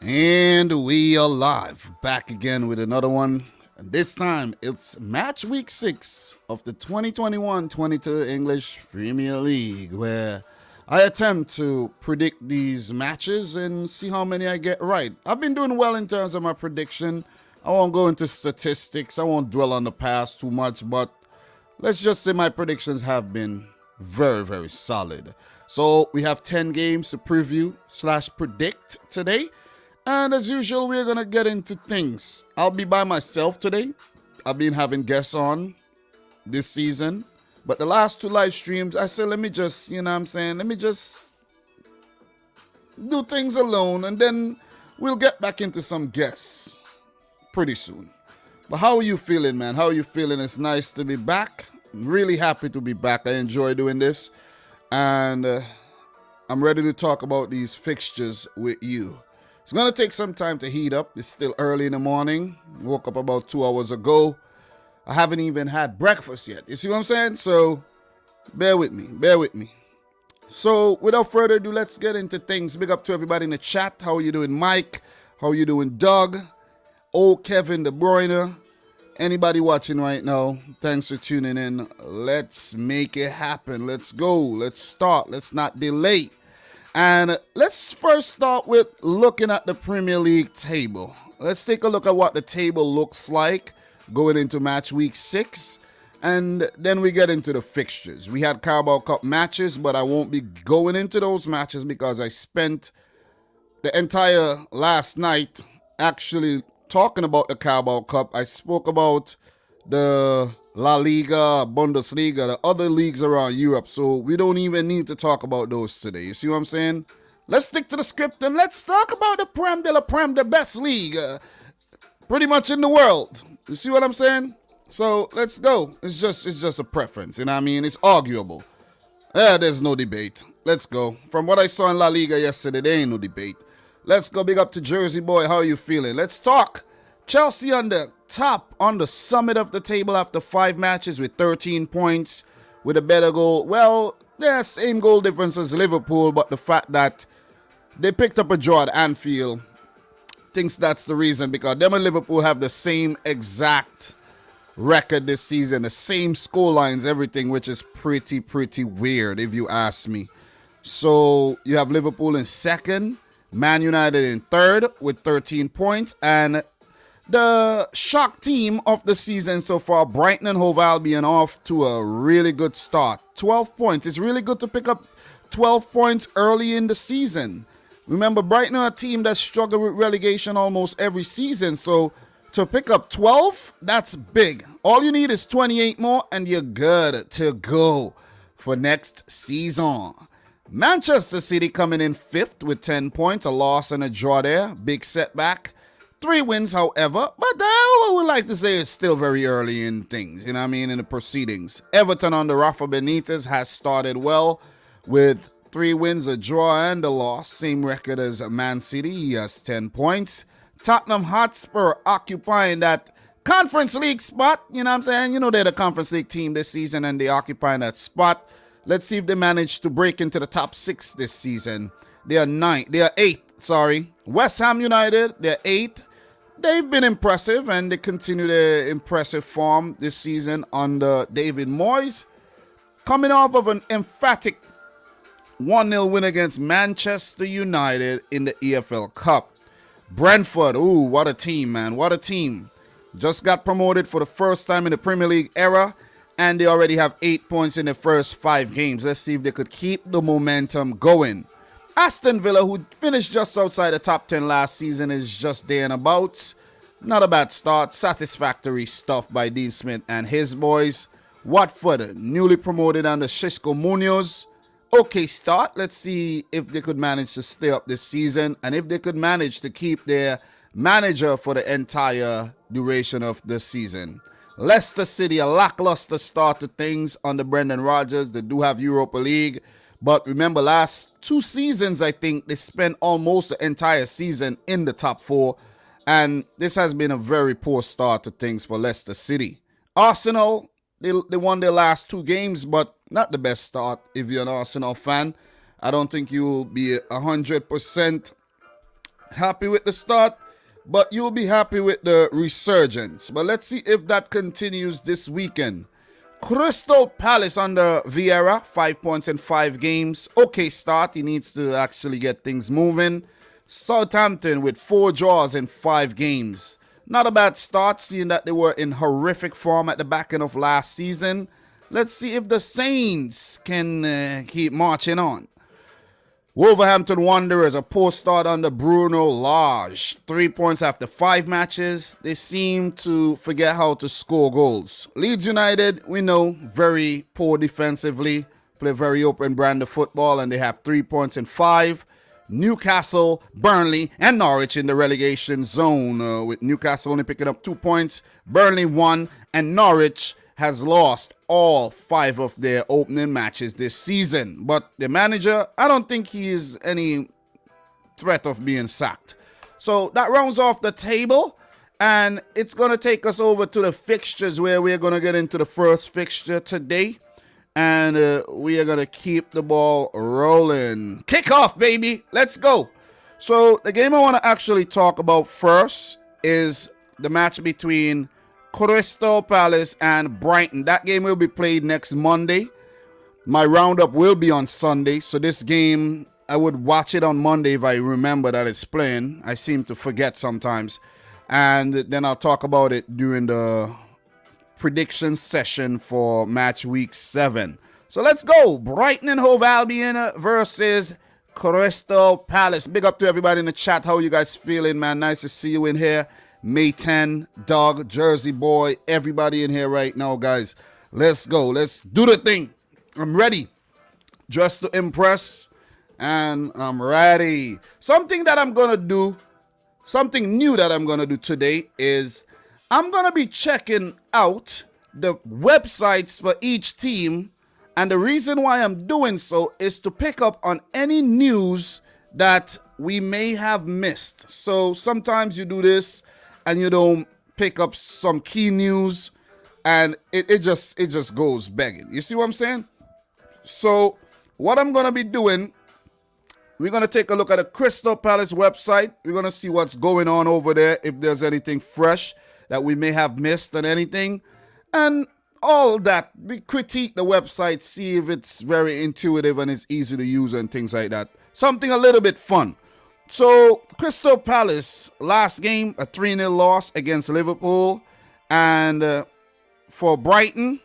And we are live, back again with another one. And this time, it's match week 6 of the 2021-22 English Premier League, where I attempt to predict these matches and see how many I get right. I've been doing well in terms of my prediction. I won't go into statistics. I won't dwell on the past too much, but let's just say my predictions have been very, very solid. So we have 10 games to preview/predict today. And as usual, we're going to get into things. I'll be by myself today. I've been having guests on this season. But the last 2 live streams, I said, let me just do things alone. And then we'll get back into some guests pretty soon. But how are you feeling, man? How are you feeling? It's nice to be back. I'm really happy to be back. I enjoy doing this. And I'm ready to talk about these fixtures with you. It's going to take some time to heat up. It's still early in the morning. Woke up about 2 hours ago. I haven't even had breakfast yet. You see what I'm saying? So bear with me. Bear with me. So without further ado, let's get into things. Big up to everybody in the chat. How are you doing, Mike? How are you doing, Doug? Oh, Kevin De Bruyne. Anybody watching right now, thanks for tuning in. Let's make it happen. Let's go. Let's start. Let's not delay. And let's first start with looking at the Premier League table. Let's take a look at what the table looks like going into match week 6. And then we get into the fixtures. We had Carabao Cup matches, but I won't be going into those matches because I spent the entire last night actually talking about the Carabao Cup. I spoke about the La Liga, Bundesliga, the other leagues around Europe. So we don't even need to talk about those today. You see what I'm saying? Let's stick to the script and let's talk about the Prem de la Prem, the best league pretty much in the world. You see what I'm saying? So let's go. It's just a preference. You know what I mean? It's arguable. There's no debate. Let's go. From what I saw in La Liga yesterday, there ain't no debate. Let's go. Big up to Jersey boy. How are you feeling? Let's talk. Chelsea on the top, on the summit of the table after 5 matches with 13 points with a better goal. Well, yeah, same goal difference as Liverpool, but the fact that they picked up a draw at Anfield, thinks that's the reason, because them and Liverpool have the same exact record this season, the same score lines, everything, which is pretty weird if you ask me. So you have Liverpool in second, Man United in third with 13 points, and the shock team of the season so far, Brighton and Hove Albion, off to a really good start. 12 points. It's really good to pick up 12 points early in the season. Remember, Brighton are a team that struggled with relegation almost every season. So to pick up 12, that's big. All you need is 28 more and you're good to go for next season. Manchester City coming in 5th with 10 points, a loss and a draw there. Big setback. 3 wins, however, but I would like to say it's still very early in things, you know what I mean, in the proceedings. Everton under Rafa Benitez has started well with 3 wins, a draw, and a loss. Same record as Man City. He has 10 points. Tottenham Hotspur occupying that Conference League spot, you know what I'm saying? You know they're the Conference League team this season and they occupy that spot. Let's see if they manage to break into the top 6 this season. They are 8th. West Ham United, they're 8th. They've been impressive, and they continue their impressive form this season under David Moyes. Coming off of an emphatic 1-0 win against Manchester United in the EFL Cup. Brentford, ooh, what a team, man. What a team. Just got promoted for the first time in the Premier League era, and they already have 8 points in the first 5 games. Let's see if they could keep the momentum going. Aston Villa, who finished just outside the top 10 last season, is just there and about. Not a bad start. Satisfactory stuff by Dean Smith and his boys. Watford, newly promoted under Xisco Munoz. Okay start. Let's see if they could manage to stay up this season and if they could manage to keep their manager for the entire duration of the season. Leicester City, a lackluster start to things under Brendan Rodgers. They do have Europa League. But remember, last 2 seasons, I think, they spent almost the entire season in the top 4. And this has been a very poor start to things for Leicester City. Arsenal, they won their last 2 games, but not the best start if you're an Arsenal fan. I don't think you'll be 100% happy with the start, but you'll be happy with the resurgence. But let's see if that continues this weekend. Crystal Palace under Vieira, 5 points in 5 games. Okay start. He needs to actually get things moving. Southampton with 4 draws in 5 games. Not a bad start, seeing that they were in horrific form at the back end of last season. Let's see if the Saints can keep marching on. Wolverhampton Wanderers, a poor start under Bruno Lage. 3 points after 5 matches. They seem to forget how to score goals. Leeds United, we know, very poor defensively. Play very open brand of football, and they have 3 points in 5. Newcastle, Burnley, and Norwich in the relegation zone. With Newcastle only picking up 2 points. Burnley 1, and Norwich has lost all 5 of their opening matches this season. But the manager, I don't think he is any threat of being sacked. So that rounds off the table, and it's going to take us over to the fixtures, where we're going to get into the first fixture today. And we are going to keep the ball rolling. Kick off, baby. Let's go. So the game I want to actually talk about first is the match between Crystal Palace and Brighton. That game will be played next Monday. My roundup will be on Sunday. So this game, I would watch it on Monday if I remember that it's playing. I seem to forget sometimes. And then I'll talk about it during the prediction session for match week 7. So let's go. Brighton and Hove Albion versus Crystal Palace. Big up to everybody in the chat. How you guys feeling, man? Nice to see you in here. May 10, Dog, Jersey Boy, everybody in here right now, guys. Let's go. Let's do the thing. I'm ready. Just to impress, and I'm ready. Something that I'm going to do, something new that I'm going to do today is I'm going to be checking out the websites for each team. And the reason why I'm doing so is to pick up on any news that we may have missed. So sometimes you do this and you don't pick up some key news, and it just goes begging. You see what I'm saying? So what I'm going to be doing, we're going to take a look at the Crystal Palace website. We're going to see what's going on over there, if there's anything fresh that we may have missed and anything. And all that. We critique the website, see if it's very intuitive and it's easy to use and things like that. Something a little bit fun. So, Crystal Palace, last game, a 3-0 loss against Liverpool. And for Brighton,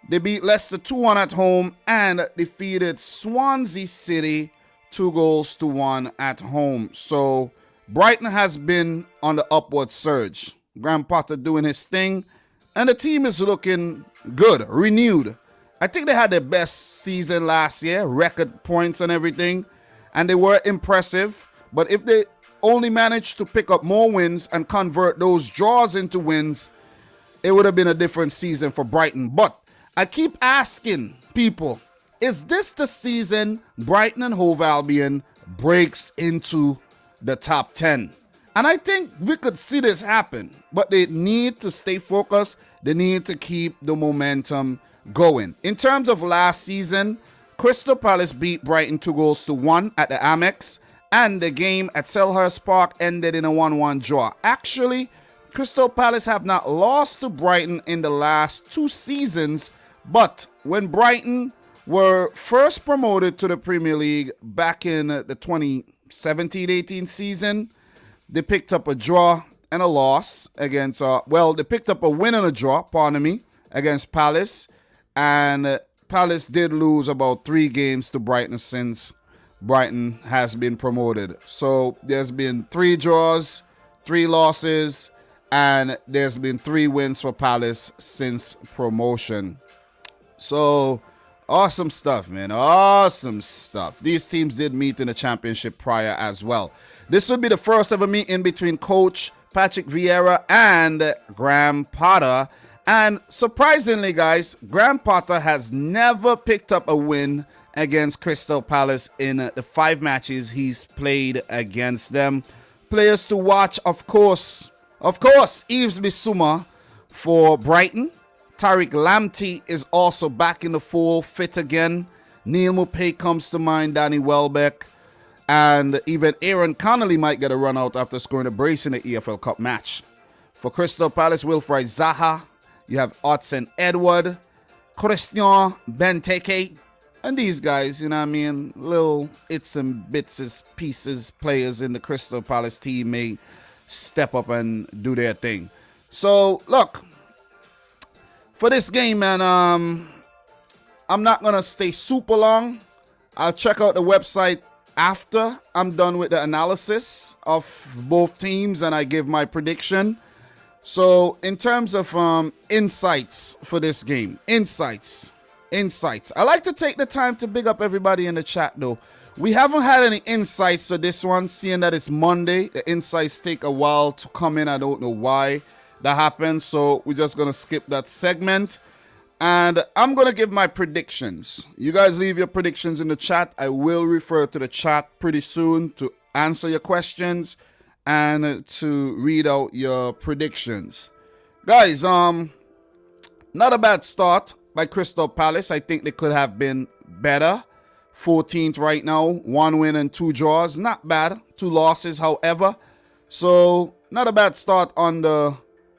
they beat Leicester 2-1 at home and defeated Swansea City 2-1 at home. So, Brighton has been on the upward surge. Graham Potter doing his thing. And the team is looking good, renewed. I think they had their best season last year, record points and everything. And they were impressive. But if they only managed to pick up more wins and convert those draws into wins, it would have been a different season for Brighton. But I keep asking people, is this the season Brighton and Hove Albion breaks into the top 10? And I think we could see this happen. But they need to stay focused. They need to keep the momentum going. In terms of last season, Crystal Palace beat Brighton 2-1 at the Amex. And the game at Selhurst Park ended in a 1-1 draw. Actually, Crystal Palace have not lost to Brighton in the last 2 seasons. But when Brighton were first promoted to the Premier League back in the 2017-18 season, they picked up a draw and a loss against, they picked up a win and a draw, against Palace. And Palace did lose about 3 games to Brighton since Brighton has been promoted. So there's been 3 draws, 3 losses, and there's been 3 wins for Palace since promotion. So awesome stuff, man. Awesome stuff. These teams did meet in the championship prior as well. This would be the first ever meeting between Coach Patrick Vieira and Graham Potter. And surprisingly, guys, Graham Potter has never picked up a win against Crystal Palace in the 5 matches he's played against them. Players to watch, of course, Yves Bissouma for Brighton. Tariq Lamptey is also back in the fold, fit again. Neil Maupay comes to mind, Danny Welbeck. And even Aaron Connolly might get a run out after scoring a brace in the EFL Cup match. For Crystal Palace, Wilfried Zaha. You have Odson Edward, Christian Benteke. And these guys, you know what I mean, little its and bits, pieces, players in the Crystal Palace team may step up and do their thing. So, look, for this game, man, I'm not going to stay super long. I'll check out the website after I'm done with the analysis of both teams and I give my prediction. So, in terms of insights for this game, insights. I like to take the time to big up everybody in the chat, though. We haven't had any insights for this one, seeing that it's Monday. The insights take a while to come in. I don't know why that happened, so we're just going to skip that segment. And I'm going to give my predictions. You guys leave your predictions in the chat. I will refer to the chat pretty soon to answer your questions and to read out your predictions. Guys, not a bad start by Crystal Palace. I think they could have been better. 14th right now, 1 win and 2 draws. Not bad. 2 losses, however. So, not a bad start under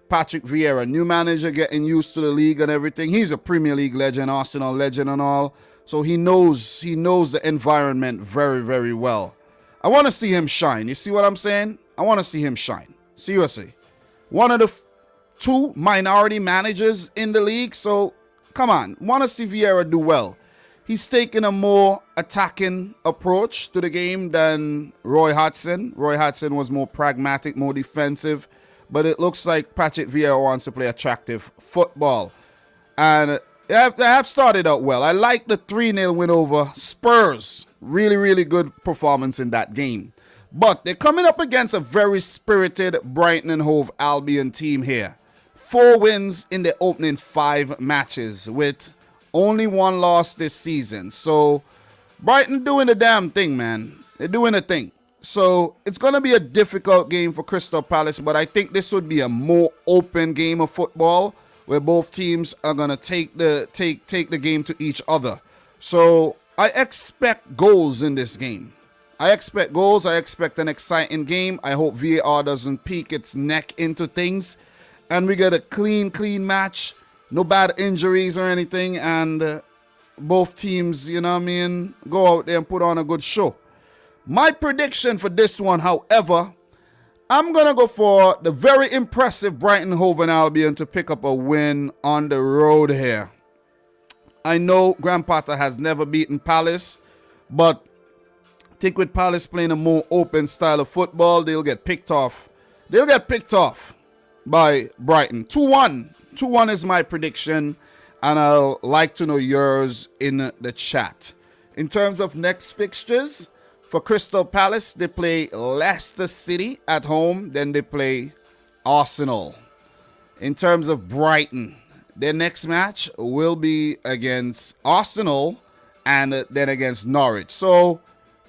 Patrick Vieira. New manager, getting used to the league and everything. He's a Premier League legend, Arsenal legend and all. So, he knows the environment very, very well. I want to see him shine. You see what I'm saying? I want to see him shine. Seriously. One of the 2 minority managers in the league. So, come on. Want to see Vieira do well. He's taken a more attacking approach to the game than Roy Hodgson. Roy Hodgson was more pragmatic, more defensive. But it looks like Patrick Vieira wants to play attractive football. And they have started out well. I like the 3-0 win over Spurs. Really, really good performance in that game. But they're coming up against a very spirited Brighton and Hove Albion team here. 4 wins in the opening 5 matches with only 1 loss this season. So, Brighton doing the damn thing, man. They're doing the thing. So, it's going to be a difficult game for Crystal Palace, but I think this would be a more open game of football where both teams are going to take the game to each other. So, I expect goals in this game. I expect goals. I expect an exciting game. I hope VAR doesn't peek its neck into things and we get a clean match. No bad injuries or anything, and both teams, you know what I mean, go out there and put on a good show. My prediction for this one, however, I'm going to go for the very impressive Brighton Hove Albion to pick up a win on the road here. I know Graham Potter has never beaten Palace, but I think with Palace playing a more open style of football, they'll get picked off. They'll get picked off by Brighton. 2-1. 2-1 is my prediction, and I'll like to know yours in the chat. In terms of next fixtures, for Crystal Palace, they play Leicester City at home, then they play Arsenal. In terms of Brighton, their next match will be against Arsenal and then against Norwich. So,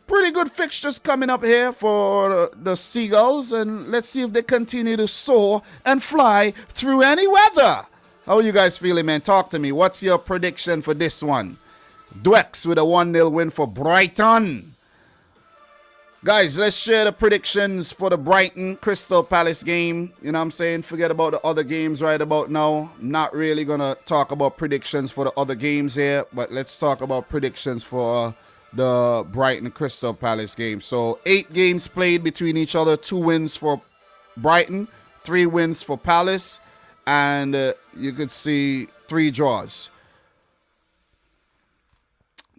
pretty good fixtures coming up here for the Seagulls, and let's see if they continue to soar and fly through any weather. How are you guys feeling, man? Talk to me. What's your prediction for this one? Dwex with a 1-0 win for Brighton. Guys, let's share the predictions for the Brighton Crystal Palace game. You know what I'm saying? Forget about the other games right about now. I'm not really going to talk about predictions for the other games here, but let's talk about predictions for the Brighton Crystal Palace game. So 8 games played between each other, 2 wins for Brighton, 3 wins for Palace, and you could see 3 draws.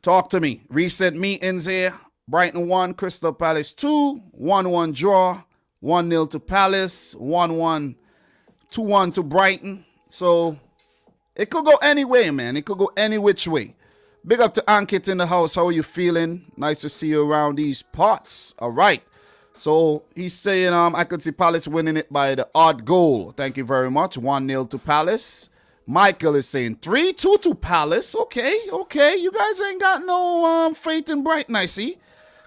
Talk to me. Recent meetings here. Brighton 1, Crystal Palace 2, 1-1 draw, 1-0 to Palace, 1-1, 2-1 to Brighton. So it could go any way, man. It could go any which way. Big up to Ankit in the house. How are you feeling? Nice to see you around these parts. All right. So he's saying I could see Palace winning it by the odd goal. Thank you very much. 1-0 to Palace. Michael is saying 3-2 to Palace. Okay. You guys ain't got no faith in Brighton, I see.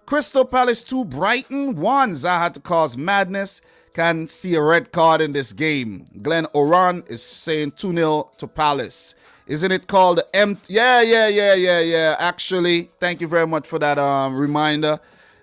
Crystal Palace 2, Brighton 1. Zaha to cause madness. Can see a red card in this game. Glenn Oran is saying 2-0 to Palace. Isn't it called the M? Yeah. Actually, thank you very much for that reminder.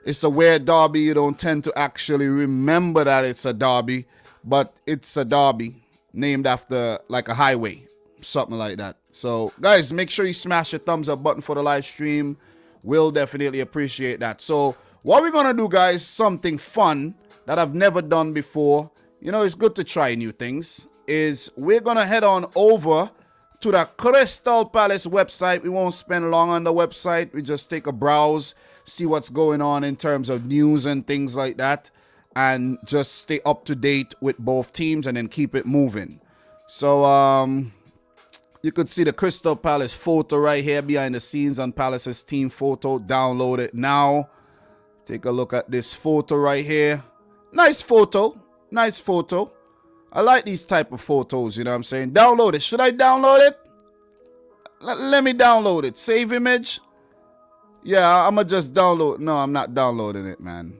It's a weird derby. You don't tend to actually remember that it's a derby, but it's a derby named after like a highway, something like that. So guys, make sure you smash the thumbs up button for the live stream. We'll definitely appreciate that. So what we're gonna do, guys, something fun that I've never done before. You know, it's good to try new things. Is we're gonna head on over to the Crystal Palace website. We won't spend long on the website. We just take a browse, see what's going on in terms of news and things like that, and just stay up to date with both teams and then keep it moving. So you could see the Crystal Palace photo right here behind the scenes on Palace's team photo. Download it now. Take a look at this photo right here. Nice photo. Nice photo. I like these type of photos, you know what I'm saying? Download it. Should I download it? Let me download it. Save image. Yeah, I'm going to just download. No, I'm not downloading it, man.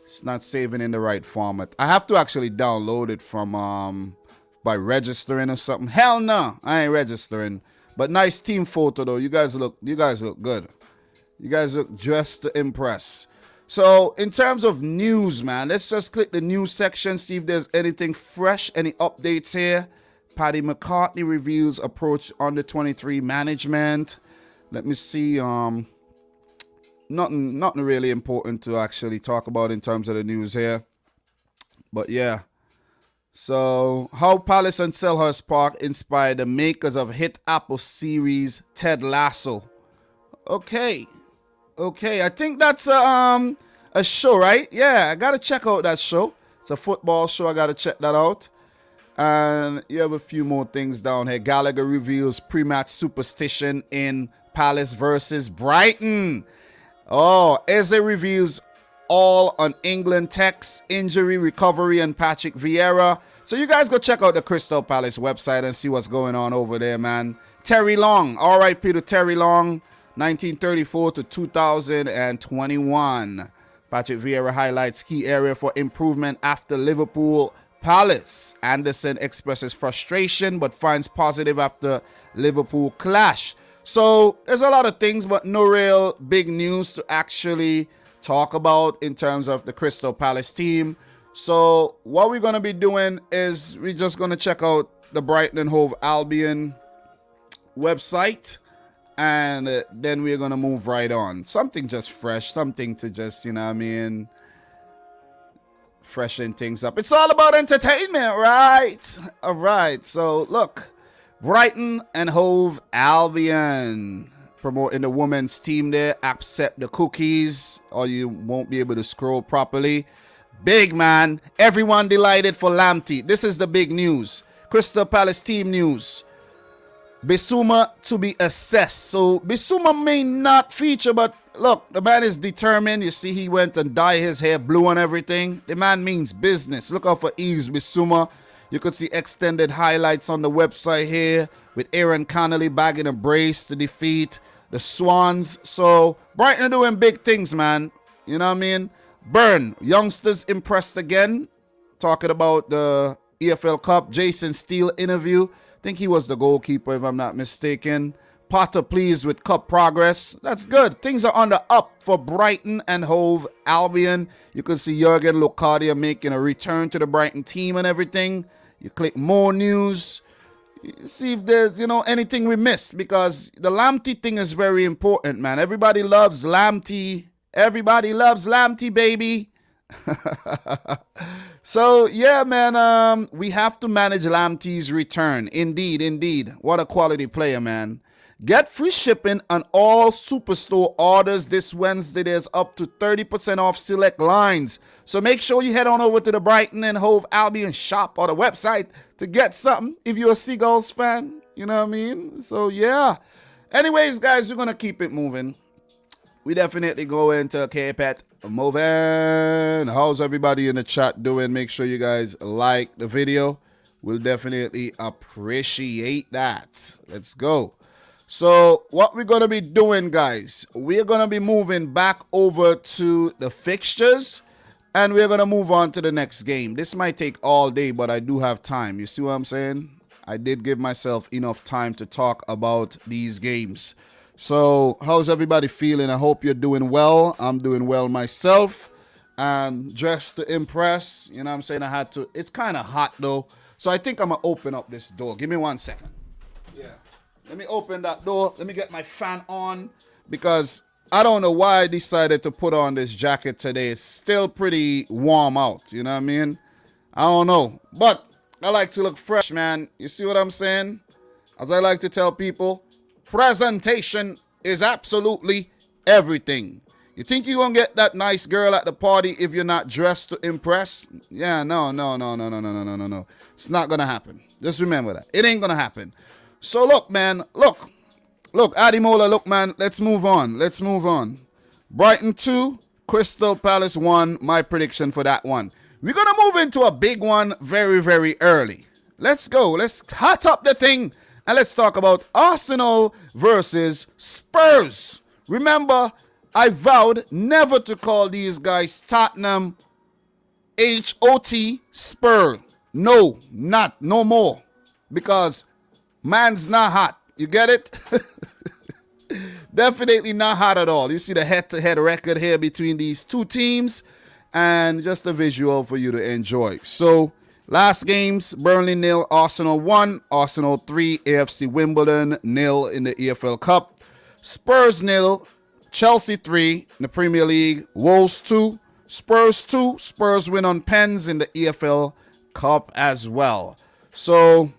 It's not saving in the right format. I have to actually download it from by registering or something. Hell no, I ain't registering. But nice team photo though. You guys look good. You guys look just to impress. So in terms of news, man, let's just click the news section, see if there's anything fresh, any updates here. Paddy McCartney reveals approach under 23 management. Let me see. Nothing really important to actually talk about in terms of the news here. But yeah. So, how Palace and Selhurst Park inspired the makers of hit Apple series Ted Lasso. Okay, I think that's a show, right? Yeah, I gotta check out that show. It's a football show. I gotta check that out. And you have a few more things down here. Gallagher reveals pre-match superstition in Palace versus Brighton. Oh, Eze reveals all on England Tech's injury recovery and Patrick Vieira. So you guys go check out the Crystal Palace website and see what's going on over there, man. Terry Long, R.I.P. to Terry Long, 1934 to 2021. Patrick Vieira highlights key area for improvement after Liverpool Palace. Anderson expresses frustration but finds positive after Liverpool clash. So there's a lot of things, but no real big news to actually talk about in terms of the Crystal Palace team. So what we're going to be doing is we're just going to check out the Brighton and Hove Albion website, and then we're going to move right on. Something just fresh, something to just, you know what I mean, freshen things up. It's all about entertainment, right? All right. So look, Brighton and Hove Albion promoting the women's team there. Accept the cookies or you won't be able to scroll properly. Big, man. Everyone delighted for Lamptey. This is the big news. Crystal Palace team news. Bissouma to be assessed. So Bissouma may not feature, but look, the man is determined. You see he went and dyed his hair blue and everything. The man means business. Look out for Yves Bissouma. You could see extended highlights on the website here with Aaron Connolly bagging a brace to defeat the Swans. So Brighton are doing big things, man. You know what I mean? Burn, youngsters impressed again. Talking about the EFL Cup, Jason Steele interview. I think he was the goalkeeper, if I'm not mistaken. Potter pleased with cup progress. That's good. Things are on the up for Brighton and Hove Albion. You can see Jurgen Locadia making a return to the Brighton team and everything. You click more news. See if there's, you know, anything we missed, because the Lamptey thing is very important, man. Everybody loves Lamptey. Everybody loves Lamptey, baby. So, yeah, man, we have to manage Lamptey's return. Indeed. What a quality player, man. Get free shipping on all Superstore orders this Wednesday. There's up to 30% off select lines. So make sure you head on over to the Brighton and Hove Albion shop or the website to get something if you're a Seagulls fan. You know what I mean? So, yeah. Anyways, guys, we're going to keep it moving. We definitely go into K-Pet moving. How's everybody in the chat doing? Make sure you guys like the video. We'll definitely appreciate that. Let's go. So what we're going to be doing, guys, we're going to be moving back over to the fixtures, and we're going to move on to the next game. This might take all day, but I do have time. You see what I'm saying? I did give myself enough time to talk about these games. So, how's everybody feeling? I hope you're doing well. I'm doing well myself. And dressed to impress. You know what I'm saying? I had to. It's kind of hot though. So, I think I'm going to open up this door. Give me 1 second. Yeah. Let me open that door. Let me get my fan on. Because I don't know why I decided to put on this jacket today. It's still pretty warm out. You know what I mean? I don't know. But I like to look fresh, man. You see what I'm saying? As I like to tell people, presentation is absolutely everything. You think you're going to get that nice girl at the party if you're not dressed to impress? Yeah, no. It's not going to happen. Just remember that. It ain't going to happen. So look, man. Look, Adimola, look, man. Let's move on. Brighton 2, Crystal Palace 1. My prediction for that one. We're going to move into a big one very, very early. Let's go. Let's hot up the thing. And let's talk about Arsenal versus Spurs. Remember, I vowed never to call these guys Tottenham HOT Spur. No more. Because man's not hot. You get it? Definitely not hot at all. You see the head-to-head record here between these two teams. And just a visual for you to enjoy. So, last games, Burnley 0, Arsenal 1, Arsenal 3, AFC Wimbledon 0 in the EFL Cup, Spurs 0, Chelsea 3 in the Premier League, Wolves 2, Spurs 2, Spurs win on pens in the EFL Cup as well. So,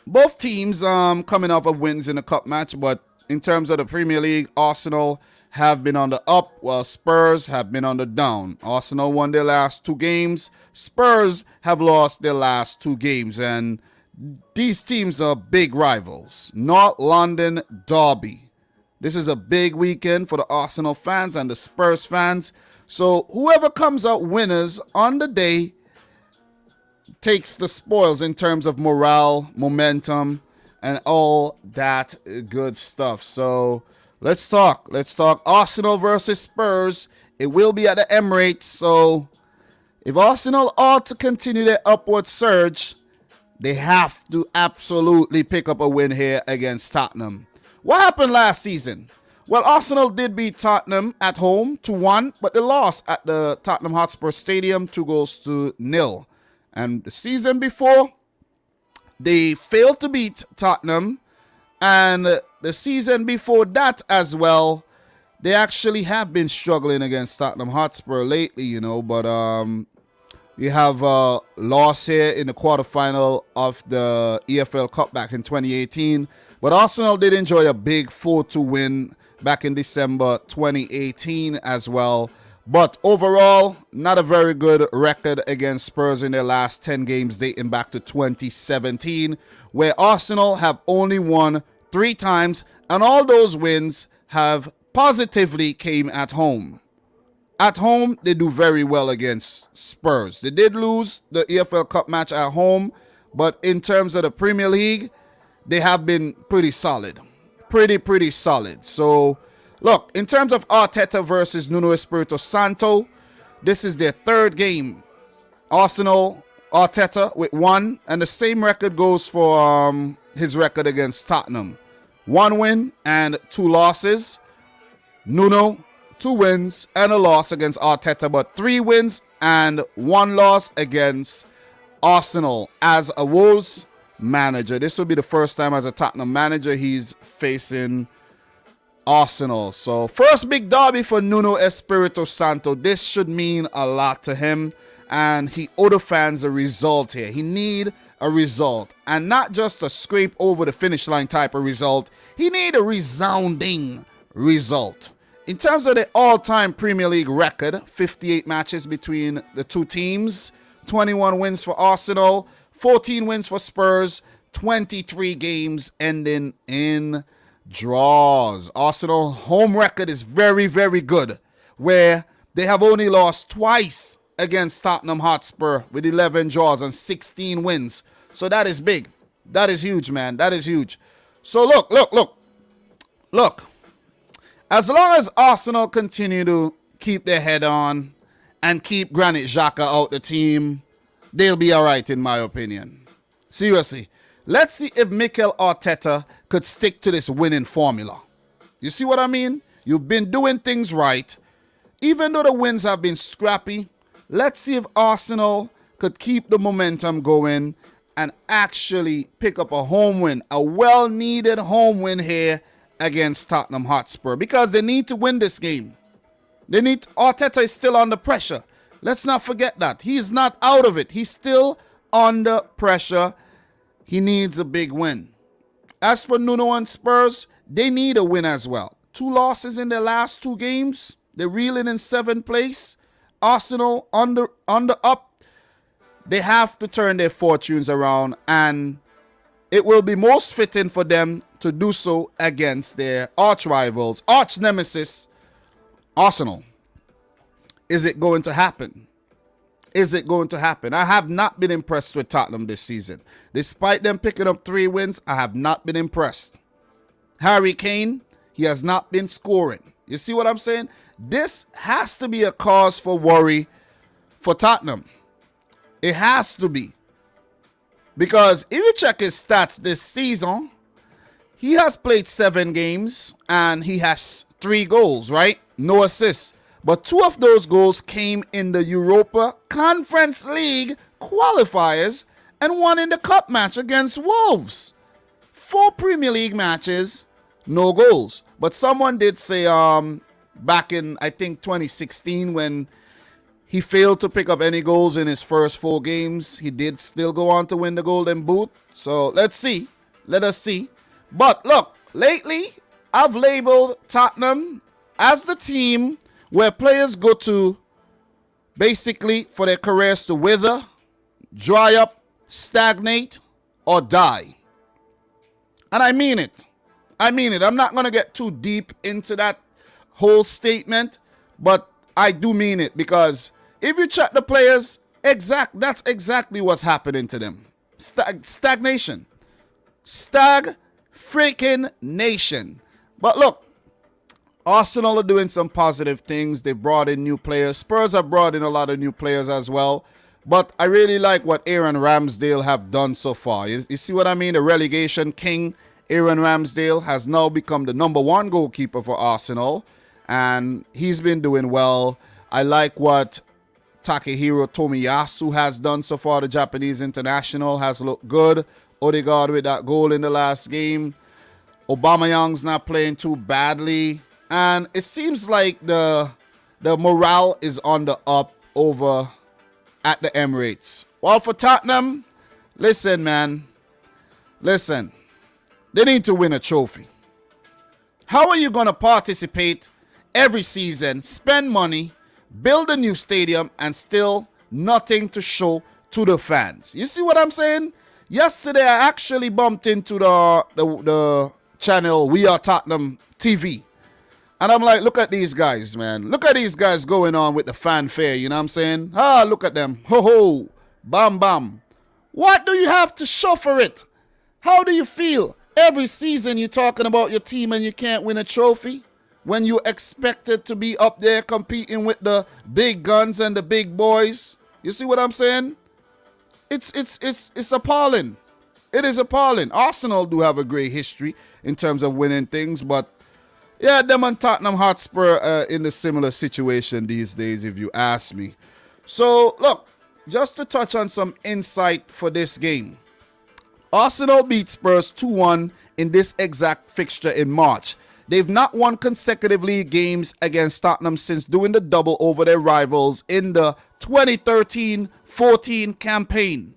both teams coming off of wins in the cup match, but in terms of the Premier League, Arsenal have been on the up, while Spurs have been on the down. Arsenal won their last 2 games. Spurs have lost their last 2 games. And these teams are big rivals. North London derby. This is a big weekend for the Arsenal fans and the Spurs fans. So whoever comes out winners on the day takes the spoils in terms of morale, momentum, and all that good stuff. So let's talk Arsenal versus Spurs. It will be at the Emirates. So if Arsenal are to continue their upward surge, they have to absolutely pick up a win here against Tottenham. What happened last season? Well, Arsenal did beat Tottenham at home 2-1, but they lost at the Tottenham Hotspur Stadium 2-0. And the season before, they failed to beat Tottenham. And the season before that as well, they actually have been struggling against Tottenham Hotspur lately, you know. But we have a loss here in the quarterfinal of the EFL Cup back in 2018. But Arsenal did enjoy a big 4-2 win back in December 2018 as well. But overall, not a very good record against Spurs in their last 10 games dating back to 2017, where Arsenal have only won 3 times, and all those wins have positively came at home. At home, they do very well against Spurs. They did lose the EFL Cup match at home, but in terms of the Premier League, they have been pretty solid. Pretty solid. So, look, in terms of Arteta versus Nuno Espirito Santo, this is their 3rd game. Arsenal, Arteta with 1, and the same record goes for his record against Tottenham. 1 win and 2 losses. Nuno, 2 wins and a loss against Arteta, but 3 wins and 1 loss against Arsenal as a Wolves manager. This will be the first time as a Tottenham manager he's facing Arsenal. So first big derby for Nuno Espirito Santo. This should mean a lot to him, and he owed the fans a result here. He need a result, and not just a scrape over the finish line type of result. He need a resounding result. In terms of the all-time Premier League record, 58 matches between the two teams, 21 wins for Arsenal, 14 wins for Spurs, 23 games ending in draws. Arsenal home record is very, very good, where they have only lost twice against Tottenham Hotspur with 11 draws and 16 wins. So that is big. That is huge, man. That is huge. So look. As long as Arsenal continue to keep their head on and keep Granit Xhaka out the team, they'll be all right, in my opinion. Seriously. Let's see if Mikel Arteta could stick to this winning formula. You see what I mean? You've been doing things right. Even though the wins have been scrappy, let's see if Arsenal could keep the momentum going and actually pick up a home win, a well-needed home win here against Tottenham Hotspur, because they need to win this game. Arteta is still under pressure. Let's not forget that. He's not out of it. He's still under pressure. He needs a big win. As for Nuno and Spurs, they need a win as well. 2 losses in their last 2 games. They're reeling in 7th place. Arsenal under up. They have to turn their fortunes around, and it will be most fitting for them to do so against their arch rivals, arch nemesis, Arsenal. Is it going to happen? Is it going to happen? I have not been impressed with Tottenham this season. Despite them picking up 3 wins, I have not been impressed. Harry Kane, he has not been scoring. You see what I'm saying? This has to be a cause for worry for Tottenham. It has to be. Because if you check his stats this season, he has played 7 games and he has 3 goals, right? No assists. But 2 of those goals came in the Europa Conference League qualifiers and 1 in the cup match against Wolves. 4 Premier League matches, no goals. But someone did say back in, I think, 2016, when he failed to pick up any goals in his first 4 games, he did still go on to win the Golden Boot. So let's see. Let us see. But look, lately I've labeled Tottenham as the team where players go to basically for their careers to wither, dry up, stagnate, or die. And I mean it. I mean it. I'm not going to get too deep into that whole statement, but I do mean it, because if you check the players, that's exactly what's happening to them. Stagnation. Freaking nation. But look, Arsenal are doing some positive things. They brought in new players. Spurs have brought in a lot of new players as well. But I really like what Aaron Ramsdale have done so far. You see what I mean? The relegation king, Aaron Ramsdale, has now become the #1 goalkeeper for Arsenal. And he's been doing well. I like what Takehiro Tomiyasu has done so far. The Japanese international has looked good. Odegaard with that goal in the last game. Aubameyang's not playing too badly. And it seems like the morale is on the up over at the Emirates. Well, for Tottenham, listen, man. Listen. They need to win a trophy. How are you going to participate every season, spend money, build a new stadium, and still nothing to show to the fans? You see what I'm saying? Yesterday, I actually bumped into the channel We Are Tottenham TV. And I'm like, look at these guys, man. Look at these guys going on with the fanfare, you know what I'm saying? Look at them. Ho, ho. Bam, bam. What do you have to show for it? How do you feel? Every season you're talking about your team and you can't win a trophy when you're expected to be up there competing with the big guns and the big boys. You see what I'm saying? It's appalling. It is appalling. Arsenal do have a great history in terms of winning things, but yeah, them and Tottenham Hotspur in a similar situation these days, if you ask me. So, look, just to touch on some insight for this game. Arsenal beat Spurs 2-1 in this exact fixture in March. They've not won consecutive league games against Tottenham since doing the double over their rivals in the 2013-14 campaign.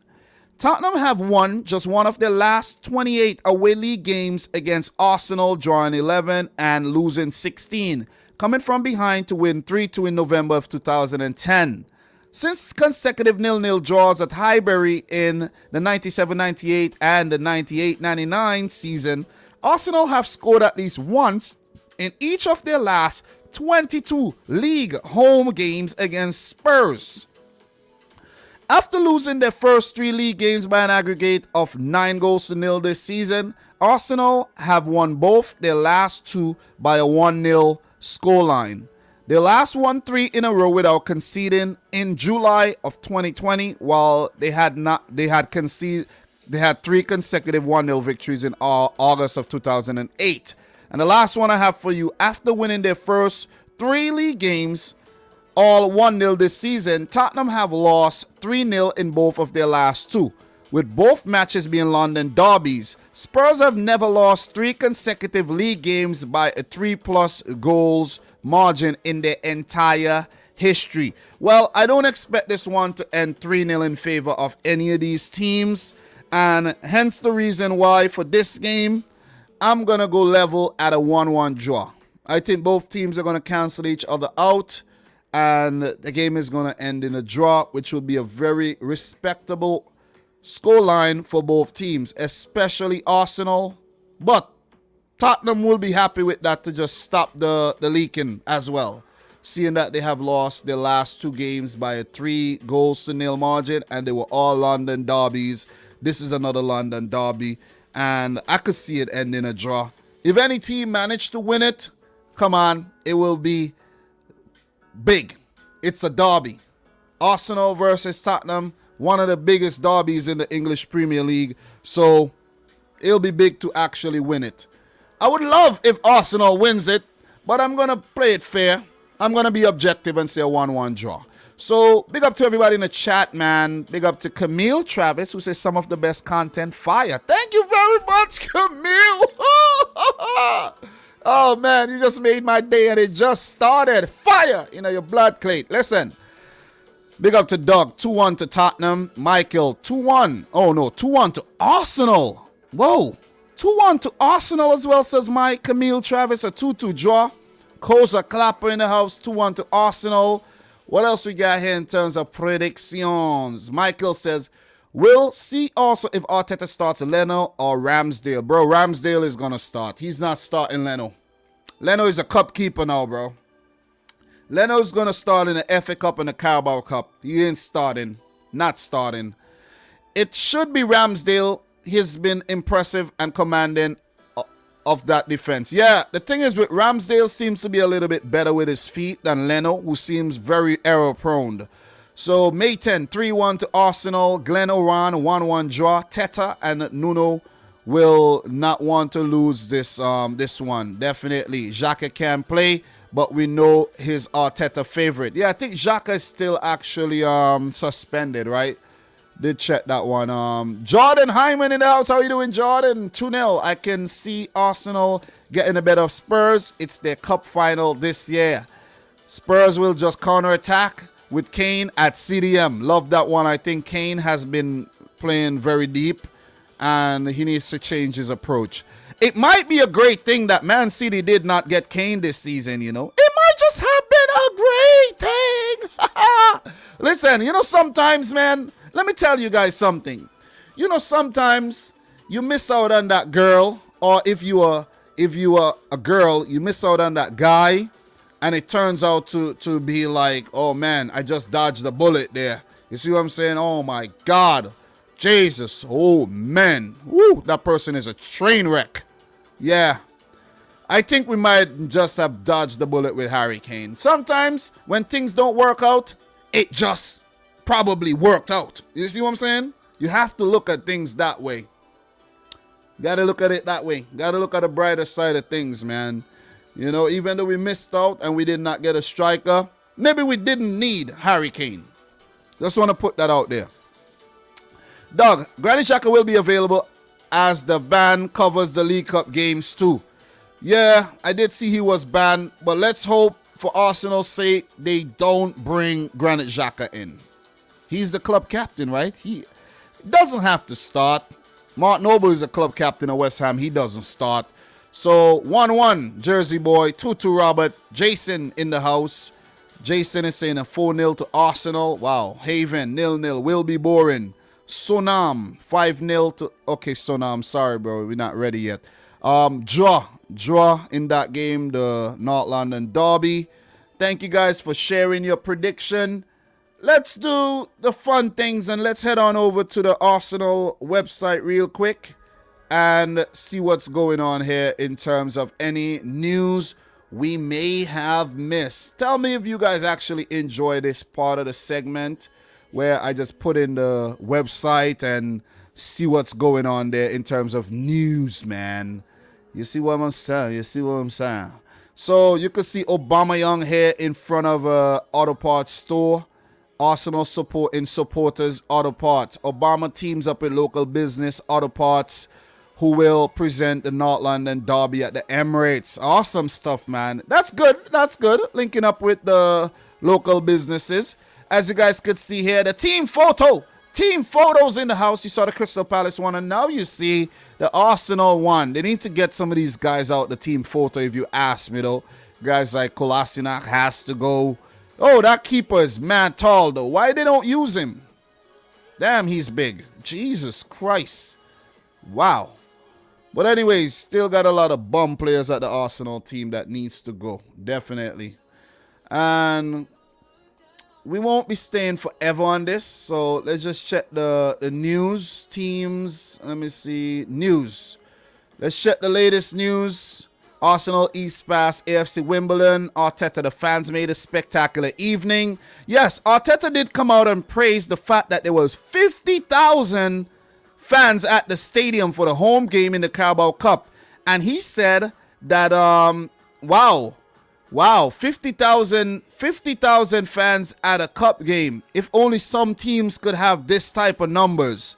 Tottenham have won just one of their last 28 away league games against Arsenal, drawing 11 and losing 16, coming from behind to win 3-2 in November of 2010. Since consecutive 0-0 draws at Highbury in the 97-98 and the 98-99 season, Arsenal have scored at least once in each of their last 22 league home games against Spurs. After losing their first 3 league games by an aggregate of 9-0 this season, Arsenal have won both their last 2 by a 1-0 scoreline. They last won 3 in a row without conceding in July of 2020, while they had 3 consecutive 1-0 victories in August of 2008. And the last one I have for you, after winning their first 3 league games, all 1-0 this season, Tottenham have lost 3-0 in both of their last 2, with both matches being London derbies. Spurs have never lost 3 consecutive league games by a 3+ goals margin in their entire history. Well, I don't expect this one to end 3-0 in favor of any of these teams, and hence the reason why for this game, I'm going to go level at a 1-1 draw. I think both teams are going to cancel each other out, and the game is going to end in a draw, which will be a very respectable scoreline for both teams, especially Arsenal. But Tottenham will be happy with that to just stop the leaking as well, seeing that they have lost their last 2 games by a 3-0 margin, and they were all London derbies. This is another London derby, and I could see it ending a draw. If any team managed to win it, come on, it will be big. It's a derby. Arsenal versus Tottenham, one of the biggest derbies in the English Premier League, so it'll be big to actually win it. I would love if Arsenal wins it, but I'm going to play it fair. I'm going to be objective and say a 1-1 draw. So, big up to everybody in the chat, man. Big up to Camille Travis, who says some of the best content. Fire. Thank you very much, Camille. Oh, man, you just made my day, and it just started. Fire. Your blood plate. Listen. Big up to Doug. 2-1 to Tottenham. Michael, 2-1. Oh, no, 2-1 to Arsenal. Whoa. 2-1 to Arsenal as well, says Mike. Camille Travis, a 2-2 draw. Koza Clapper in the house, 2-1 to Arsenal. What else we got here in terms of predictions? Michael says, we'll see also if Arteta starts Leno or Ramsdale. Bro, Ramsdale is going to start. He's not starting Leno. Leno is a cup keeper now, bro. Leno's going to start in the FA Cup and the Carabao Cup. He ain't starting. Not starting. It should be Ramsdale. He's been impressive and commanding of that defense. Yeah, the thing is with Ramsdale seems to be a little bit better with his feet than Leno, who seems very error prone. So May 10, 3-1 to Arsenal. Glenn Oran, 1-1 draw. Teta and Nuno will not want to lose this one. Definitely. Xhaka can play, but we know his Arteta favorite. Yeah, I think Xhaka is still actually suspended, right? Did check that one. Jordan Hyman in the house. How you doing, Jordan? 2-0. I can see Arsenal getting a better of Spurs. It's their cup final this year. Spurs will just counterattack with Kane at CDM. Love that one. I think Kane has been playing very deep, and he needs to change his approach. It might be a great thing that Man City did not get Kane this season, It might just have been a great thing. Listen, sometimes, man, let me tell you guys something. Sometimes you miss out on that girl, or if you are a girl, you miss out on that guy, and it turns out to be like, oh man, I just dodged the bullet there. You see what I'm saying? Oh my God. Jesus. Oh man. Woo, that person is a train wreck. Yeah. I think we might just have dodged the bullet with Harry Kane. Sometimes when things don't work out, it just probably worked out. You see what I'm saying? You have to look at things that way. Got to look at it that way. Got to look at the brighter side of things, man. Even though we missed out and we did not get a striker, maybe we didn't need Harry Kane. Just want to put that out there. Doug, Granit Xhaka will be available as the ban covers the League Cup games too. Yeah, I did see he was banned, but let's hope for Arsenal's sake they don't bring Granit Xhaka in. He's the club captain, right? He doesn't have to start. Mark Noble is the club captain of West Ham. He doesn't start. So 1-1, Jersey boy. 2-2, Robert. Jason in the house. Jason is saying a 4-0 to Arsenal. Wow. Haven, 0-0. Will be boring. Sonam, 5-0 to... Okay, Sonam, sorry, bro. We're not ready yet. Draw in that game, the North London Derby. Thank you guys for sharing your prediction. Let's do the fun things and let's head on over to the Arsenal website real quick and see what's going on here in terms of any news we may have missed. Tell me if you guys actually enjoy this part of the segment where I just put in the website and see what's going on there in terms of news, man. You see what I'm saying? You see what I'm saying? So you can see Aubameyang here in front of a auto parts store. Arsenal supporters auto parts. Obama teams up with local business auto parts who will present the North London derby at the Emirates. Awesome stuff, man. That's good. That's good. Linking up with the local businesses. As you guys could see here, the team photo. Team photos in the house. You saw the Crystal Palace one, and now you see the Arsenal one. They need to get some of these guys out the team photo, if you ask me, though. Guys like Kolasinac has to go. Oh, that keeper is mad tall, though. Why they don't use him? Damn, he's big. Jesus Christ. Wow. But anyways, still got a lot of bum players at the Arsenal team that needs to go. Definitely. And we won't be staying forever on this. So let's just check the news teams. Let me see. News. Let's check the latest news. Arsenal East Pass, AFC Wimbledon. Arteta, the fans made a spectacular evening. Yes, Arteta did come out and praise the fact that there was 50,000 fans at the stadium for the home game in the Carabao Cup. And he said that, wow, 50,000 fans at a cup game. If only some teams could have this type of numbers.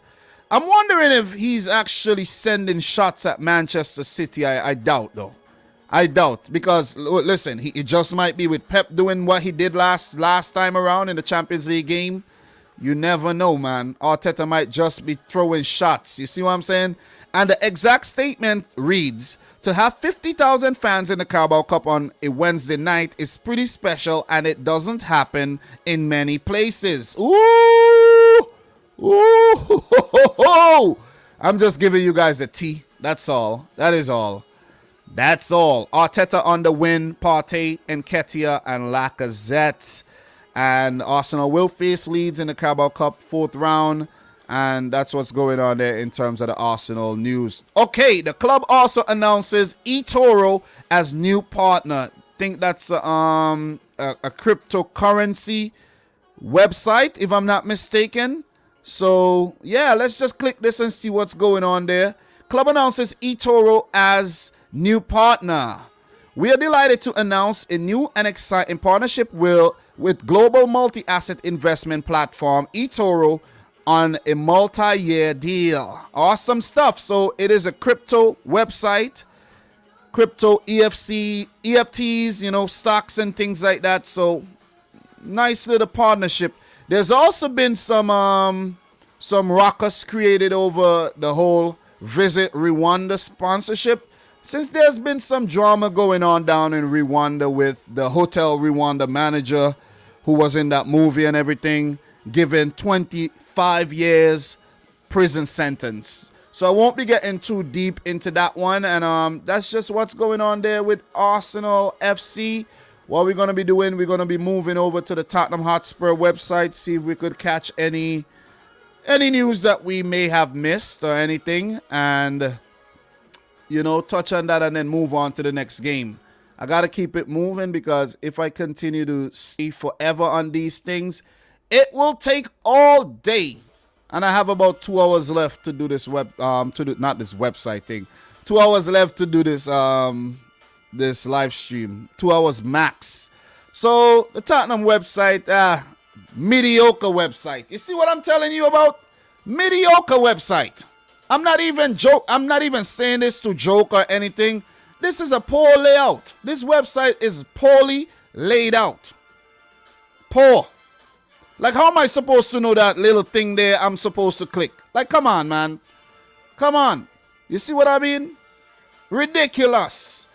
I'm wondering if he's actually sending shots at Manchester City. I doubt, though. I doubt, because listen, it just might be with Pep doing what he did last time around in the Champions League game. You never know, man. Arteta might just be throwing shots. You see what I'm saying? And the exact statement reads, to have 50,000 fans in the Carabao Cup on a Wednesday night is pretty special, and it doesn't happen in many places. Ooh! Ooh! I'm just giving you guys a tea. That's all. That is all. That's all. Arteta on the win. Partey, Nketiah, and Lacazette. And Arsenal will face Leeds in the Carabao Cup 4th round. And that's what's going on there in terms of the Arsenal news. Okay, the club also announces eToro as new partner. Think that's a cryptocurrency website, if I'm not mistaken. So, yeah, let's just click this and see what's going on there. Club announces eToro as new partner. We are delighted to announce a new and exciting partnership with global multi-asset investment platform eToro on a multi-year deal. Awesome stuff. So it is a crypto website, crypto EFTs, you know, stocks and things like that. So nice little partnership. There's also been some ruckus created over the whole Visit Rwanda sponsorship, since there's been some drama going on down in Rwanda with the Hotel Rwanda manager who was in that movie and everything, given 25 years prison sentence. So I won't be getting too deep into that one. And that's just what's going on there with Arsenal FC. What we're going to be doing, we're going to be moving over to the Tottenham Hotspur website, see if we could catch any news that we may have missed or anything, and you know, touch on that and then move on to the next game. I got to keep it moving, because if I continue to see forever on these things, it will take all day. And I have about 2 hours left to do this not this website thing. 2 hours left to do this this live stream. 2 hours max. So the Tottenham website, mediocre website. You see what I'm telling you about? Mediocre website. I'm not even saying this to joke or anything. This is a poor layout. This website is poorly laid out. Poor. Like, how am I supposed to know that little thing there I'm supposed to click? Like, come on, man. Come on. You see what I mean? Ridiculous.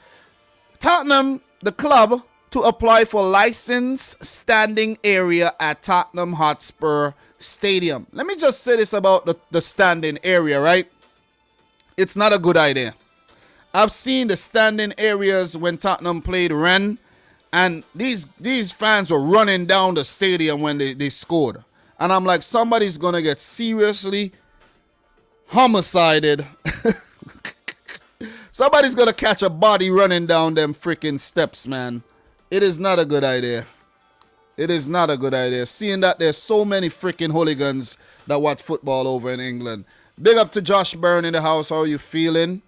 Tottenham, the club, to apply for license standing area at Tottenham Hotspur Stadium. Let me just say this about the standing area, right? It's not a good idea. I've seen the standing areas when Tottenham played Rennes, and these fans were running down the stadium when they scored. And I'm like, somebody's going to get seriously homicided. Somebody's going to catch a body running down them freaking steps, man. It is not a good idea. It is not a good idea. Seeing that there's so many freaking hooligans that watch football over in England. Big up to Josh Byrne in the house. How are you feeling?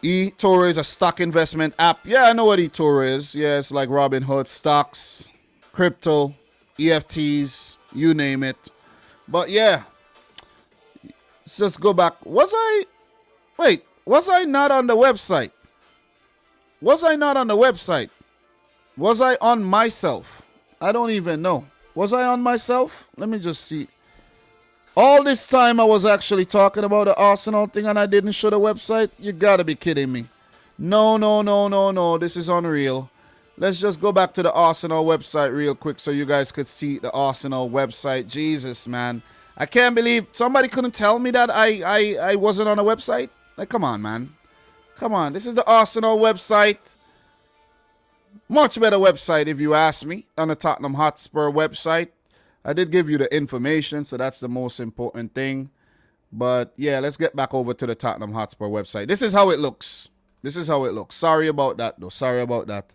eToro is a stock investment app. Yeah, I know what eToro is. Yeah, it's like Robinhood, stocks, crypto, EFTs, you name it. But yeah, let's just go back. Was I not on the website? Was I not on the website? Was I on myself? I don't even know. Was I on myself? Let me just see. All this time I was actually talking about the Arsenal thing and I didn't show the website? You gotta be kidding me. No. This is unreal. Let's just go back to the Arsenal website real quick so you guys could see the Arsenal website. Jesus, man. I can't believe somebody couldn't tell me that I wasn't on a website. Like, come on, man. Come on. This is the Arsenal website. Much better website if you ask me on the Tottenham Hotspur website. I did give you the information, so that's the most important thing. But yeah, let's get back over to the Tottenham Hotspur website. This is how it looks. This is how it looks. Sorry about that, though. Sorry about that.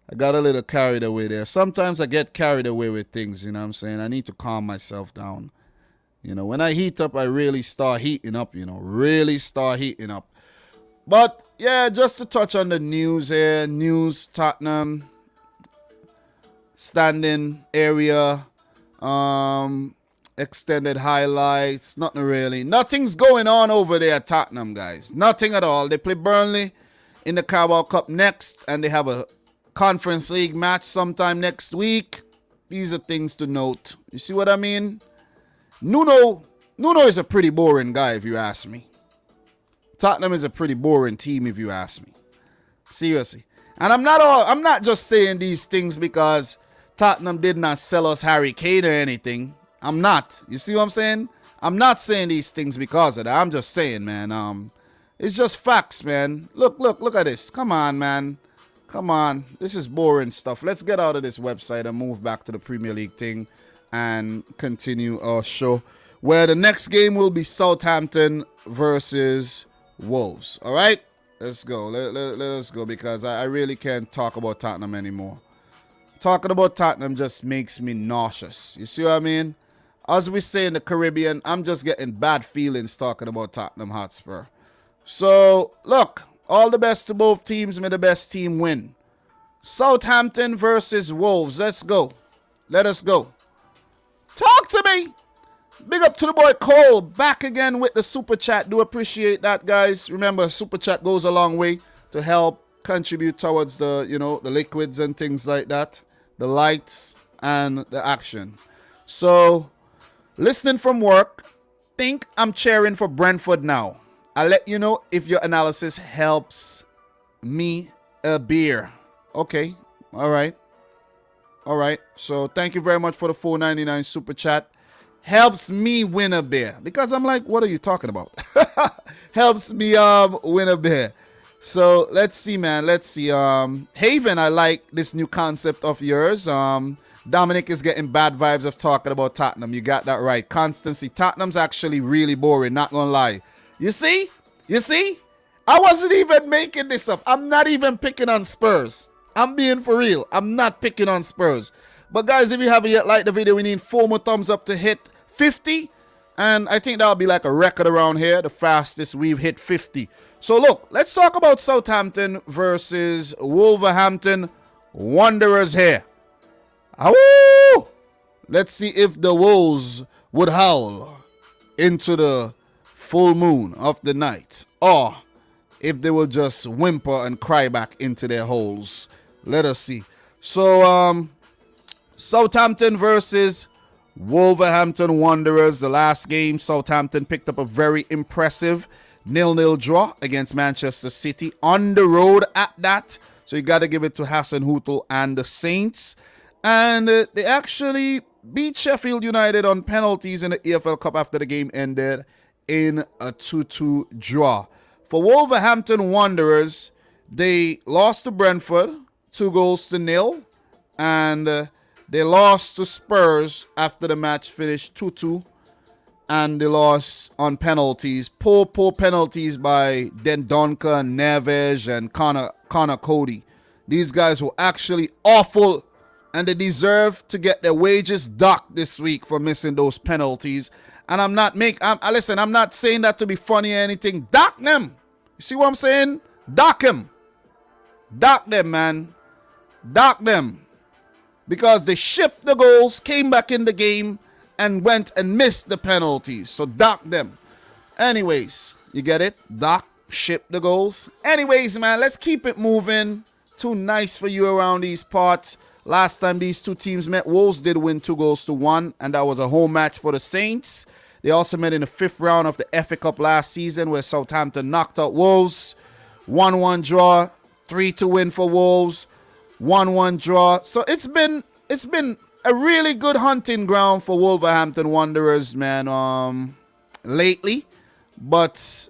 I got a little carried away there. Sometimes I get carried away with things, you know what I'm saying? I need to calm myself down. You know, when I heat up, I really start heating up, you know. Really start heating up. But yeah, just to touch on the news here. News, Tottenham, standing area. Extended highlights, nothing really. Nothing's going on over there at Tottenham, guys. Nothing at all. They play Burnley in the Carabao Cup next, and they have a Conference League match sometime next week. These are things to note. You see what I mean? Nuno is a pretty boring guy, if you ask me. Tottenham is a pretty boring team, if you ask me. Seriously. And I'm not just saying these things because Tottenham did not sell us Harry Kane or anything. I'm not. You see what I'm saying? I'm not saying these things because of that. I'm just saying, man. It's just facts, man. Look at this. Come on, man. Come on. This is boring stuff. Let's get out of this website and move back to the Premier League thing and continue our show, where the next game will be Southampton versus Wolves. All right? Let's go. Let's go because I really can't talk about Tottenham anymore. Talking about Tottenham just makes me nauseous. You see what I mean? As we say in the Caribbean, I'm just getting bad feelings talking about Tottenham Hotspur. So, look, all the best to both teams. May the best team win. Southampton versus Wolves. Let's go. Let us go. Talk to me. Big up to the boy Cole. Back again with the Super Chat. Do appreciate that, guys. Remember, Super Chat goes a long way to help contribute towards the, the liquids and things like that. The lights and the action. So, listening from work, think I'm cheering for Brentford now. I'll let you know if your analysis helps me a beer. Okay. All right. So, thank you very much for the $4.99 super chat. Helps me win a beer. Because I'm like, what are you talking about? Helps me win a beer. So let's see, man. Let's see. Haven, I like this new concept of yours. Dominic is getting bad vibes of talking about Tottenham. You got that right. Constancy. Tottenham's actually really boring, not gonna lie. You see? I wasn't even making this up. I'm not even picking on Spurs. I'm being for real. I'm not picking on Spurs. But guys, if you haven't yet liked the video, we need 4 more thumbs up to hit 50. And I think that'll be like a record around here. The fastest we've hit 50. So look, let's talk about Southampton versus Wolverhampton Wanderers here. Awoo! Let's see if the Wolves would howl into the full moon of the night, or if they will just whimper and cry back into their holes. Let us see. So, Southampton versus Wolverhampton Wanderers. The last game, Southampton picked up a very impressive 0-0 draw against Manchester City on the road at that. So you got to give it to Hassan Hutel and the Saints. And they actually beat Sheffield United on penalties in the EFL Cup after the game ended in a 2-2 draw. For Wolverhampton Wanderers, they lost to Brentford 2-0. And they lost to Spurs after the match finished 2-2. And they lost on penalties. Poor penalties by Dendonka, Neves, and Connor Cody. These guys were actually awful, and they deserve to get their wages docked this week for missing those penalties. And I'm not saying that to be funny or anything. Dock them. You see what I'm saying? Dock him. Dock them, man. Dock them. Because they shipped the goals, came back in the game, and went and missed the penalties. So dock them. Anyways, you get it? Dock, ship the goals. Anyways, man, let's keep it moving. Too nice for you around these parts. Last time these two teams met, Wolves did win 2-1, and that was a home match for the Saints. They also met in the 5th round of the FA Cup last season, where Southampton knocked out Wolves. 1-1 draw, 3-2 win for Wolves. 1-1 draw. So it's been a really good hunting ground for Wolverhampton Wanderers, man, lately. But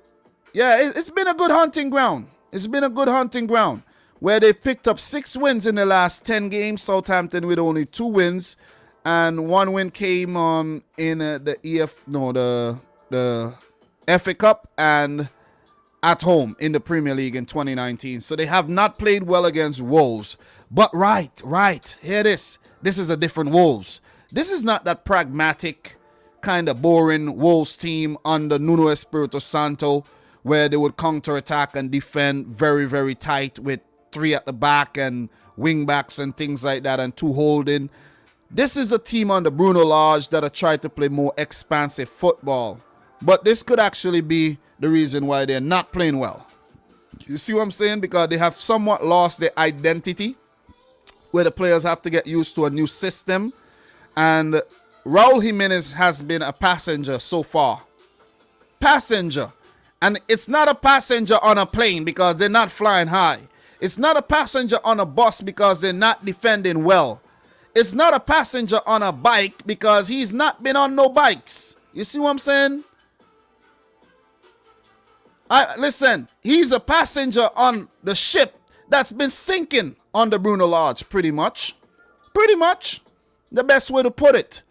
yeah, it's been a good hunting ground. It's been a good hunting ground where they've picked up 6 wins in the last 10 games. Southampton with only 2 wins, and 1 win came in the FA Cup and at home in the Premier League in 2019. So they have not played well against Wolves. But right, hear this. This is a different Wolves. This is not that pragmatic, kind of boring Wolves team under Nuno Espirito Santo, where they would counter-attack and defend very, very tight with 3 at the back and wing backs and things like that, and 2 holding. This is a team under Bruno Lage that are trying to play more expansive football. But this could actually be the reason why they're not playing well. You see what I'm saying? Because they have somewhat lost their identity, where the players have to get used to a new system. And Raul Jimenez has been a passenger so far. Passenger. And it's not a passenger on a plane because they're not flying high. It's not a passenger on a bus because they're not defending well. It's not a passenger on a bike because he's not been on no bikes. You see what I'm saying? Listen, he's a passenger on the ship that's been sinking under Bruno Lage, pretty much. Pretty much. The best way to put it.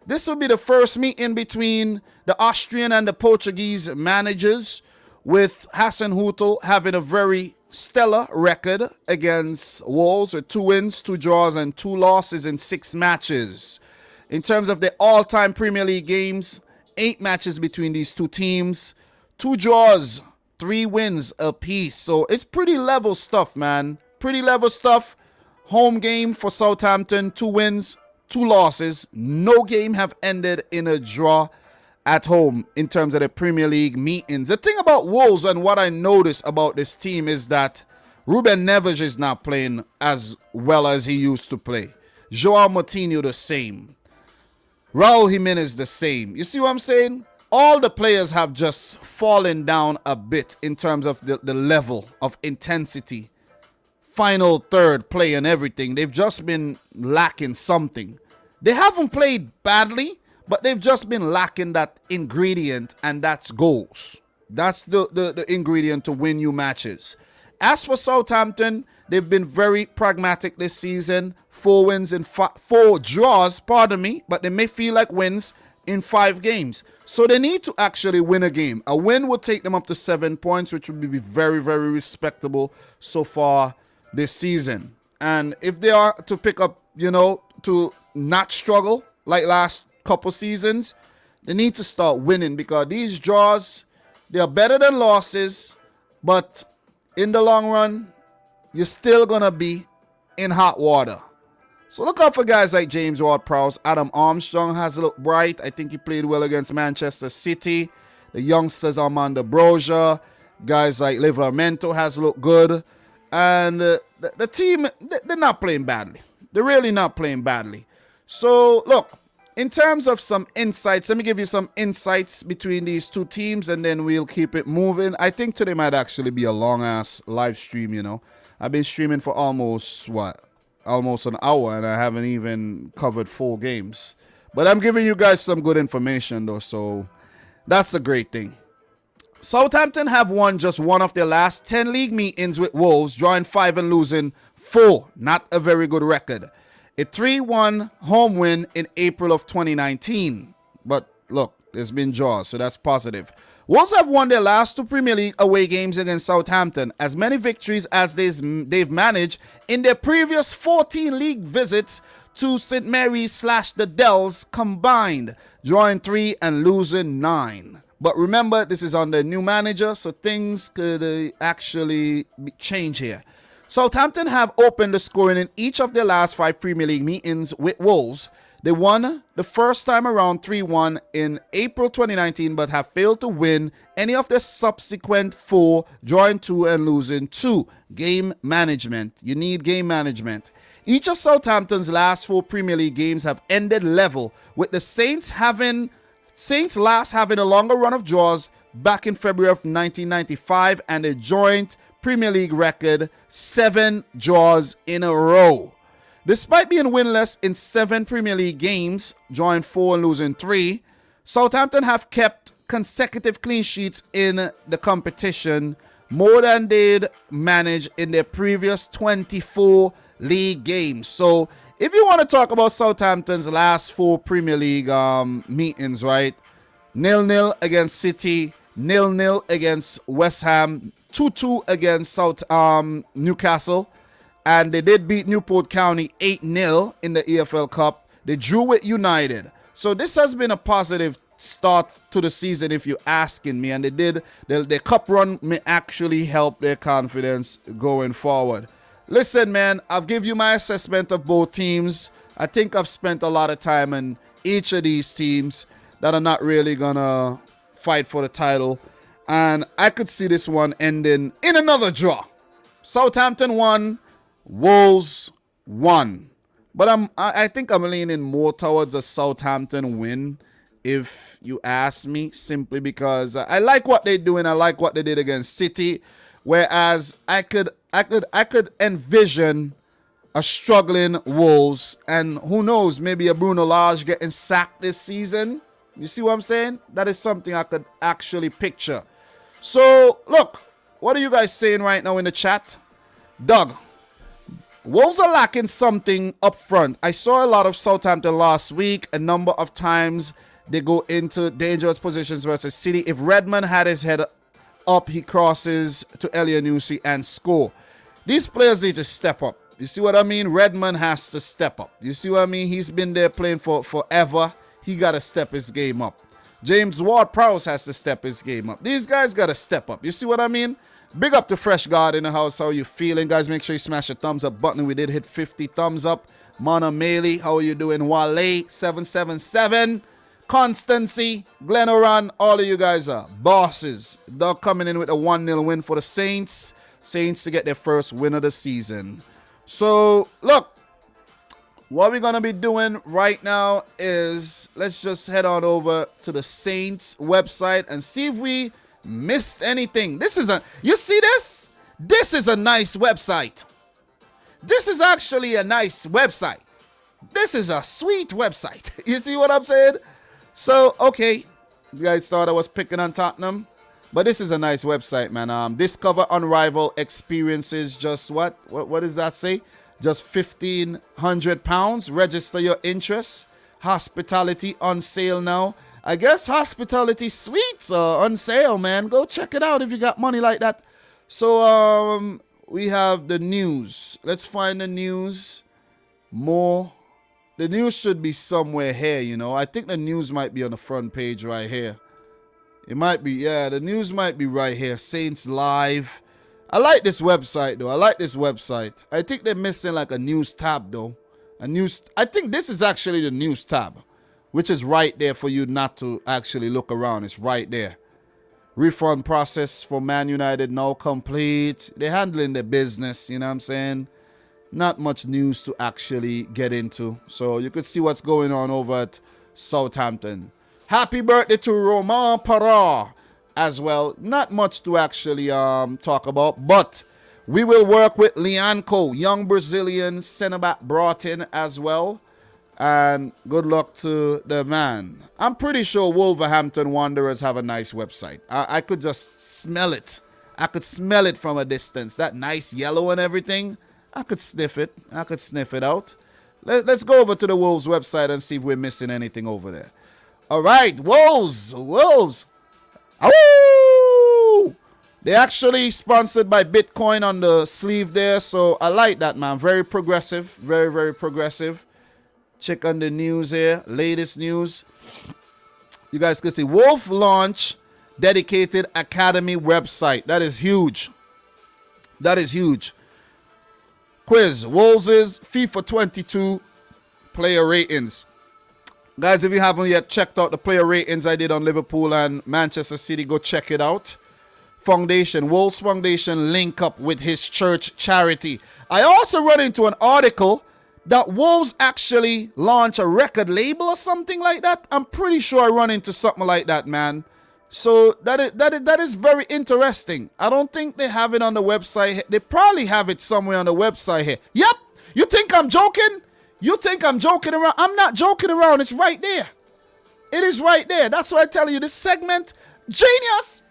This will be the first meeting between the Austrian and the Portuguese managers, with Hasenhüttl having a very stellar record against Wolves with 2 wins, 2 draws, and 2 losses in 6 matches. In terms of the all-time Premier League games, 8 matches between these two teams, 2 draws, 3 wins apiece. So it's pretty level stuff, man. Pretty level stuff. Home game for Southampton, 2 wins, 2 losses. No game have ended in a draw at home in terms of the Premier League meetings. The thing about Wolves and what I notice about this team is that Ruben Neves is not playing as well as he used to play. Joao Moutinho the same. Raul Jimenez the same. You see what I'm saying? All the players have just fallen down a bit in terms of the level of intensity, final third play and everything. They've just been lacking something. They haven't played badly, but they've just been lacking that ingredient, and that's goals. That's the ingredient to win you matches. As for Southampton, they've been very pragmatic this season. 4 wins and 4 draws, pardon me, but they may feel like wins in 5 games. So they need to actually win a game. A win will take them up to 7 points, which would be very, very respectable so far this season. And if they are to pick up, to not struggle like last couple seasons, they need to start winning, because these draws, they are better than losses, but in the long run, you're still going to be in hot water. So look out for guys like James Ward-Prowse. Adam Armstrong has looked bright. I think he played well against Manchester City. The youngsters, Armando Broja. Guys like Livramento has looked good. And the team, they're not playing badly. They're really not playing badly. So look, in terms of some insights, let me give you some insights between these two teams, and then we'll keep it moving. I think today might actually be a long-ass live stream, I've been streaming for almost an hour, and I haven't even covered 4 games. But I'm giving you guys some good information, though, so that's a great thing. Southampton have won just one of their last 10 league meetings with Wolves, drawing 5 and losing 4. Not a very good record. A 3-1 home win in April of 2019. But look, there's been draws, so that's positive. Wolves have won their last 2 Premier League away games against Southampton, as many victories as they've managed in their previous 14 league visits to St. Mary's / the Dells combined, drawing 3 and losing 9. But remember, this is under a new manager, so things could actually change here. Southampton have opened the scoring in each of their last 5 Premier League meetings with Wolves. They won the first time around 3-1 in April 2019, but have failed to win any of their subsequent 4, drawing 2 and losing 2. Game management. You need game management. Each of Southampton's last 4 Premier League games have ended level, with the Saints last having a longer run of draws back in February of 1995 and a joint Premier League record 7 draws in a row. Despite being winless in 7 Premier League games, drawing 4 and losing 3, Southampton have kept consecutive clean sheets in the competition, more than they'd managed in their previous 24 league games. So if you want to talk about Southampton's last 4 Premier League meetings, right? 0-0 against City, 0-0 against West Ham, 2-2 against Newcastle, and they did beat Newport County 8-0 in the EFL Cup. They drew with United. So this has been a positive start to the season, if you're asking me. And their cup run may actually help their confidence going forward. Listen, man, I've given you my assessment of both teams. I think I've spent a lot of time on each of these teams that are not really going to fight for the title. And I could see this one ending in another draw. Southampton won. Wolves won. But I think I'm leaning more towards a Southampton win, if you ask me, simply because I like what they're doing. I like what they did against City, whereas I could envision a struggling Wolves, and who knows, maybe a Bruno Lage getting sacked this season. You see what I'm saying? That is something I could actually picture. So look, what are you guys saying right now in the chat? Doug, Wolves are lacking something up front. I saw a lot of Southampton last week. A number of times they go into dangerous positions versus City. If Redmond had his head up, he crosses to Elianusi and score. These players need to step up. You see what I mean? Redmond has to step up. You see what I mean? He's been there playing for forever. He got to step his game up. James Ward-Prowse has to step his game up. These guys got to step up. You see what I mean? Big up to Fresh God in the house. How you feeling, guys? Make sure you smash the thumbs up button. We did hit 50 thumbs up. Mana Maley, how are you doing? Wale 777, Constancy, Glen Oran, all of you guys are bosses. Doug coming in with a 1-0 win for the Saints. Saints to get their first win of the season. So look, what we're gonna be doing right now is let's just head on over to the Saints website and see if we missed anything. You see this? This is a nice website. This is actually a nice website. This is a sweet website. You see what I'm saying? So, okay. You guys thought I was picking on Tottenham, but this is a nice website, man. Discover unrivaled experiences. Just what does that say? Just £1,500. Register your interest. Hospitality on sale now. I guess hospitality suites are on sale, man. Go check it out if you got money like that. So we have the news. Let's find the news. More. The news should be somewhere here, you know. I think the news might be on the front page right here. It might be, yeah, the news might be right here. Saints Live. I like this website, though. I like this website. I think they're missing like a news tab, though. I think this is actually the news tab, which is right there for you not to actually look around. It's right there. Refund process for Man United now complete. They're handling their business, you know what I'm saying? Not much news to actually get into. So you could see what's going on over at Southampton. Happy birthday to Romain Parra as well. Not much to actually talk about, but we will work with Lianco, young Brazilian centre-back brought in as well. And good luck to the man. I'm pretty sure Wolverhampton Wanderers have a nice website. I could just smell it. I could smell it from a distance. That nice yellow and everything. I could sniff it. I could sniff it out. Let's go over to the Wolves website and see if we're missing anything over there. All right, Wolves. Ow! They're actually sponsored by Bitcoin on the sleeve there, so I like that, man. Very progressive. Very, very progressive. Check on the news here. Latest news. You guys can see Wolf launch dedicated academy website. That is huge. That is huge. Quiz. Wolves' FIFA 22 player ratings. Guys, if you haven't yet checked out the player ratings I did on Liverpool and Manchester City, go check it out. Foundation, Wolves Foundation link up with his church charity. I also run into an article that Wolves actually launch a record label or something like that. I'm pretty sure I run into something like that, man. So that is very interesting. I don't think they have it on the website. They probably have it somewhere on the website here. Yep. You think I'm joking? You think I'm joking around? I'm not joking around. It's right there. It is right there. That's why I tell you this segment, genius.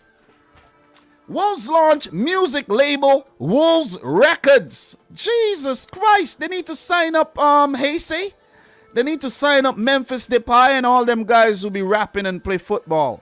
Wolves launch music label Wolves Records. Jesus Christ. They need to sign up Hasey. They need to sign up Memphis Depay and all them guys who be rapping and play football.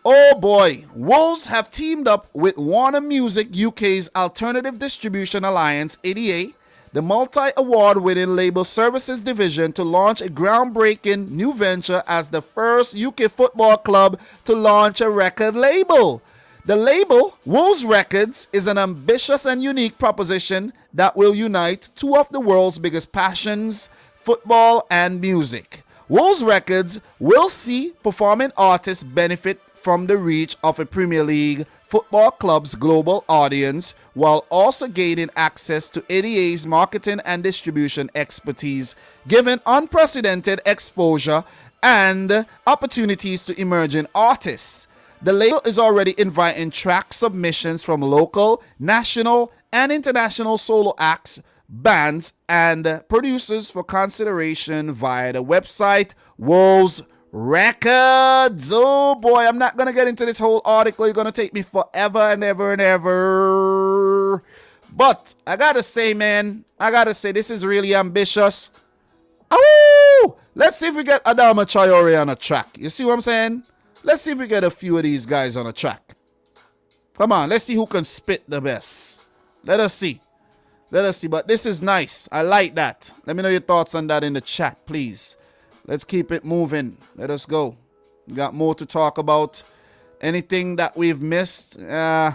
Oh boy, Wolves have teamed up with Warner Music UK's Alternative Distribution Alliance, ADA, the multi-award winning label services division, to launch a groundbreaking new venture as the first UK football club to launch a record label. The label, Wolves Records, is an ambitious and unique proposition that will unite two of the world's biggest passions, football and music. Wolves Records will see performing artists benefit from the reach of a Premier League football club's global audience, while also gaining access to ADA's marketing and distribution expertise, giving unprecedented exposure and opportunities to emerging artists. The label is already inviting track submissions from local, national, and international solo acts, bands, and producers for consideration via the website Wolves Records. Oh boy, I'm not going to get into this whole article. You're going to take me forever and ever and ever. But I got to say, man, this is really ambitious. Oh, let's see if we get Adama Traore on a track. You see what I'm saying? Let's see if we get a few of these guys on a track. Come on, let's see who can spit the best. Let us see. But this is nice. I like that. Let me know your thoughts on that in the chat, please. Let's keep it moving. Let us go. We got more to talk about. Anything that we've missed? Yeah.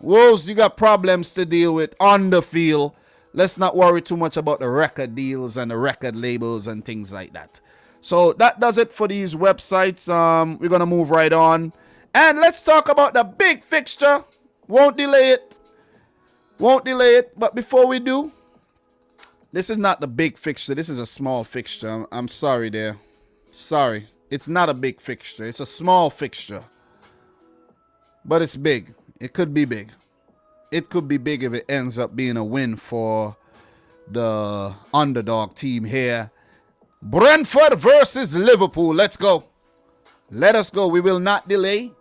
Wolves, you got problems to deal with on the field. Let's not worry too much about the record deals and the record labels and things like that. So that does it for these websites. We're going to move right on. And let's talk about the big fixture. Won't delay it. But before we do, this is not the big fixture. This is a small fixture. I'm sorry there. Sorry. It's not a big fixture. It's a small fixture. But it's big. It could be big. It could be big if it ends up being a win for the underdog team here. Brentford versus Liverpool. Let's go. Let us go. We will not delay.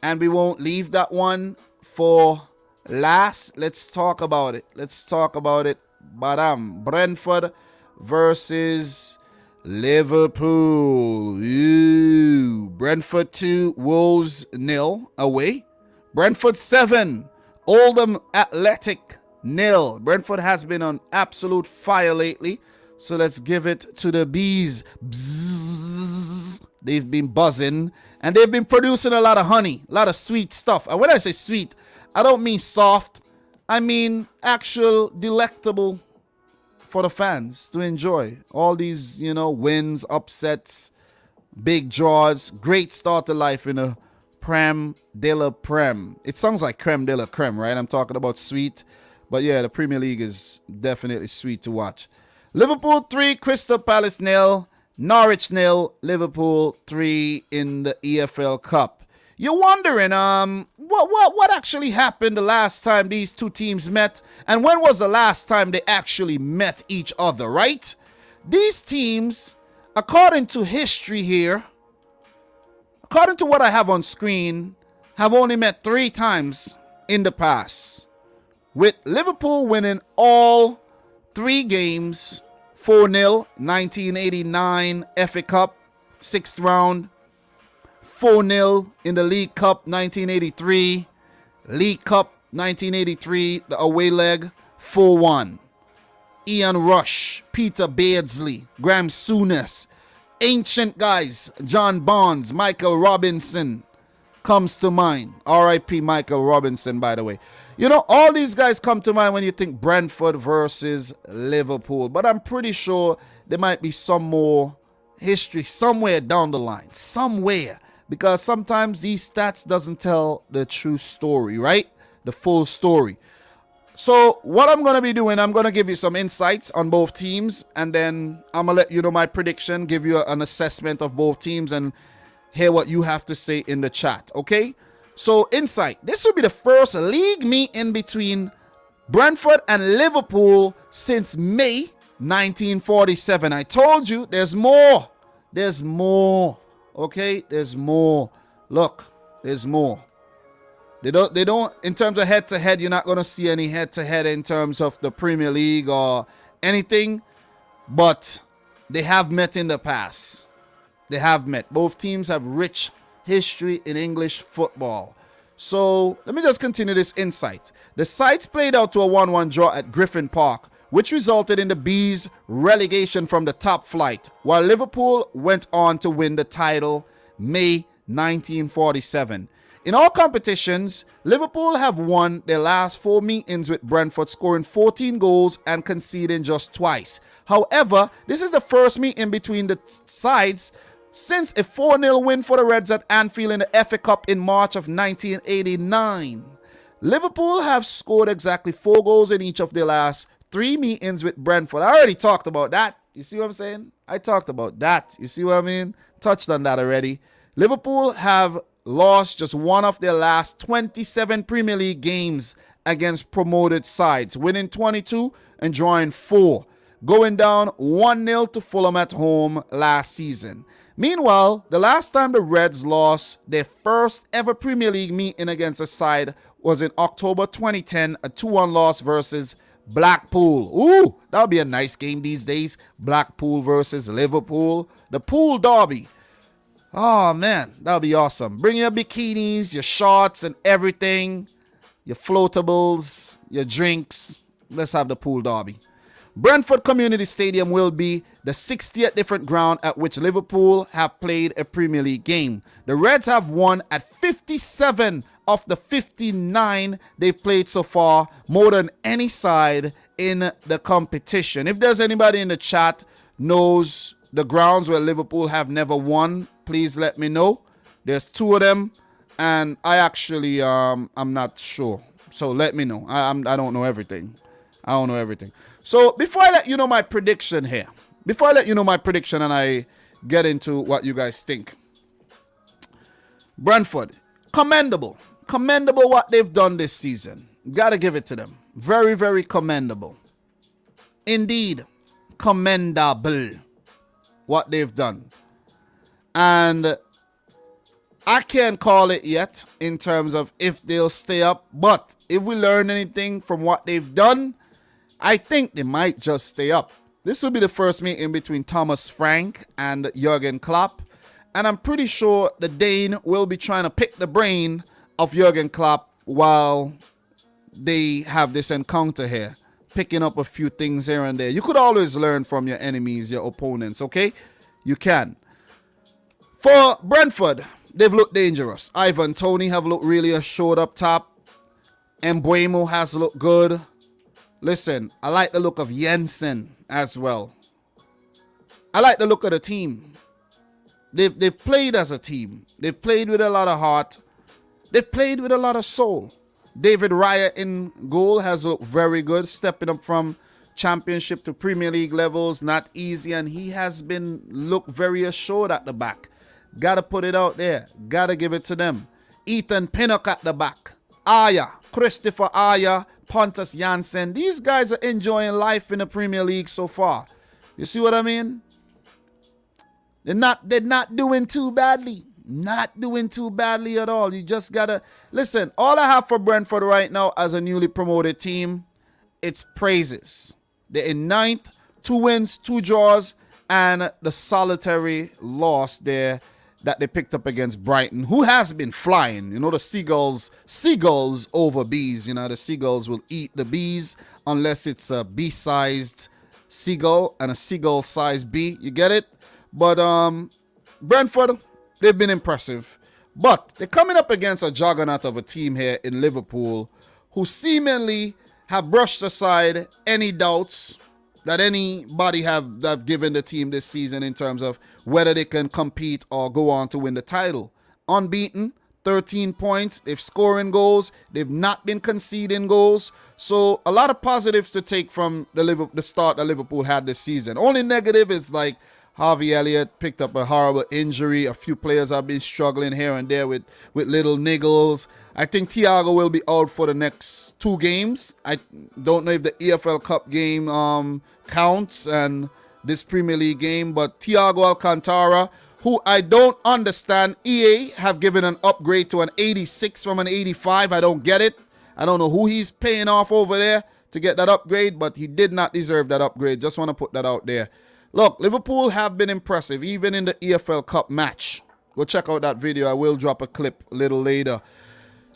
And we won't leave that one for last. Let's talk about it. Brentford versus Liverpool. Ooh. Brentford 2, Wolves 0 away. Brentford 7, Oldham Athletic 0. Brentford has been on absolute fire lately. So let's give it to the bees. Bzzz. They've been buzzing. And they've been producing a lot of honey. A lot of sweet stuff. And when I say sweet, I don't mean soft. I mean actual delectable for the fans to enjoy. All these, wins, upsets, big draws. Great start to life in a Prem de la Prem. It sounds like creme de la creme, right? I'm talking about sweet. But yeah, the Premier League is definitely sweet to watch. Liverpool 3, Crystal Palace 0, Norwich 0, Liverpool 3 in the EFL Cup. You're wondering, what actually happened the last time these two teams met? And when was the last time they actually met each other, right? These teams, according to history here, according to what I have on screen, have only met 3 times in the past, with Liverpool winning all 3 games 4-0, 1989 FA Cup, 6th round, 4-0 in the League Cup, 1983, League Cup, 1983, the away leg, 4-1. Ian Rush, Peter Beardsley, Graham Souness, ancient guys, John Barnes, Michael Robinson, comes to mind. R.I.P. Michael Robinson, by the way. You know, all these guys come to mind when you think Brentford versus Liverpool. But I'm pretty sure there might be some more history somewhere down the line. Somewhere. Because sometimes these stats doesn't tell the true story, right? The full story. So what I'm going to be doing, I'm going to give you some insights on both teams. And then I'm going to let you know my prediction, give you an assessment of both teams and hear what you have to say in the chat, okay? So, insight. This will be the first league meeting between Brentford and Liverpool since May 1947. I told you there's more. There's more, okay? There's more. Look, there's more. They don't, in terms of head-to-head, you're not going to see any head-to-head in terms of the Premier League or anything, but they have met in the past. They have met. Both teams have rich history in English football. So let me just continue this insight. The sides played out to a 1-1 draw at Griffin Park, which resulted in the Bees' relegation from the top flight, while Liverpool went on to win the title May 1947. In all competitions, Liverpool have won their last 4 meetings with Brentford, scoring 14 goals and conceding just twice. However, this is the first meeting between the sides since a 4-0 win for the Reds at Anfield in the FA Cup in March of 1989. Liverpool have scored exactly 4 goals in each of their last 3 meetings with Brentford. I already talked about that. You see what I'm saying? I talked about that. You see what I mean? Touched on that already. Liverpool have lost just one of their last 27 Premier League games against promoted sides, winning 22 and drawing 4, going down 1-0 to Fulham at home last season. Meanwhile, the last time the Reds lost their first ever Premier League meeting against a side was in October 2010, a 2-1 loss versus Blackpool. Ooh, that would be a nice game these days. Blackpool versus Liverpool. The Pool Derby. Oh, man, that would be awesome. Bring your bikinis, your shorts and everything. Your floatables, your drinks. Let's have the Pool Derby. Brentford Community Stadium will be the 60th different ground at which Liverpool have played a Premier League game. The Reds have won at 57 of the 59 they've played so far, more than any side in the competition. If there's anybody in the chat knows the grounds where Liverpool have never won, please let me know. There's 2 of them, and I actually, I'm not sure. So let me know. I don't know everything. I don't know everything. So before I let you know my prediction here, before I let you know my prediction and I get into what you guys think. Brentford, commendable. Commendable what they've done this season. Gotta give it to them. Very, very commendable. Indeed, commendable what they've done. And I can't call it yet in terms of if they'll stay up. But if we learn anything from what they've done, I think they might just stay up. This will be the first meeting between Thomas Frank and Jurgen Klopp. And I'm pretty sure the Dane will be trying to pick the brain of Jurgen Klopp while they have this encounter here. Picking up a few things here and there. You could always learn from your enemies, your opponents, okay? You can. For Brentford, they've looked dangerous. Ivan Toney have looked really assured up top. Mbuemo has looked good. Listen, I like the look of Jensen as well. I like the look of the team. They've played as a team. They've played with a lot of heart. They've played with a lot of soul. David Raya in goal has looked very good, stepping up from Championship to Premier League levels. Not easy, and he has been looked very assured at the back. Gotta put it out there. Gotta give it to them. Ethan Pinnock at the back. Aya, Christopher Aya, Pontus Janssen. These guys are enjoying life in the Premier League so far. You see what I mean? They're not doing too badly. Not doing too badly at all. You just gotta listen. All I have for Brentford right now as a newly promoted team, it's praises. They're in 9th, 2 wins, 2 draws, and the solitary loss there that they picked up against Brighton, who has been flying. You know, the seagulls over bees. You know, the seagulls will eat the bees unless it's a bee-sized seagull and a seagull-sized bee. You get it? But Brentford, they've been impressive. But they're coming up against a juggernaut of a team here in Liverpool who seemingly have brushed aside any doubts that anybody have given the team this season in terms of whether they can compete or go on to win the title. Unbeaten, 13 points. They've scoring goals. They've not been conceding goals. So a lot of positives to take from the start that Liverpool had this season. Only negative is like Harvey Elliott picked up a horrible injury. A few players have been struggling here and there with little niggles. I think Thiago will be out for the next 2 games. I don't know if the EFL Cup game counts and this Premier League game, but Thiago Alcantara, who I don't understand, EA have given an upgrade to an 86 from an 85. I don't get it. I don't know who he's paying off over there to get that upgrade, but he did not deserve that upgrade. Just want to put that out there. Look, Liverpool have been impressive, even in the EFL Cup match. Go check out that video. I will drop a clip a little later.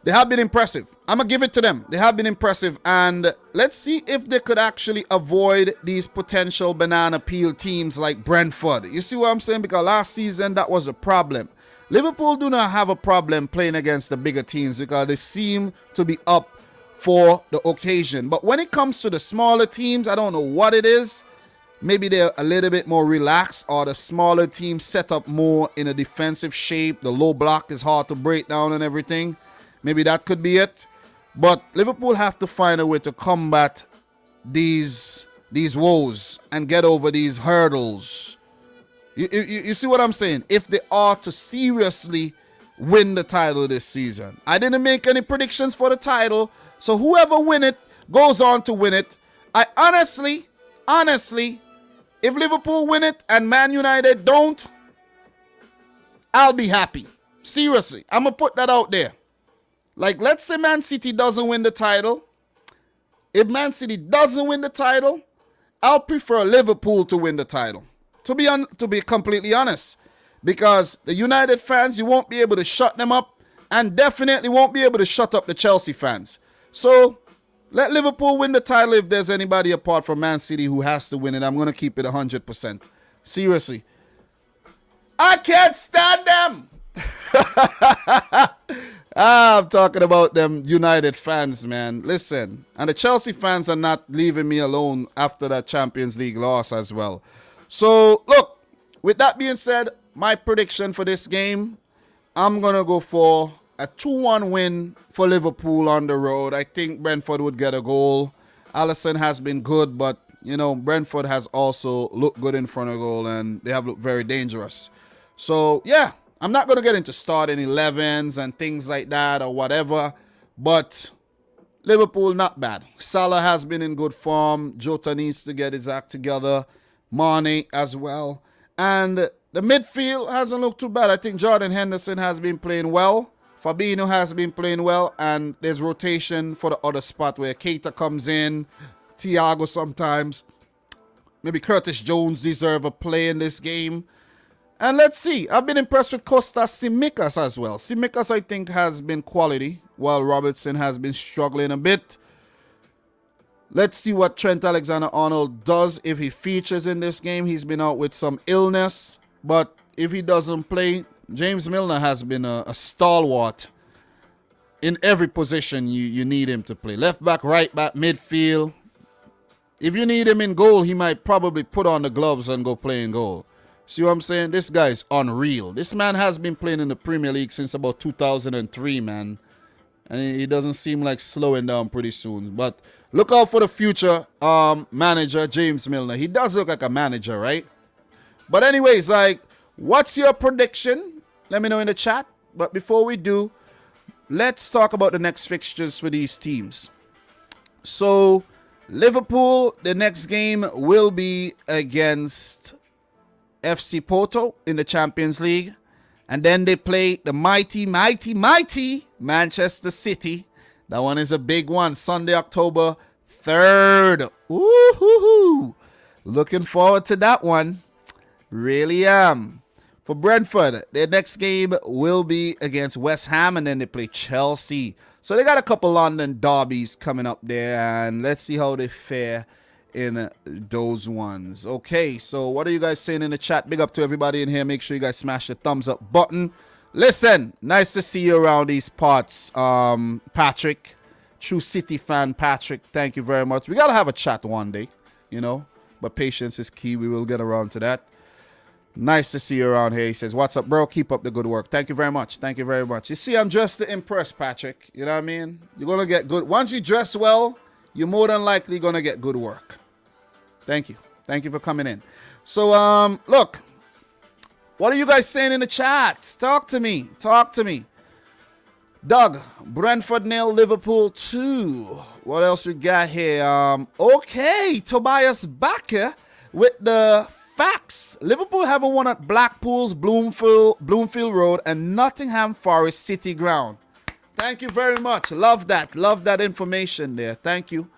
They have been impressive. I'm going to give it to them. They have been impressive. And let's see if they could actually avoid these potential banana peel teams like Brentford. You see what I'm saying? Because last season, that was a problem. Liverpool do not have a problem playing against the bigger teams because they seem to be up for the occasion. But when it comes to the smaller teams, I don't know what it is. Maybe they're a little bit more relaxed, or the smaller teams set up more in a defensive shape. The low block is hard to break down and everything. Maybe that could be it. But Liverpool have to find a way to combat these woes and get over these hurdles. You see what I'm saying? If they are to seriously win the title this season. I didn't make any predictions for the title, so whoever win it goes on to win it. I honestly, if Liverpool win it and Man United don't, I'll be happy. Seriously, I'm going to put that out there. Like, let's say Man City doesn't win the title. If Man City doesn't win the title, I'll prefer Liverpool to win the title. To be completely honest. Because the United fans, you won't be able to shut them up. And definitely won't be able to shut up the Chelsea fans. So, let Liverpool win the title if there's anybody apart from Man City who has to win it. I'm going to keep it 100%. Seriously. I can't stand them. I'm talking about them United fans, man. Listen, and the Chelsea fans are not leaving me alone after that Champions League loss as well. So, look, with that being said, my prediction for this game, I'm going to go for a 2-1 win for Liverpool on the road. I think Brentford would get a goal. Alisson has been good, but, you know, Brentford has also looked good in front of goal, and they have looked very dangerous. So, yeah, I'm not going to get into starting 11s and things like that or whatever, but Liverpool, not bad. Salah has been in good form. Jota needs to get his act together. Mane as well. And the midfield hasn't looked too bad. I think Jordan Henderson has been playing well. Fabinho has been playing well. And there's rotation for the other spot where Keita comes in. Thiago sometimes. Maybe Curtis Jones deserve a play in this game. And let's see. I've been impressed with Kostas Tsimikas as well. Tsimikas, I think, has been quality, while Robertson has been struggling a bit. Let's see what Trent Alexander-Arnold does if he features in this game. He's been out with some illness. But if he doesn't play, James Milner has been a stalwart in every position you need him to play. Left back, right back, midfield. If you need him in goal, he might probably put on the gloves and go play in goal. See what I'm saying? This guy's unreal. This man has been playing in the Premier League since about 2003, man. And he doesn't seem like slowing down pretty soon. But look out for the future manager, James Milner. He does look like a manager, right? But anyways, like, what's your prediction? Let me know in the chat. But before we do, let's talk about the next fixtures for these teams. So, Liverpool, the next game will be against FC Porto in the Champions League. And then they play the mighty Manchester City. That one is a big one. Sunday, October 3rd. Woo-hoo-hoo. Looking forward to that one. Really am. For Brentford, their next game will be against West Ham. And then they play Chelsea. So they got a couple London derbies coming up there. And let's see how they fare in those ones. Okay, so what are you guys saying in the chat? Big up to everybody in here. Make sure you guys smash the thumbs up button. Listen, nice to see you around these parts, Patrick. True City fan, Patrick. Thank you very much. We got to have a chat one day, you know, but patience is key. We will get around to that. Nice to see you around here. He says, what's up, bro? Keep up the good work. Thank you very much. Thank you very much. You see, I'm just to impress, Patrick. You know what I mean? You're going to get good. Once you dress well, you're more than likely going to get good work. Thank you. Thank you for coming in. So, look, what are you guys saying in the chats? Talk to me. Talk to me. Doug, Brentford 0, Liverpool 2. What else we got here? Okay, Tobias Bakker with the facts. Liverpool haven't won at Blackpool's Bloomfield Road and Nottingham Forest City Ground. Thank you very much. Love that. Love that information there. Thank you.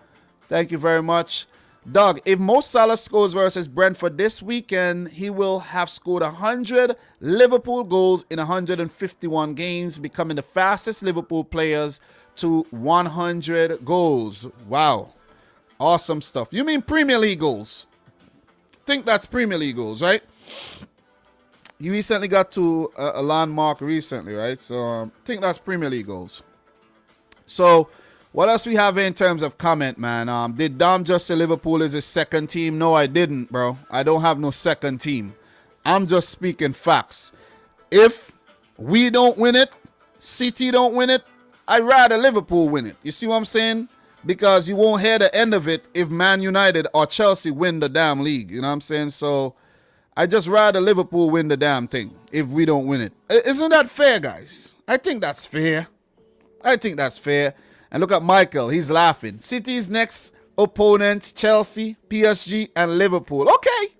Thank you very much. Doug, if Mo Salah scores versus Brentford this weekend, he will have scored 100 Liverpool goals in 151 games, becoming the fastest Liverpool players to 100 goals. Wow. Awesome stuff. You mean Premier League goals? Think that's Premier League goals, right? You recently got to a landmark recently, right? So think that's Premier League goals. So what else we have in terms of comment, man? Did Dom just say Liverpool is his second team? No, I didn't, bro. I don't have no second team. I'm just speaking facts. If we don't win it, City don't win it, I'd rather Liverpool win it. You see what I'm saying? Because you won't hear the end of it if Man United or Chelsea win the damn league. You know what I'm saying? So I just rather Liverpool win the damn thing if we don't win it. Isn't that fair, guys? I think that's fair. I think that's fair. And look at Michael. He's laughing. City's next opponent, Chelsea, PSG, and Liverpool. Okay.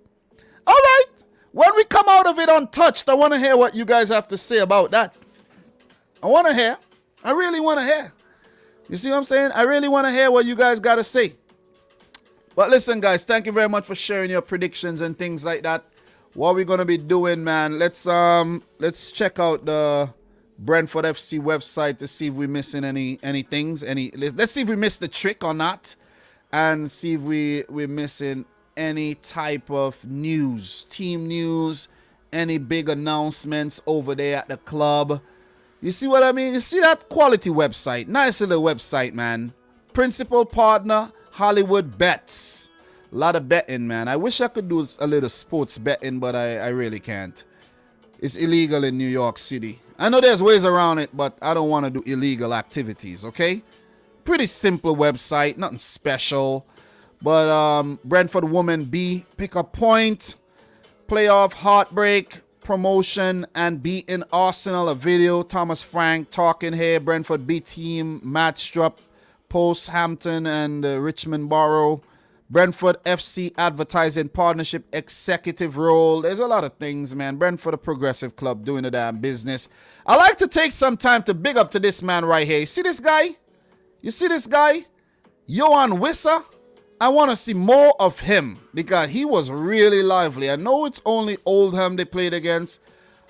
All right. When we come out of it untouched, I want to hear what you guys have to say about that. I want to hear. I really want to hear. You see what I'm saying? I really want to hear what you guys got to say. But listen, guys, thank you very much for sharing your predictions and things like that. What we're going to be doing, man, let's check out the Brentford FC website to see if we're missing any things. Let's see if we missed the trick or not, and see if we're missing any type of news, team news, any big announcements over there at the club. You see what I mean? You see that quality website? Nice little website, man. Principal partner, Hollywood Bets. A lot of betting, man. I wish I could do a little sports betting, but I really can't. It's illegal in New York City. I know there's ways around it, but I don't want to do illegal activities, okay? Pretty simple website, nothing special. But Brentford woman B, pick a point, playoff heartbreak, promotion, and beating Arsenal. A video, Thomas Frank talking here, Brentford B team, Matt Strupp, Post Hampton, and Richmond Borough. Brentford FC advertising partnership executive role. There's a lot of things, man. Brentford, a progressive club, doing the damn business. I like to take some time to big up to this man right here. You see this guy? You see this guy? Johan Wissa? I want to see more of him because he was really lively. I know it's only Oldham they played against,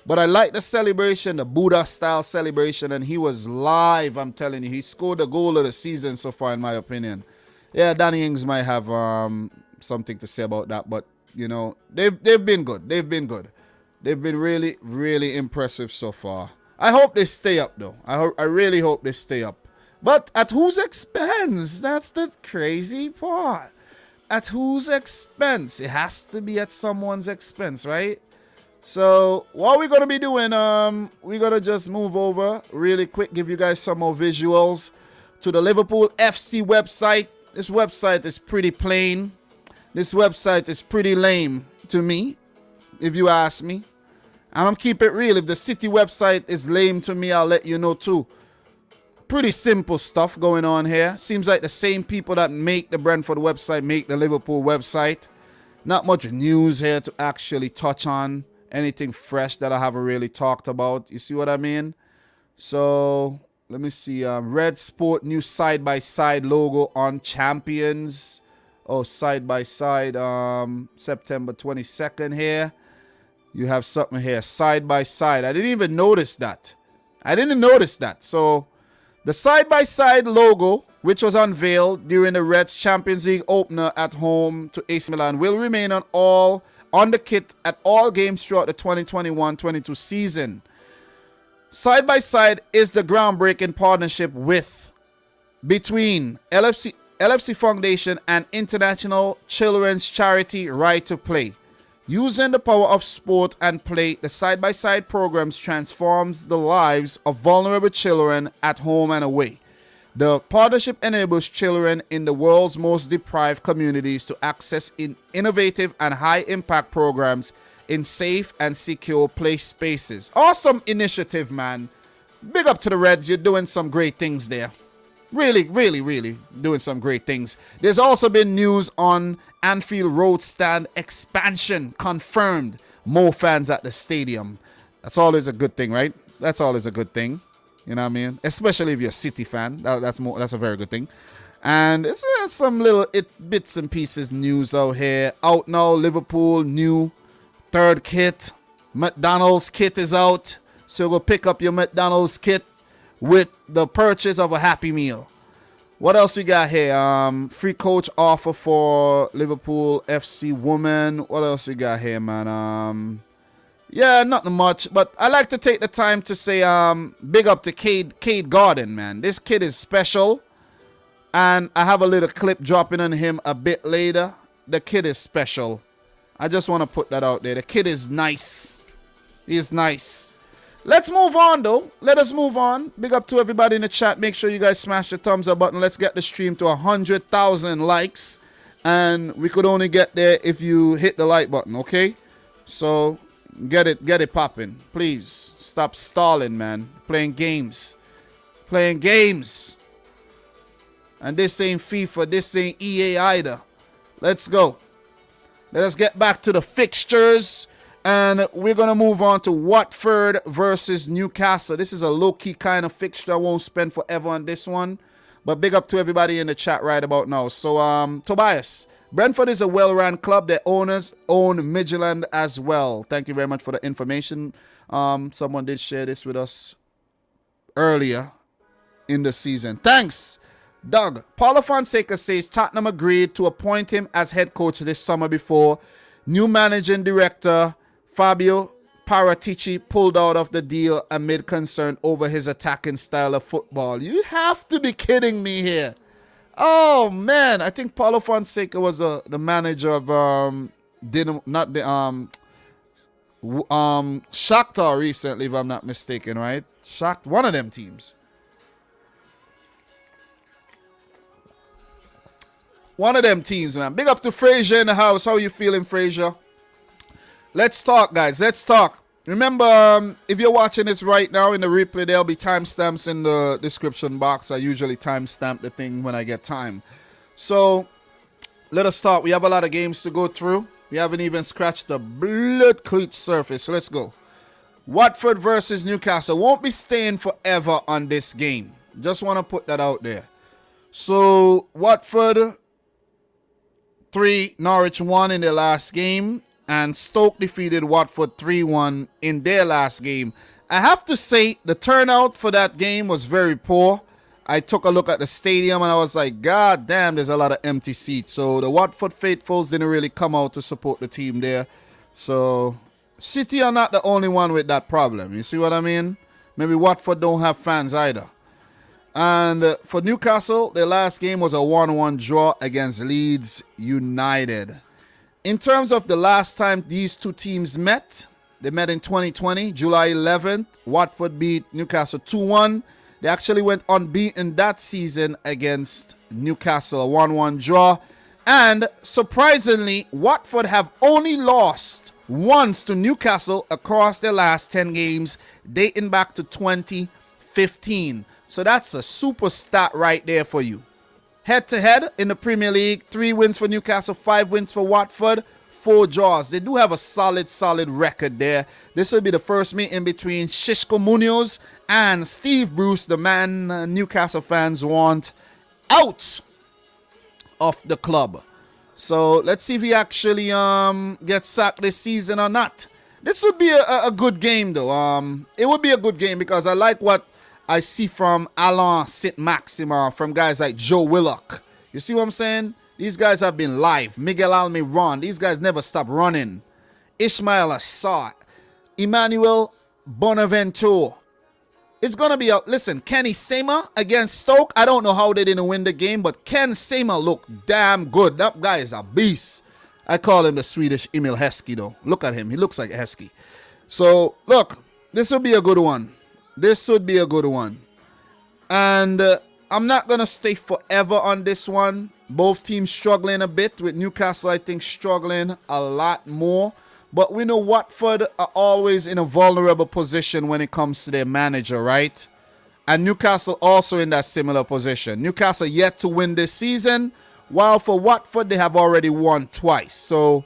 but I like the celebration, the Buddha-style celebration, and he was live, I'm telling you. He scored the goal of the season so far, in my opinion. Yeah, Danny Ings might have something to say about that, but, you know, they've been good. They've been good. They've been really, really impressive so far. I hope they stay up, though. I really hope they stay up. But at whose expense? That's the crazy part. At whose expense? It has to be at someone's expense, right? So what we're going to be doing, we're going to just move over really quick, give you guys some more visuals to the Liverpool FC website. This website is pretty plain. This website is pretty lame to me, if you ask me. I'm going to keep it real. If the City website is lame to me, I'll let you know too. Pretty simple stuff going on here. Seems like the same people that make the Brentford website make the Liverpool website. Not much news here to actually touch on. Anything fresh that I haven't really talked about. You see what I mean? So let me see. Red Sport new side-by-side logo on Champions. Oh, side-by-side. September 22nd here. You have something here. Side-by-side. I didn't even notice that. I didn't notice that. So the side-by-side logo, which was unveiled during the Reds Champions League opener at home to AC Milan, will remain on the kit at all games throughout the 2021-22 season. Side by Side is the groundbreaking partnership between LFC Foundation and international children's charity Right to Play. Using the power of sport and play, the Side by Side programs transforms the lives of vulnerable children at home and away. The partnership enables children in the world's most deprived communities to access innovative and high-impact programs in safe and secure play spaces. Awesome initiative, man. Big up to the Reds. You're doing some great things there. Really, really, really doing some great things. There's also been news on Anfield Road stand expansion confirmed. More fans at the stadium. That's always a good thing, right? That's always a good thing. You know what I mean? Especially if you're a City fan. That's a very good thing. And it's some little bits and pieces news out here. Out now, Liverpool new third kit. McDonald's kit is out. So go pick up your McDonald's kit with the purchase of a Happy Meal. What else we got here? Free coach offer for Liverpool FC woman. What else we got here, man? Yeah, not much, but I like to take the time to say big up to Cade Gordon, man. This kid is special, and I have a little clip dropping on him a bit later. The kid is special. I just want to put that out there. The kid is nice. He is nice. Let's move on, though. Let us move on. Big up to everybody in the chat. Make sure you guys smash the thumbs up button. Let's get the stream to 100,000 likes, and we could only get there if you hit the like button, okay? So get it popping. Please stop stalling, man. Playing games. And this ain't FIFA. This ain't EA either. Let's go. Let us get back to the fixtures. And we're going to move on to Watford versus Newcastle. This is a low-key kind of fixture. I won't spend forever on this one. But big up to everybody in the chat right about now. So, Tobias, Brentford is a well-run club. Their owners own Midtjylland as well. Thank you very much for the information. Someone did share this with us earlier in the season. Thanks, Doug. Paulo Fonseca says Tottenham agreed to appoint him as head coach this summer before new managing director Fabio Paratici pulled out of the deal amid concern over his attacking style of football. You have to be kidding me here. Oh man, I think Paulo Fonseca was the manager of Shakhtar recently, if I'm not mistaken, right? Shakhtar, one of them teams. One of them teams, man. Big up to Frazier in the house. How you feeling, Frazier? Let's talk, guys. Let's talk. Remember, if you're watching this right now in the replay, there'll be timestamps in the description box. I usually timestamp the thing when I get time. So, let us start. We have a lot of games to go through. We haven't even scratched the blood-coat surface. So let's go. Watford versus Newcastle. Won't be staying forever on this game. Just want to put that out there. So, Watford 3, Norwich 1 in their last game. And Stoke defeated Watford 3-1 in their last game. I have to say, the turnout for that game was very poor. I took a look at the stadium and I was like, God damn, there's a lot of empty seats. So the Watford faithfuls didn't really come out to support the team there. So City are not the only one with that problem. You see what I mean? Maybe Watford don't have fans either. And for Newcastle, their last game was a 1-1 draw against Leeds United. In terms of the last time these two teams met, they met in 2020, July 11th. Watford beat Newcastle 2-1. They actually went unbeaten that season against Newcastle, a 1-1 draw. And surprisingly, Watford have only lost once to Newcastle across their last 10 games, dating back to 2015. So that's a super stat right there for you. Head-to-head in the Premier League, 3 wins for Newcastle, 5 wins for Watford, 4 draws. They do have a solid record there. This will be the first meeting between Xisco Munoz and Steve Bruce, the man Newcastle fans want out of the club. So let's see if he actually gets sacked this season or not. This would be a good game, though. It would be a good game because I like what I see from Alain Saint-Maximin, from guys like Joe Willock. You see what I'm saying? These guys have been live. Miguel Almiron. These guys never stop running. Ismail Assad. Emmanuel Bonaventure. It's going to be listen, Kenny Sema against Stoke. I don't know how they didn't win the game, but Ken Sema looked damn good. That guy is a beast. I call him the Swedish Emil Heskey, though. Look at him. He looks like Heskey. So, look, this would be a good one. This would be a good one. And I'm not going to stay forever on this one. Both teams struggling a bit, with Newcastle, I think, struggling a lot more. But we know Watford are always in a vulnerable position when it comes to their manager, right? And Newcastle also in that similar position. Newcastle yet to win this season, while for Watford, they have already won twice. So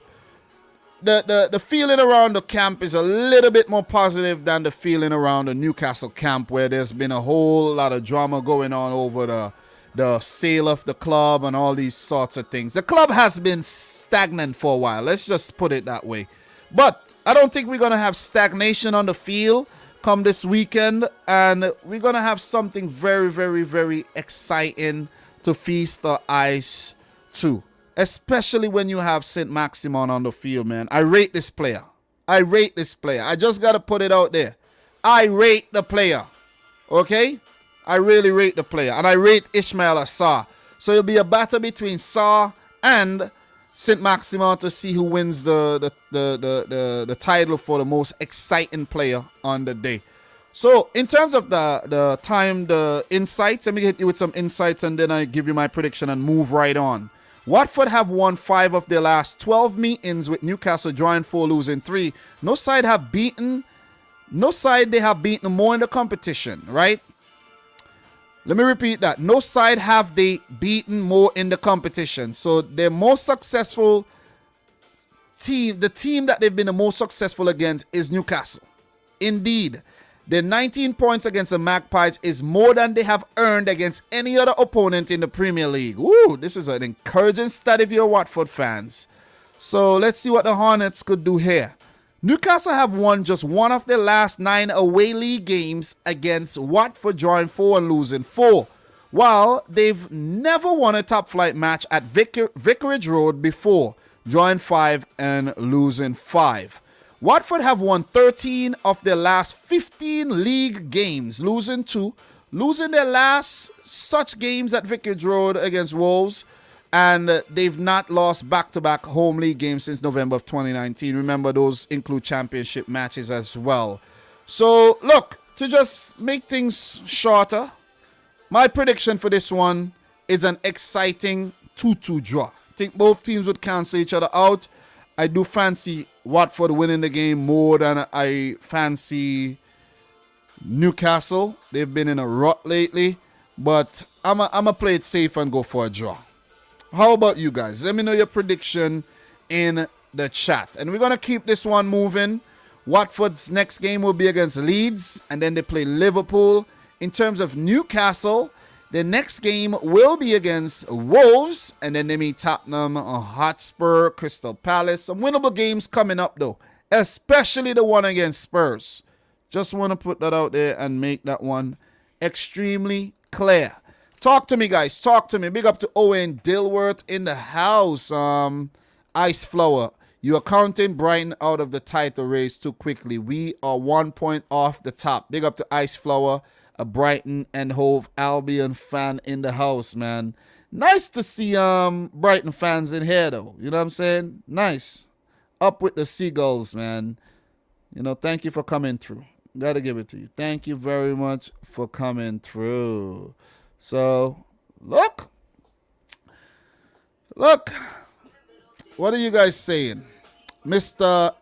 the feeling around the camp is a little bit more positive than the feeling around the Newcastle camp, where there's been a whole lot of drama going on over the sale of the club and all these sorts of things. The club has been stagnant for a while. Let's just put it that way. But I don't think we're going to have stagnation on the field come this weekend. And we're going to have something very, very, very exciting to feast our eyes to. Especially when you have St. Maximin on the field, man. I rate this player. I rate this player. I just got to put it out there. I rate the player. Okay? I really rate the player. And I rate Ismail Assar. So it'll be a battle between Sarr and St. Maximin to see who wins the title for the most exciting player on the day. So in terms of the insights, let me hit you with some insights and then I give you my prediction and move right on. Watford have won 5 of their last 12 meetings, with Newcastle drawing 4, losing 3. No side they have beaten more in the competition, right? Let me repeat that. No side have they beaten more in the competition. So their most successful team, the team that they've been the most successful against, is Newcastle. Indeed, their 19 points against the Magpies is more than they have earned against any other opponent in the Premier League. Woo, this is an encouraging stat if you're Watford fans. So let's see what the Hornets could do here. Newcastle have won just one of their last 9 away league games against Watford, drawing 4 and losing 4, while they've never won a top flight match at Vicarage Road before, drawing 5 and losing 5. Watford have won 13 of their last 15 league games, losing 2, losing their last such games at Vicarage Road against Wolves. And they've not lost back-to-back home league games since November of 2019. Remember, those include championship matches as well. So, look, to just make things shorter, my prediction for this one is an exciting 2-2 draw. I think both teams would cancel each other out. I do fancy Watford winning the game more than I fancy Newcastle. They've been in a rut lately. But I'm going to play it safe and go for a draw. How about you guys? Let me know your prediction in the chat. And we're going to keep this one moving. Watford's next game will be against Leeds, and then they play Liverpool. In terms of Newcastle, the next game will be against Wolves, and then they meet Tottenham, Hotspur, Crystal Palace. Some winnable games coming up, though, especially the one against Spurs. Just want to put that out there and make that one extremely clear. Talk to me, guys. Talk to me. Big up to Owen Dilworth in the house. Ice Flower, you are counting Brighton out of the title race too quickly. We are 1 point off the top. Big up to Ice Flower, a Brighton and Hove Albion fan in the house, man. Nice to see Brighton fans in here, though. You know what I'm saying? Nice. Up with the Seagulls, man. You know, thank you for coming through. Gotta give it to you. Thank you very much for coming through. So, look. What are you guys saying? Mr.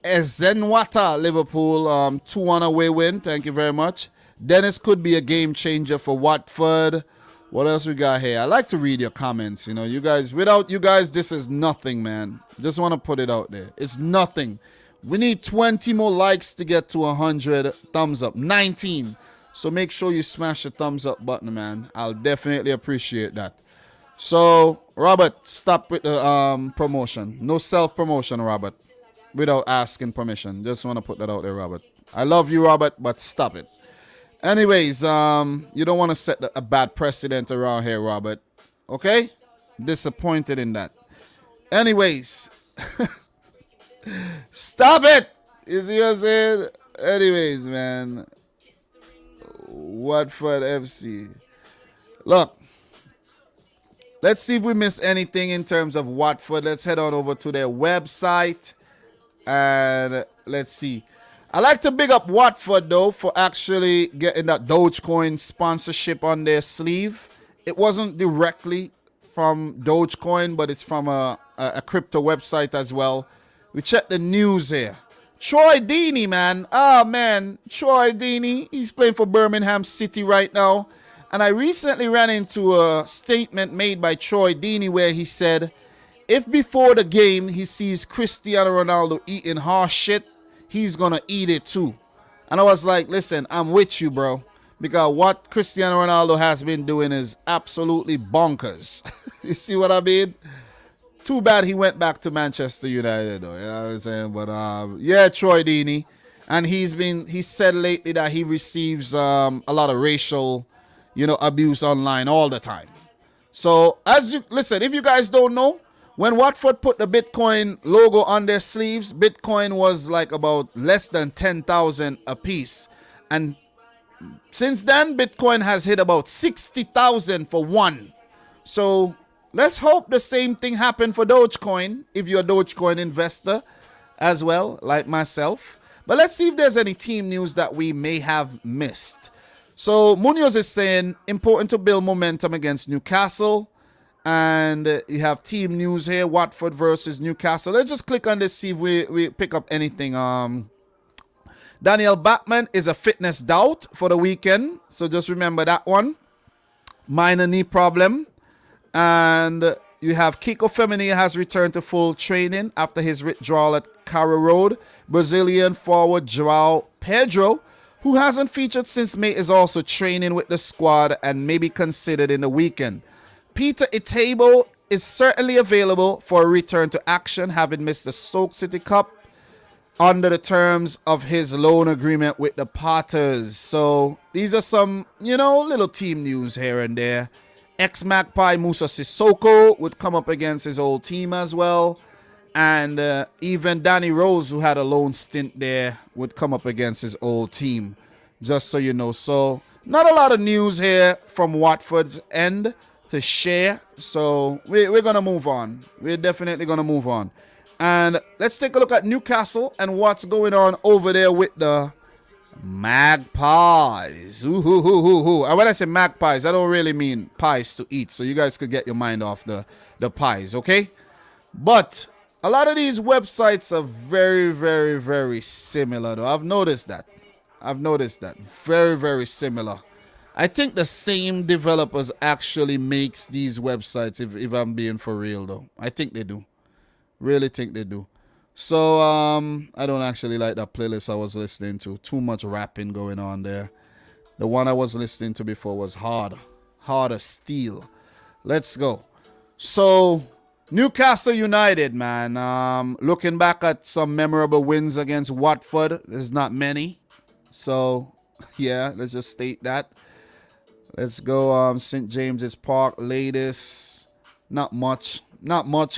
Ezenwata, Liverpool, 2-1 away win. Thank you very much. Dennis could be a game changer for Watford. What else we got here? I like to read your comments. You know, you guys, without you guys, this is nothing, man. Just want to put it out there. It's nothing. We need 20 more likes to get to 100 thumbs up. 19. So make sure you smash the thumbs up button, man. I'll definitely appreciate that. So, Robert, stop with the promotion. No self-promotion, Robert, without asking permission. Just want to put that out there, Robert. I love you, Robert, but stop it. Anyways, you don't want to set a bad precedent around here, Robert. Okay? Disappointed in that. Anyways. Stop it! You see what I'm saying? Anyways, man. Watford FC. Look, let's see if we miss anything in terms of Watford. Let's head on over to their website and let's see. I like to big up Watford though for actually getting that Dogecoin sponsorship on their sleeve. It wasn't directly from Dogecoin, but it's from a crypto website as well. We check the news here. Troy Deeney, man. Oh, man. Troy Deeney. He's playing for Birmingham City right now. And I recently ran into a statement made by Troy Deeney where he said, if before the game he sees Cristiano Ronaldo eating horse shit, he's going to eat it too. And I was like, listen, I'm with you, bro. Because what Cristiano Ronaldo has been doing is absolutely bonkers. You see what I mean? Too bad he went back to Manchester United, though. You know what I'm saying? But yeah, Troy Deeney, and he said lately that he receives a lot of racial, abuse online all the time. So listen, if you guys don't know, when Watford put the Bitcoin logo on their sleeves, Bitcoin was like about less than 10,000 a piece, and since then Bitcoin has hit about 60,000 for one. So let's hope the same thing happened for Dogecoin, if you're a Dogecoin investor as well, like myself. But let's see if there's any team news that we may have missed. So Munoz is saying, important to build momentum against Newcastle. And you have team news here, Watford versus Newcastle. Let's just click on this, see if we pick up anything. Daniel Batman is a fitness doubt for the weekend. So just remember that one. Minor knee problem. And you have Kiko Femini has returned to full training after his withdrawal at Carrow Road. Brazilian forward João Pedro, who hasn't featured since May, is also training with the squad and may be considered in the weekend. Peter Itabo is certainly available for a return to action, having missed the Stoke City Cup under the terms of his loan agreement with the Potters. So these are some, little team news here and there. Ex-Magpie Musa Sissoko would come up against his old team as well. And even Danny Rose, who had a loan stint there, would come up against his old team. Just so you know. So not a lot of news here from Watford's end to share. So we're going to move on. We're definitely going to move on. And let's take a look at Newcastle and what's going on over there with the Magpies. Ooh. And when I say magpies, I don't really mean pies to eat. So you guys could get your mind off the pies, okay? But a lot of these websites are very, very, very similar, though. I've noticed that. Very, very similar. I think the same developers actually makes these websites, if I'm being for real, though. I think they do. Really think they do. So, I don't actually like that playlist I was listening to. Too much rapping going on there. The one I was listening to before was Harder Steel. Let's go. So, Newcastle United, man. Looking back at some memorable wins against Watford. There's not many. So, yeah, let's just state that. Let's go St. James's Park, latest. Not much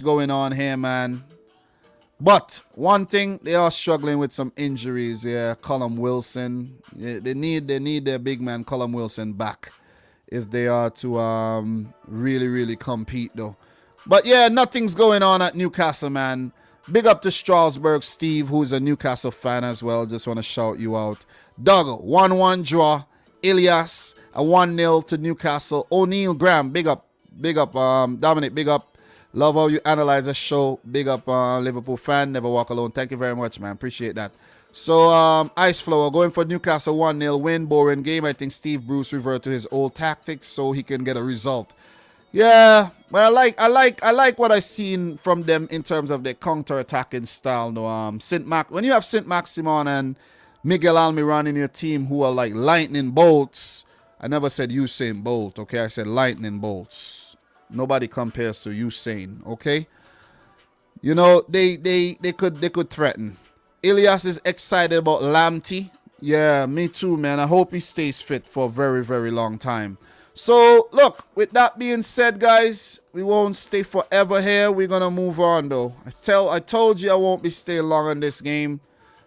going on here, man. But one thing, they are struggling with some injuries. Yeah, Callum Wilson. Yeah, they need their big man Callum Wilson back if they are to really, really compete, though. But yeah, nothing's going on at Newcastle, man. Big up to Strasbourg Steve, who's a Newcastle fan as well. Just want to shout you out. Doug, 1-1 draw. Ilias, a 1-0 to Newcastle. O'Neil Graham, big up. Dominic, big up. Love how you analyze the show. Big up, Liverpool fan. Never walk alone. Thank you very much, man. Appreciate that. So, Ice Flower going for Newcastle 1-0 win. Boring game. I think Steve Bruce reverted to his old tactics so he can get a result. Yeah, well, I like what I seen from them in terms of their counter-attacking style. No, when you have Saint Maximin and Miguel Almiron in your team who are like lightning bolts. I never said Usain Bolt, okay? I said lightning bolts. Nobody compares to Usain, okay? They could threaten. Ilias is excited about Lamptey. Yeah, me too, man. I hope he stays fit for a very, very long time. So, look, with that being said, guys, we won't stay forever here. We're going to move on, though. I told you I won't be staying long on this game.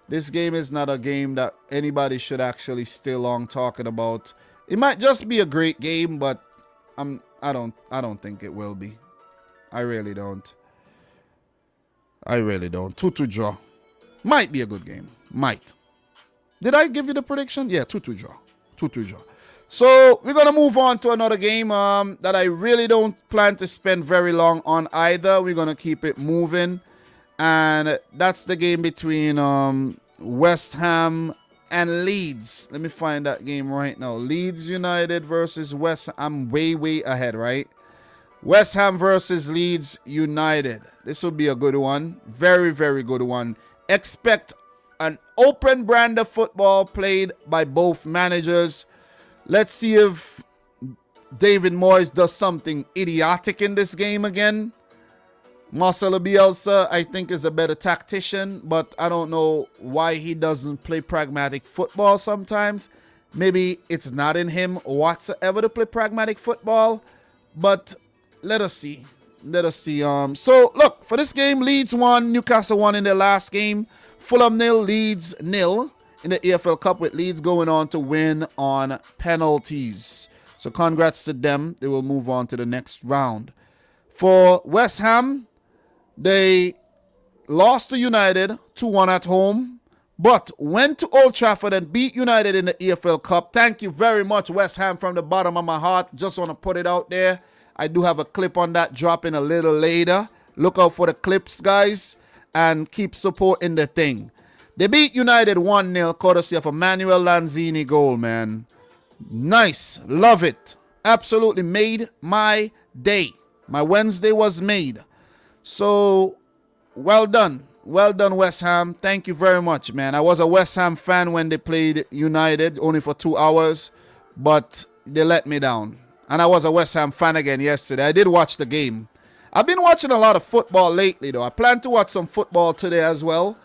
This game is not a game that anybody should actually stay long talking about. It might just be a great game, but I don't think it will be. I really don't. 2-2 draw. Might be a good game. Might. Did I give you the prediction? Yeah, 2-2 draw. 2-2 draw. So we're going to move on to another game that I really don't plan to spend very long on either. We're going to keep it moving. And that's the game between West Ham and Leeds. Let me find that game right now. Leeds United versus West Ham. I'm way ahead, right? West Ham versus Leeds United. This will be a good one. Very good one. Expect an open brand of football played by both managers. Let's see if David Moyes does something idiotic in this game again. Marcelo Bielsa, I think, is a better tactician, but I don't know why he doesn't play pragmatic football sometimes. Maybe it's not in him whatsoever to play pragmatic football, but let us see. So, look, for this game, Leeds won, Newcastle won in their last game. Fulham 0, Leeds 0 in the EFL Cup, with Leeds going on to win on penalties. So, congrats to them. They will move on to the next round. For West Ham, they lost to United 2-1 at home, but went to Old Trafford and beat United in the EFL Cup. Thank you very much, West Ham, from the bottom of my heart. Just want to put it out there. I do have a clip on that dropping a little later. Look out for the clips, guys, and keep supporting the thing. They beat United 1-0, courtesy of a Manuel Lanzini goal, man. Nice. Love it. Absolutely made my day. My Wednesday was made. So, well done. Well done, West Ham. Thank you very much, man. I was a West Ham fan when they played United, only for 2 hours, but they let me down. And I was a West Ham fan again yesterday. I did watch the game. I've been watching a lot of football lately, though. I plan to watch some football today as well.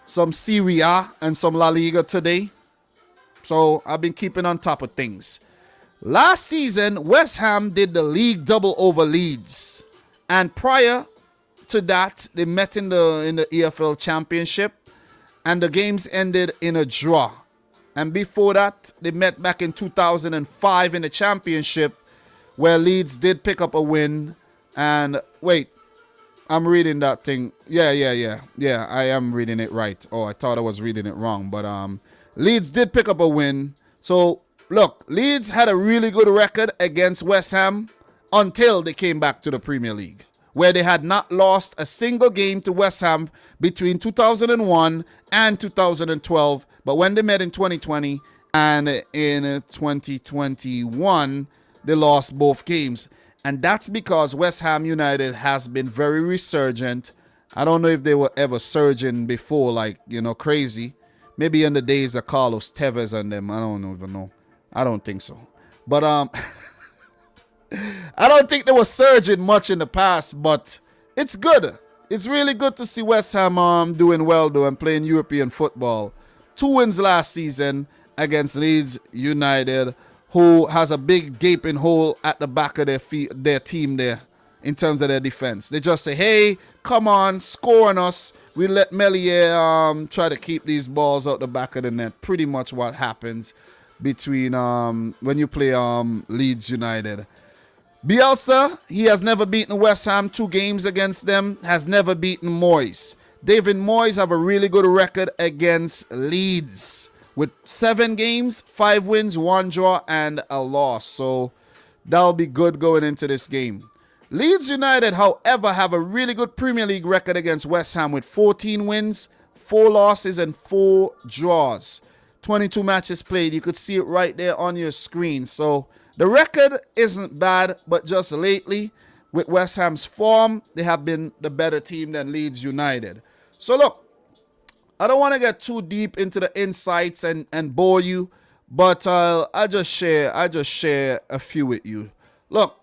Some Serie A and some La Liga today. So, I've been keeping on top of things. Last season, West Ham did the league double over Leeds. And prior to that, they met in the EFL Championship. And the games ended in a draw. And before that, they met back in 2005 in the Championship, where Leeds did pick up a win. And wait, I'm reading that thing. Yeah, I am reading it right. Oh, I thought I was reading it wrong. But Leeds did pick up a win. So, look, Leeds had a really good record against West Ham until they came back to the Premier League, where they had not lost a single game to West Ham between 2001 and 2012. But when they met in 2020 and in 2021, they lost both games. And that's because West Ham United has been very resurgent. I don't know if they were ever surging before, like, crazy. Maybe in the days of Carlos Tevez and them. I don't even know. I don't think so. But I don't think they were surging much in the past, but it's good. It's really good to see West Ham doing well, though, and playing European football. 2 wins last season against Leeds United, who has a big gaping hole at the back of their team there in terms of their defense. They just say, hey, come on, score on us. We let Melier try to keep these balls out the back of the net. Pretty much what happens between when you play Leeds United. Bielsa, he has never beaten West Ham. 2 games against them. Has never beaten Moyes. David Moyes have a really good record against Leeds with 7 games, 5 wins, 1 draw, and a loss. So that'll be good going into this game. Leeds United, however, have a really good Premier League record against West Ham with 14 wins, 4 losses, and 4 draws. 22 matches played. You could see it right there on your screen. So the record isn't bad, but just lately, with West Ham's form, they have been the better team than Leeds United. So look, I don't want to get too deep into the insights and bore you, but I just share a few with you. Look,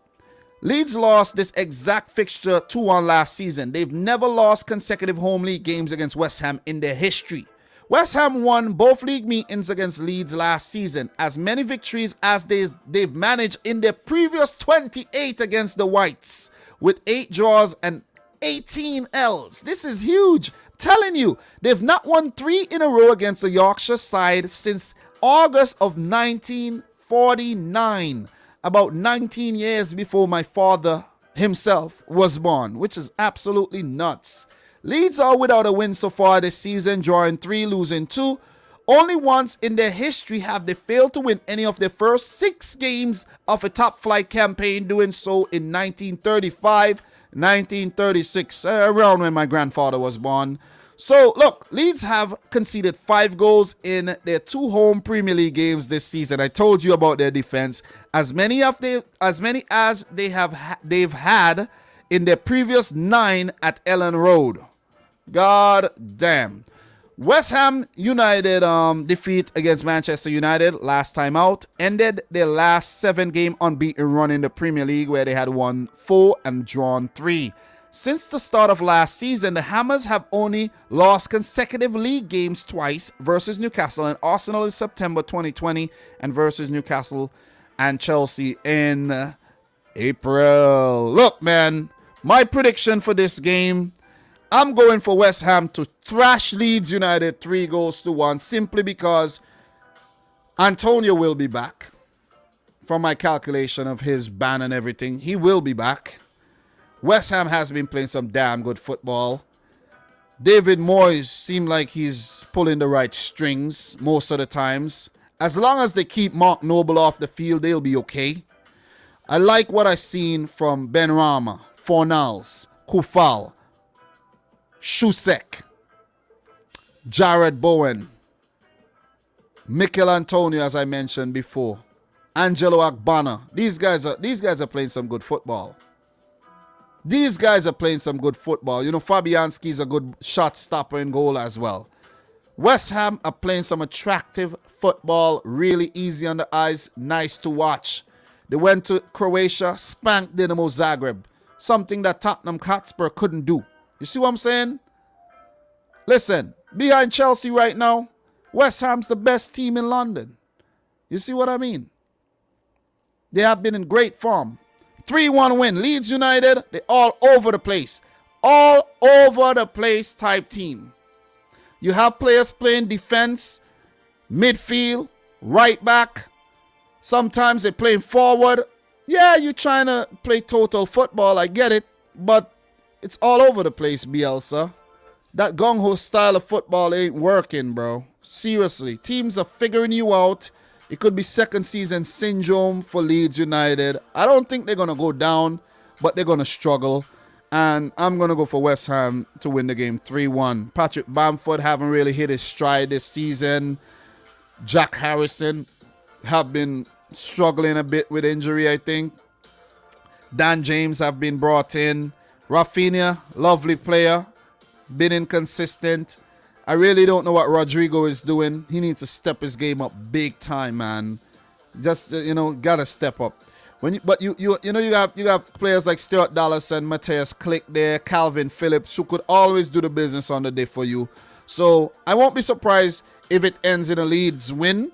Leeds lost this exact fixture 2-1 last season. They've never lost consecutive home league games against West Ham in their history. West Ham won both league meetings against Leeds last season, as many victories as they've managed in their previous 28 against the Whites, with 8 draws and 18 L's. This is huge. telling you, they've not won 3 in a row against the Yorkshire side since August of 1949, about 19 years before my father himself was born, which is absolutely nuts. Leeds are without a win so far this season, drawing 3, losing 2. Only once in their history have they failed to win any of their first 6 games of a top-flight campaign, doing so in 1935, 1936, around when my grandfather was born. So, look, Leeds have conceded 5 goals in their 2 home Premier League games this season. I told you about their defense. As many as they've had in their previous 9 at Ellen Road. God damn. West Ham United defeat against Manchester United last time out ended their last 7-game unbeaten run in the Premier League, where they had won 4 and drawn 3. Since the start of last season, the Hammers have only lost consecutive league games twice, versus Newcastle and Arsenal in September 2020 and versus Newcastle and Chelsea in April. Look, man, my prediction for this game, I'm going for West Ham to thrash Leeds United 3-1, simply because Antonio will be back. From my calculation of his ban and everything, he will be back. West Ham has been playing some damn good football. David Moyes seemed like he's pulling the right strings most of the times. As long as they keep Mark Noble off the field, they'll be okay. I like what I've seen from Benrahma, Fornals, Kufal, Shusek, Jared Bowen, Mikel Antonio, as I mentioned before, Angelo Agbana. These guys are playing some good football. These guys are playing some good football. You know, Fabianski's a good shot stopper in goal as well. West Ham are playing some attractive football, really easy on the eyes, nice to watch. They went to Croatia, spanked Dinamo Zagreb, something that Tottenham Hotspur couldn't do. You see what I'm saying? Listen, behind Chelsea right now, West Ham's the best team in London. You see what I mean? They have been in great form. 3-1 win. Leeds United, they're all over the place. All over the place type team. You have players playing defense, midfield, right back. Sometimes they're playing forward. Yeah, you're trying to play total football, I get it. But it's all over the place, Bielsa. That gung-ho style of football ain't working, bro. Seriously. Teams are figuring you out. It could be second season syndrome for Leeds United. I don't think they're going to go down, but they're going to struggle. And I'm going to go for West Ham to win the game 3-1. Patrick Bamford haven't really hit his stride this season. Jack Harrison have been struggling a bit with injury, I think. Dan James have been brought in. Rafinha, lovely player. Been inconsistent. I really don't know what Rodrigo is doing. He needs to step his game up big time, man. Just gotta step up. You have players like Stuart Dallas and Matthias Klick there, Calvin Phillips, who could always do the business on the day for you. So I won't be surprised if it ends in a Leeds win,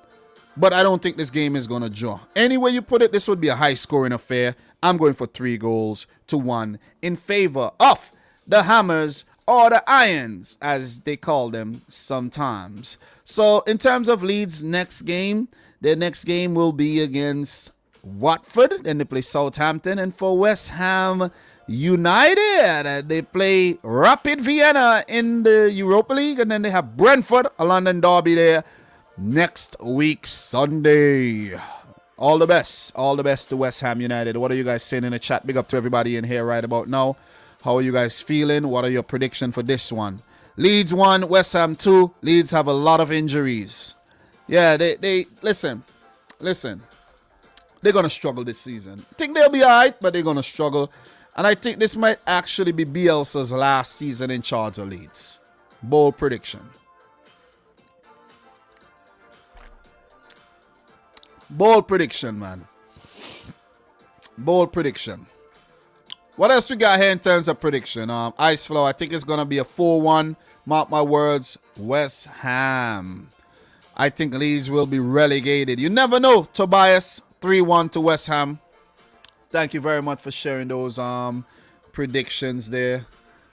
but I don't think this game is gonna draw. Any way you put it, this would be a high-scoring affair. I'm going for 3-1 in favor of the Hammers, or the Irons, as they call them sometimes. So in terms of Leeds' next game, their next game will be against Watford. Then they play Southampton. And for West Ham United, they play Rapid Vienna in the Europa League. And then they have Brentford, a London derby there, next week, Sunday. All the best. All the best to West Ham United. What are you guys saying in the chat? Big up to everybody in here right about now. How are you guys feeling? What are your predictions for this one? Leeds 1, West Ham 2. Leeds have a lot of injuries. Yeah, they listen. They're going to struggle this season. I think they'll be all right, but they're going to struggle. And I think this might actually be Bielsa's last season in charge of Leeds. Bold prediction. Bold prediction, man. Bold prediction. What else we got here in terms of prediction? Ice Flow, I think it's going to be a 4-1. Mark my words, West Ham. I think Leeds will be relegated. You never know, Tobias. 3-1 to West Ham. Thank you very much for sharing those predictions there.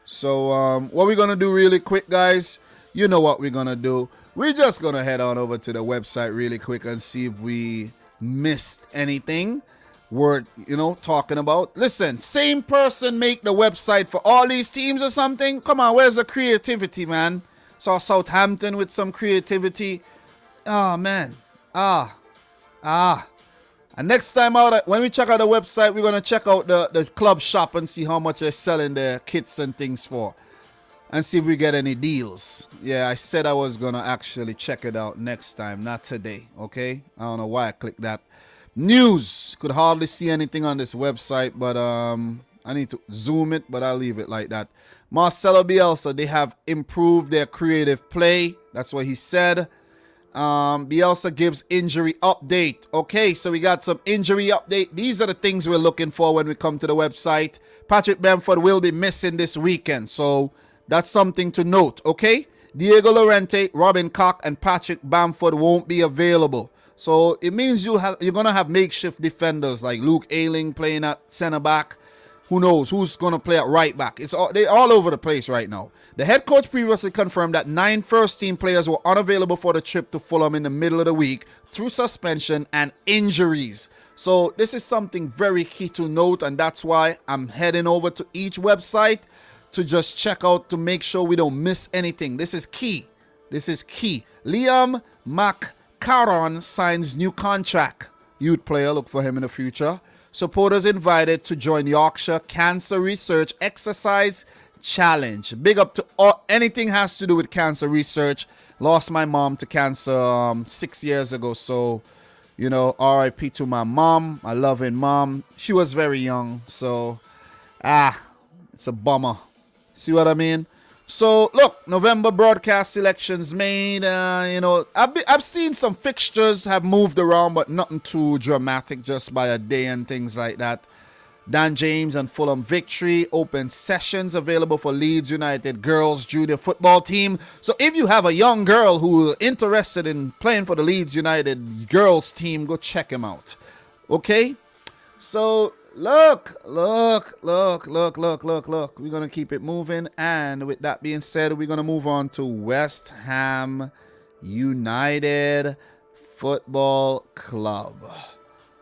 So what we're going to do really quick, guys, you know what we're going to do. We're just going to head on over to the website really quick and see if we missed anything worth, talking about. Listen, same person make the website for all these teams or something? Come on, where's the creativity, man? Saw Southampton with some creativity. Oh, man. And next time out, when we check out the website, we're going to check out the club shop and see how much they're selling their kits and things for. And see if we get any deals. Yeah, I said I was going to actually check it out next time, not today, okay? I don't know why I clicked that. News. Could hardly see anything on this website, but I need to zoom it, but I'll leave it like that. Marcelo Bielsa, they have improved their creative play. That's what he said. Bielsa gives injury update. Okay, so we got some injury update. These are the things we're looking for when we come to the website. Patrick Bamford will be missing this weekend, so that's something to note, okay? Diego Llorente, Robin Koch, and Patrick Bamford won't be available. So it means you're going to have makeshift defenders like Luke Ayling playing at center back. Who knows who's going to play at right back? They're all over the place right now. The head coach previously confirmed that 9 first-team players were unavailable for the trip to Fulham in the middle of the week through suspension and injuries. So this is something very key to note, and that's why I'm heading over to each website to just check out to make sure we don't miss anything. This is key. This is key. Liam McCarron signs new contract. Youth player, look for him in the future. Supporters invited to join Yorkshire Cancer Research Exercise Challenge. Big up to anything has to do with cancer research. Lost my mom to cancer 6 years ago. So, RIP to my mom, my loving mom. She was very young. So, it's a bummer. See what I mean? So, look, November broadcast selections made. I've seen some fixtures have moved around, but nothing too dramatic, just by a day and things like that. Dan James and Fulham victory. Open sessions available for Leeds United girls junior football team. So if you have a young girl who is interested in playing for the Leeds United girls team, go check him out. Okay? So look. We're going to keep it moving. And with that being said, we're going to move on to West Ham United Football Club.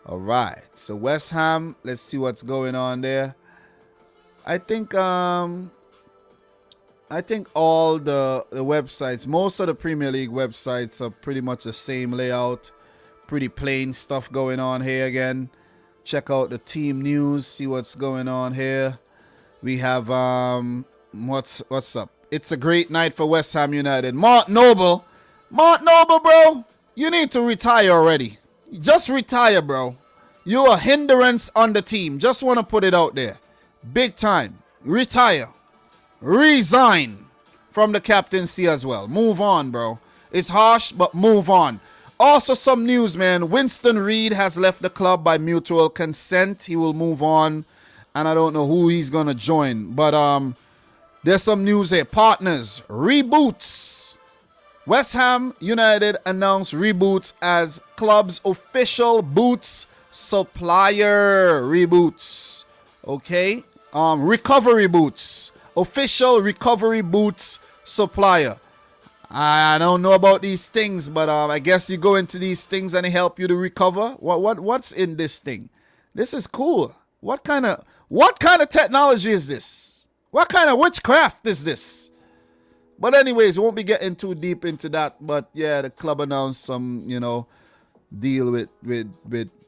All right, so West Ham, let's see what's going on there. I think all the websites, most of the Premier League websites are pretty much the same layout. Pretty plain stuff going on here again. Check out the team news, see what's going on here. We have what's up? It's a great night for West Ham United. Mark Noble, bro, you need to retire already. Just retire, bro. You're a hindrance on the team. Just want to put it out there. Big time. Retire. Resign from the captaincy as well. Move on, bro. It's harsh, but move on. Also, some news, man. Winston Reid has left the club by mutual consent. He will move on. And I don't know who he's going to join. But there's some news here. Partners. Reboots. West Ham United announced Reboots as club's official boots supplier. Reboots. Okay. Recovery boots. Official recovery boots supplier. I don't know about these things, but I guess you go into these things and they help you to recover. What's in this thing? This is cool. What kind of technology is this? What kind of witchcraft is this? But anyways, won't be getting too deep into that. But yeah, the club announced some, deal with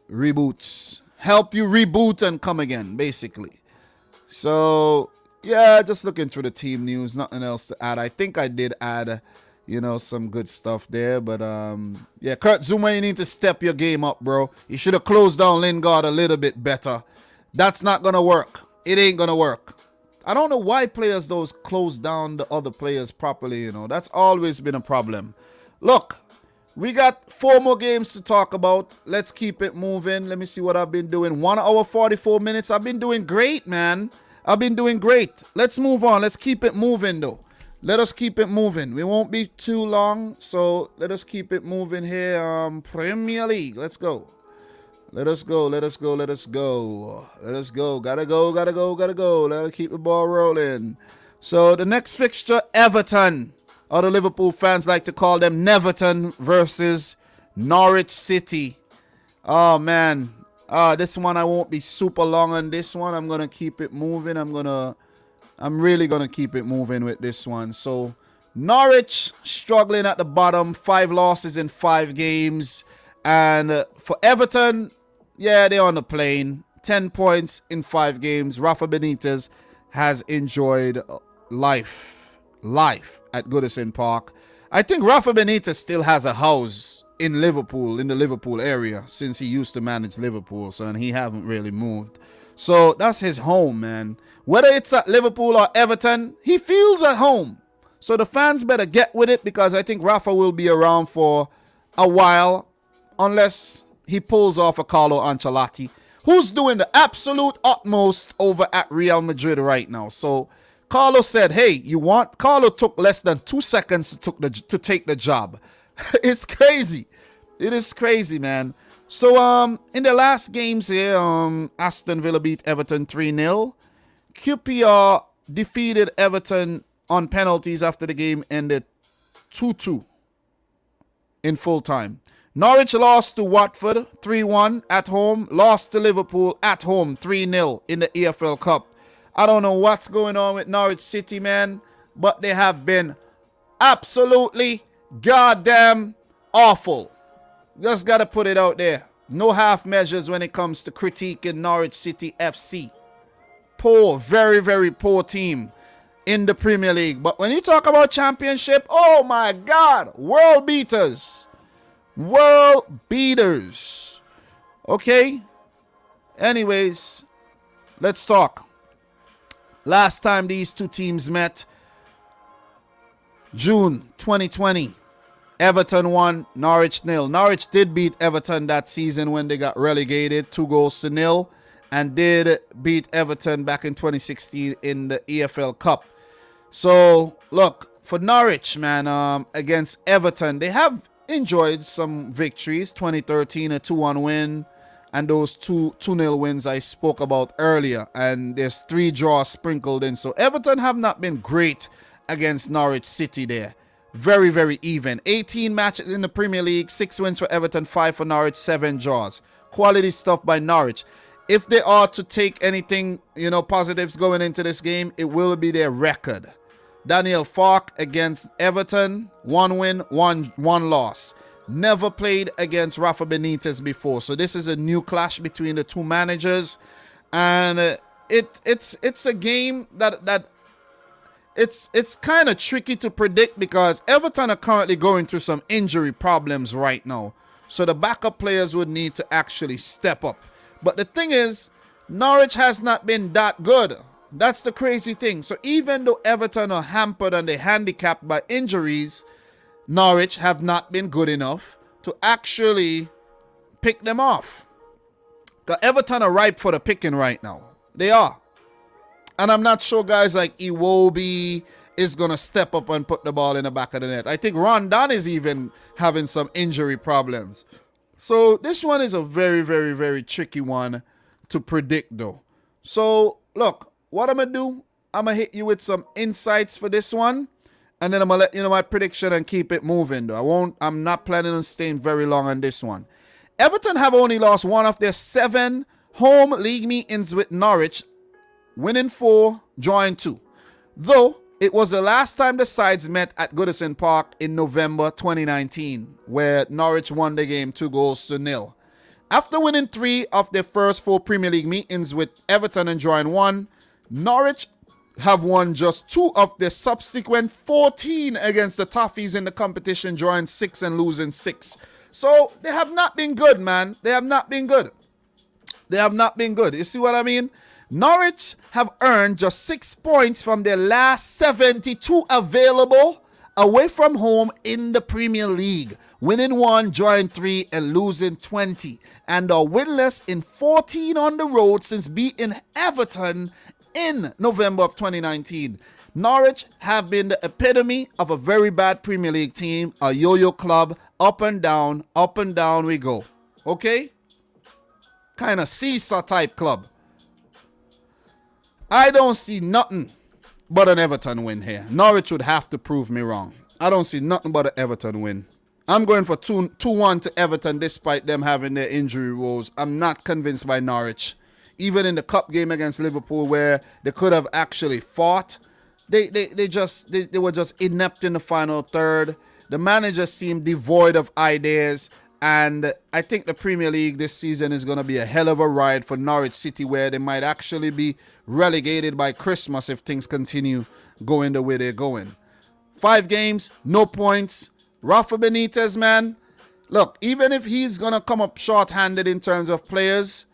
reboots. Help you reboot and come again, basically. So yeah, just looking through the team news. Nothing else to add. I think I did add, some good stuff there. But yeah, Kurt Zouma, you need to step your game up, bro. You should have closed down Lingard a little bit better. That's not gonna work. It ain't gonna work. I don't know why players those close down the other players properly, That's always been a problem. Look, we got 4 more games to talk about. Let's keep it moving. Let me see what I've been doing. 1 hour, 44 minutes. I've been doing great, man. I've been doing great. Let's move on. Let's keep it moving, though. Let us keep it moving. We won't be too long, so let us keep it moving here. Premier League. Let's go. Let us go. Gotta go. Let us keep the ball rolling. So the next fixture, Everton, or the Liverpool fans like to call them Neverton, versus Norwich City. Oh man, this one I won't be super long on this one. I'm gonna keep it moving. I'm really gonna keep it moving with this one. So Norwich struggling at the bottom, 5 losses in 5 games, and for Everton, yeah, they're on the plane. 10 points in 5 games. Rafa Benitez has enjoyed life at Goodison Park. I think Rafa Benitez still has a house in Liverpool, in the Liverpool area, since he used to manage Liverpool, so, and he haven't really moved. So that's his home, man. Whether it's at Liverpool or Everton, he feels at home. So the fans better get with it, because I think Rafa will be around for a while, unless he pulls off a Carlo Ancelotti, who's doing the absolute utmost over at Real Madrid right now. So Carlo said, hey, you want? Carlo took less than 2 seconds to take the job. It's crazy. It is crazy, man. So in the last games here, Aston Villa beat Everton 3-0. QPR defeated Everton on penalties after the game ended 2-2 in full time. Norwich lost to Watford 3-1 at home. Lost to Liverpool at home 3-0 in the EFL Cup. I don't know what's going on with Norwich City, man, but they have been absolutely goddamn awful. Just gotta put it out there. No half measures when it comes to critiquing Norwich City FC. Poor, very, very poor team in the Premier League. But when you talk about championship, oh my God, world beaters. World beaters. Okay? Anyways, let's talk. Last time these two teams met, June 2020. Everton won, Norwich 0. Norwich did beat Everton that season when they got relegated 2-0, and did beat Everton back in 2016 in the EFL Cup. So, look, for Norwich, man, against Everton, they have enjoyed some victories. 2013, a 2-1 win, and those 2-0 wins I spoke about earlier. And there's 3 draws sprinkled in. So Everton have not been great against Norwich City there. Very, very even. 18 matches in the Premier League, 6 wins for Everton, 5 for Norwich, 7 draws. Quality stuff by Norwich. If they are to take anything, positives going into this game, it will be their record. Daniel Farke against Everton, 1 win, 1 loss. Never played against Rafa Benitez before. So this is a new clash between the two managers. And it's a game that it's kind of tricky to predict, because Everton are currently going through some injury problems right now. So the backup players would need to actually step up. But the thing is, Norwich has not been that good. That's the crazy thing. So even though Everton are hampered and they're handicapped by injuries, Norwich have not been good enough to actually pick them off. Because Everton are ripe for the picking right now. They are. And I'm not sure guys like Iwobi is going to step up and put the ball in the back of the net. I think Rondon is even having some injury problems. So this one is a very, very, very tricky one to predict though. So look, what I'm going to do, I'm going to hit you with some insights for this one. And then I'm going to let you know my prediction and keep it moving though. I'm not planning on staying very long on this one. Everton have only lost 1 of their 7 home league meetings with Norwich, winning 4, drawing 2. Though it was the last time the sides met at Goodison Park in November 2019, where Norwich won the game 2-0. After winning 3 of their first 4 Premier League meetings with Everton and drawing 1, Norwich have won just 2 of their subsequent 14 against the Toffees in the competition, drawing 6 and losing 6. So they have not been good, man. They have not been good. They have not been good. You see what I mean? Norwich have earned just 6 points from their last 72 available away from home in the Premier League, winning 1, drawing 3, and losing 20, and are winless in 14 on the road since beating Everton in November of 2019. Norwich have been the epitome of a very bad Premier League team, a yo-yo club, up and down we go. Okay? Kind of seesaw type club. I don't see nothing but an Everton win here. Norwich would have to prove me wrong. I don't see nothing but an Everton win. I'm going for 2-1 to Everton despite them having their injury woes. I'm not convinced by Norwich. Even in the cup game against Liverpool where they could have actually fought, they were just inept in the final third. The manager seemed devoid of ideas. And I think the Premier League this season is going to be a hell of a ride for Norwich City, where they might actually be relegated by Christmas if things continue going the way they're going. 5 games, no points. Rafa Benitez, man, look, even if he's going to come up short-handed in terms of players,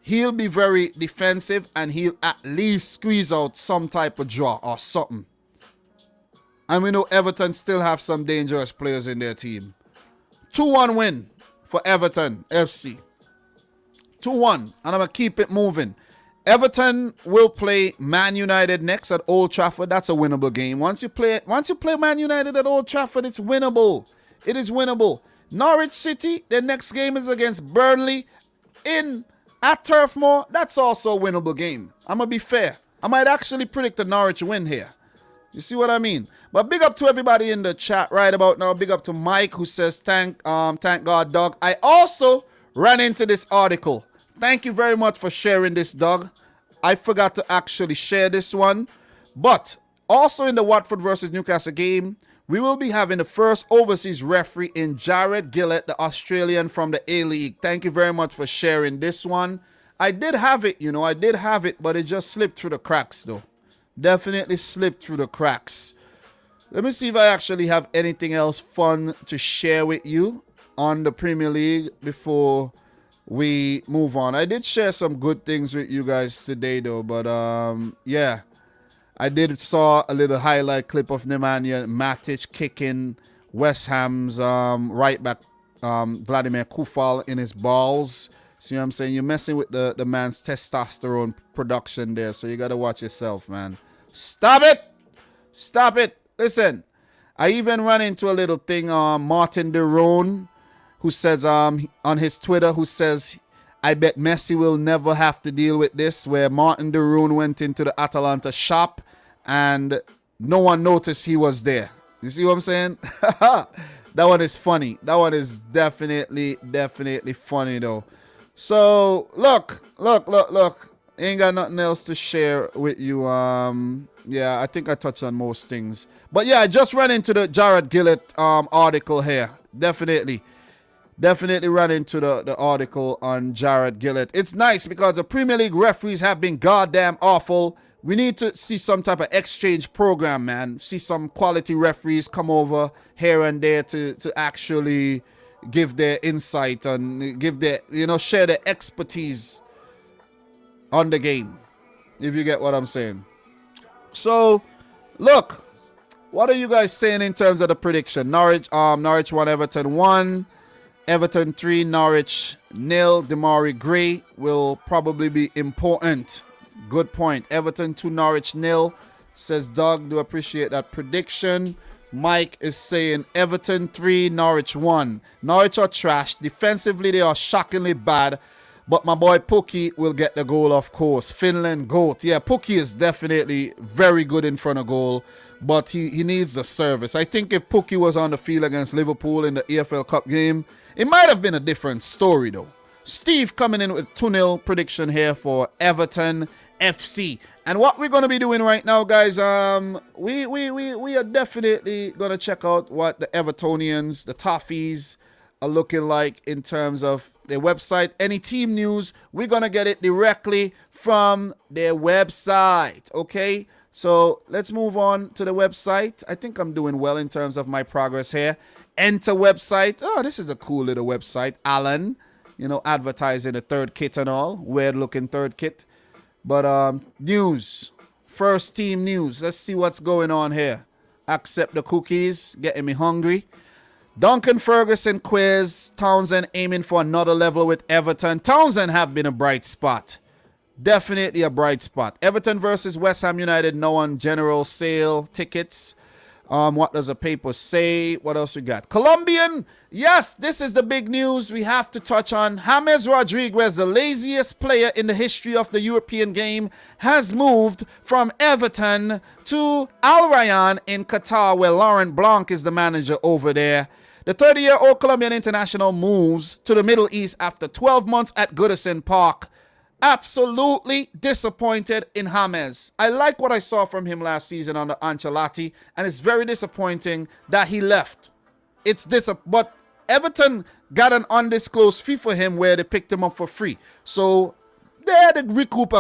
he'll be very defensive and he'll at least squeeze out some type of draw or something. And we know Everton still have some dangerous players in their team. 2-1 win for Everton FC. 2-1, and I'm going to keep it moving. Everton will play Man United next at Old Trafford. That's a winnable game. Once you play Man United at Old Trafford, it's winnable. It is winnable. Norwich City, their next game is against Burnley at Turf Moor. That's also a winnable game. I'm going to be fair. I might actually predict a Norwich win here. You see what I mean? But big up to everybody in the chat right about now. Big up to Mike who says, thank God, dog. I also ran into this article. Thank you very much for sharing this, dog. I forgot to actually share this one. But also in the Watford versus Newcastle game, we will be having the first overseas referee in Jared Gillett, the Australian from the A-League. Thank you very much for sharing this one. I did have it, but it just slipped through the cracks, though. Definitely slipped through the cracks. Let me see if I actually have anything else fun to share with you on the Premier League before we move on. I did share some good things with you guys today, though, but yeah. I did saw a little highlight clip of Nemanja Matic kicking West Ham's right back Vladimir Kufal in his balls. See what I'm saying? You're messing with the man's testosterone production there, so you got to watch yourself, man. Stop it! Stop it! Listen, I even ran into a little thing, Martin Derone, who says on his Twitter, who says, I bet Messi will never have to deal with this, where Martin Derone went into the Atalanta shop and no one noticed he was there. You see what I'm saying? That one is funny. That one is definitely funny, though. So, look. Ain't got nothing else to share with you. Yeah, I think I touched on most things. But yeah, I just ran into the Jared Gillett article here. Definitely ran into the article on Jared Gillett. It's nice because the Premier League referees have been goddamn awful. We need to see some type of exchange program, man. See some quality referees come over here and there to actually give their insight and give their, share their expertise on the game, if you get what I'm saying. So, look, what are you guys saying in terms of the prediction? Norwich 1, Everton 1, Everton 3, Norwich 0. Demari Gray will probably be important. Good point. Everton 2, Norwich 0, says Doug. Do appreciate that prediction. Mike is saying Everton 3, Norwich 1. Norwich are trash. Defensively, they are shockingly bad. But my boy Pookie will get the goal, of course. Finland GOAT. Yeah, Pookie is definitely very good in front of goal. But he needs the service. I think if Pookie was on the field against Liverpool in the EFL Cup game, it might have been a different story, though. Steve coming in with 2-0 prediction here for Everton FC. And what we're going to be doing right now, guys, we are definitely going to check out what the Evertonians, the Toffees, are looking like in terms of their website. Any team news, we're going to get it directly from their website, okay? So let's move on to the website. I think I'm doing well in terms of my progress here. Enter website. Oh, this is a cool little website. Alan, advertising the third kit and all. Weird-looking third kit. But news. First team news. Let's see what's going on here. Accept the cookies. Getting me hungry. Duncan Ferguson quiz. Townsend aiming for another level with Everton. Townsend have been a bright spot. Definitely a bright spot. Everton versus West Ham United now on general sale tickets. What does the paper say? What else we got? Colombian. Yes, this is the big news we have to touch on. James Rodriguez, the laziest player in the history of the European game, has moved from Everton to Al Rayyan in Qatar, where Laurent Blanc is the manager over there. The 30-year-old Colombian international moves to the Middle East after 12 months at Goodison Park. Absolutely disappointed in James. I like what I saw from him last season under Ancelotti, and it's very disappointing that he left. But Everton got an undisclosed fee for him where they picked him up for free. So they had to recoup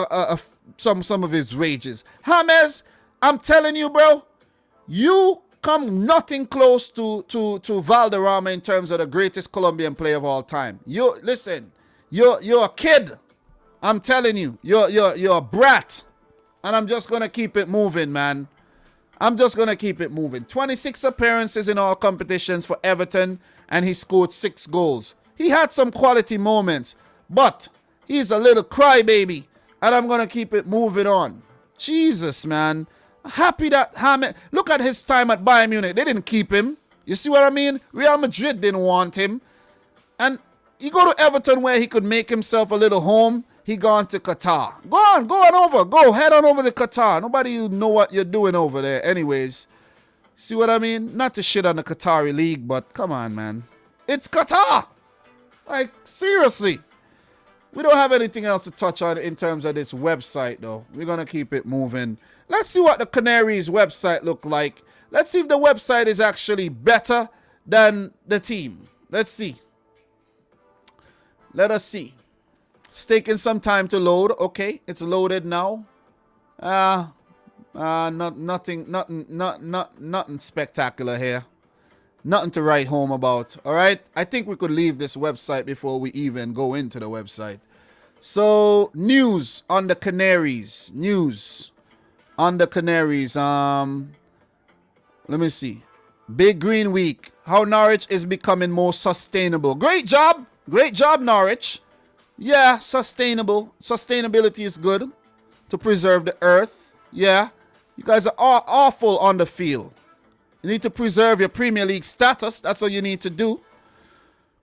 some of his wages. James, I'm telling you, bro, you come nothing close to Valderrama in terms of the greatest Colombian player of all time. You're a kid. I'm telling you, you're a brat. And I'm just going to keep it moving, man. I'm just going to keep it moving. 26 appearances in all competitions for Everton, and he scored 6 goals. He had some quality moments, but he's a little crybaby, and I'm going to keep it moving on. Jesus, man. Happy that James... Look at his time at Bayern Munich. They didn't keep him. You see what I mean? Real Madrid didn't want him. And you go to Everton where he could make himself a little home. He gone to Qatar. Go on over. Go, head on over to Qatar. Nobody know what you're doing over there. Anyways, see what I mean? Not to shit on the Qatari league, but come on, man. It's Qatar. Like, seriously. We don't have anything else to touch on in terms of this website, though. We're going to keep it moving. Let's see what the Canaries website look like. Let's see if the website is actually better than the team. Let's see. Let us see. It's taking some time to load. Okay, it's loaded now. Nothing spectacular here. Nothing to write home about. All right, I think we could leave this website before we even go into the website. So, news on the Canaries. News on the Canaries. Let me see. Big Green Week. How Norwich is becoming more sustainable. Great job, Norwich. Yeah, sustainable. Sustainability is good to preserve the earth. Yeah, you guys are awful on the field. You need to preserve your Premier League status. That's what you need to do.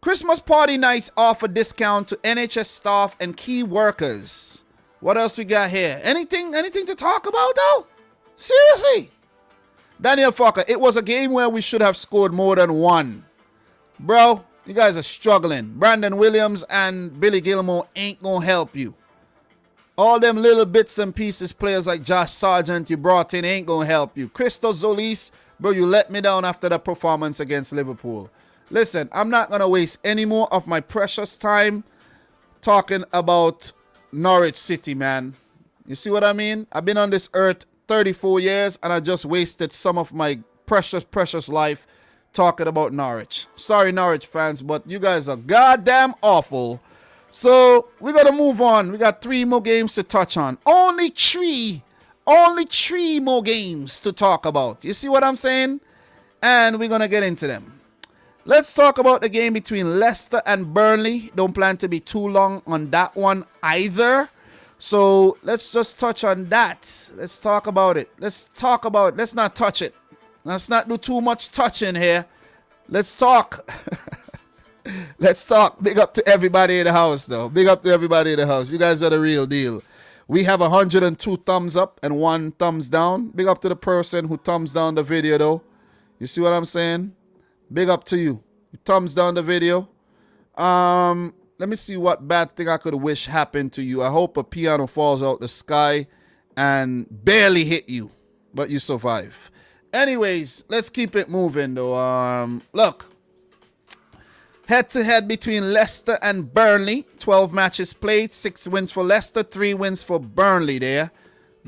Christmas party nights offer discount to NHS staff and key workers. What else we got here? Anything to talk about, though? Seriously? Daniel Fokker, it was a game where we should have scored more than one. Bro, you guys are struggling. Brandon Williams and Billy Gilmore ain't gonna help you. All them little bits and pieces players like Josh Sargent you brought in ain't gonna help you. Christos Zolis, bro, you let me down after the performance against Liverpool. Listen, I'm not gonna waste any more of my precious time talking about Norwich City, man. You see what I mean? I've been on this earth 34 years and I just wasted some of my precious life talking about Norwich. Sorry, Norwich fans, but you guys are goddamn awful. So we're gonna move on. We got 3 more games to touch on. Only three more games to talk about. You see what I'm saying? And we're gonna get into them. Let's talk about the game between Leicester and Burnley. Don't plan to be too long on that one either. So let's just touch on that. Let's talk about it. Let's not touch it. Let's not do too much touching here. Let's talk. Let's talk. Big up to everybody in the house, though. Big up to everybody in the house. You guys are the real deal. We have 102 thumbs up and 1 thumbs down. Big up to the person who thumbs down the video, though. You see what I'm saying? Big up to you. Thumbs down the video. Let me see what bad thing I could wish happened to you. I hope a piano falls out the sky and barely hit you, but you survive. Anyways, let's keep it moving, though. Look. Head-to-head between Leicester and Burnley. 12 matches played. 6 wins for Leicester. 3 wins for Burnley there.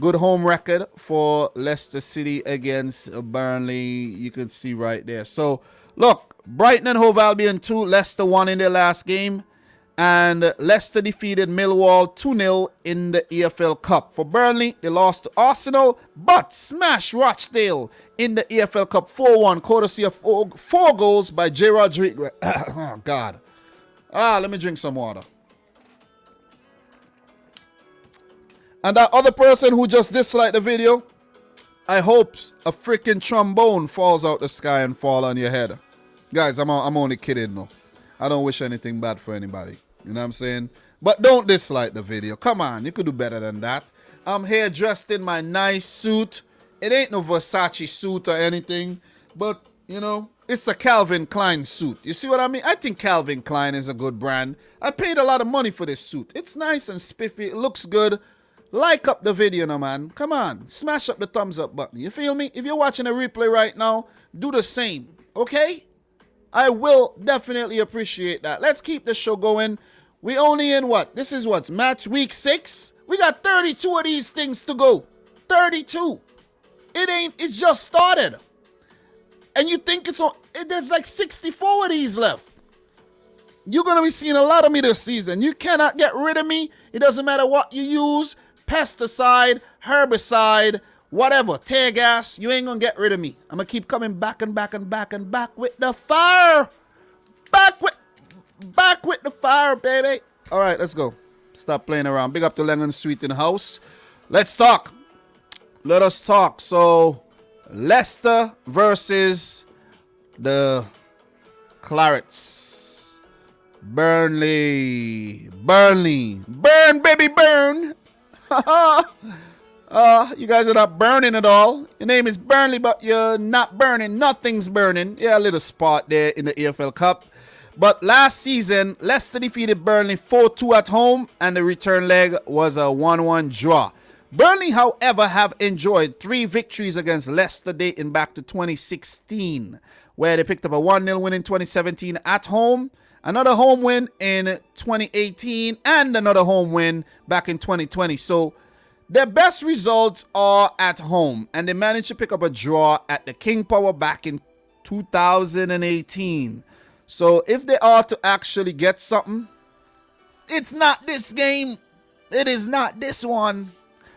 Good home record for Leicester City against Burnley. You can see right there. So, look. Brighton and Hove Albion 2. Leicester won in their last game. And Leicester defeated Millwall 2-0 in the EFL Cup. For Burnley, they lost to Arsenal, but smashed Rochdale in the EFL Cup 4-1, courtesy of 4 goals by J. Rodriguez. Oh, God. Let me drink some water. And that other person who just disliked the video, I hope a freaking trombone falls out the sky and fall on your head. Guys, I'm only kidding, no. I don't wish anything bad for anybody. You know what I'm saying? But don't dislike the video. Come on, you could do better than that. I'm here dressed in my nice suit. It ain't no Versace suit or anything. But, you know, it's a Calvin Klein suit. You see what I mean? I think Calvin Klein is a good brand. I paid a lot of money for this suit. It's nice and spiffy. It looks good. Like up the video now, man. Come on. Smash up the thumbs up button. You feel me? If you're watching a replay right now, do the same. Okay? I will definitely appreciate that. Let's keep the show going. We only in what? This is what? Match week 6? We got 32 of these things to go. 32. It's just started. And you think there's like 64 of these left. You're going to be seeing a lot of me this season. You cannot get rid of me. It doesn't matter what you use. Pesticide, herbicide, whatever. Tear gas. You ain't going to get rid of me. I'm going to keep coming back and back and back and back with the fire. Back with the fire, baby. All right, let's go. Stop playing around. Big up to Lennon Sweet in the house. Let's talk. Let us talk. So, Leicester versus the Clarets. Burnley. Burn, baby, burn. You guys are not burning at all. Your name is Burnley, but you're not burning. Nothing's burning. Yeah, a little spot there in the EFL Cup. But last season, Leicester defeated Burnley 4-2 at home, and the return leg was a 1-1 draw. Burnley, however, have enjoyed 3 victories against Leicester dating back to 2016, where they picked up a 1-0 win in 2017 at home, another home win in 2018, and another home win back in 2020. So their best results are at home, and they managed to pick up a draw at the King Power back in 2018. So if they are to actually get something, it's not this game. It is not this one.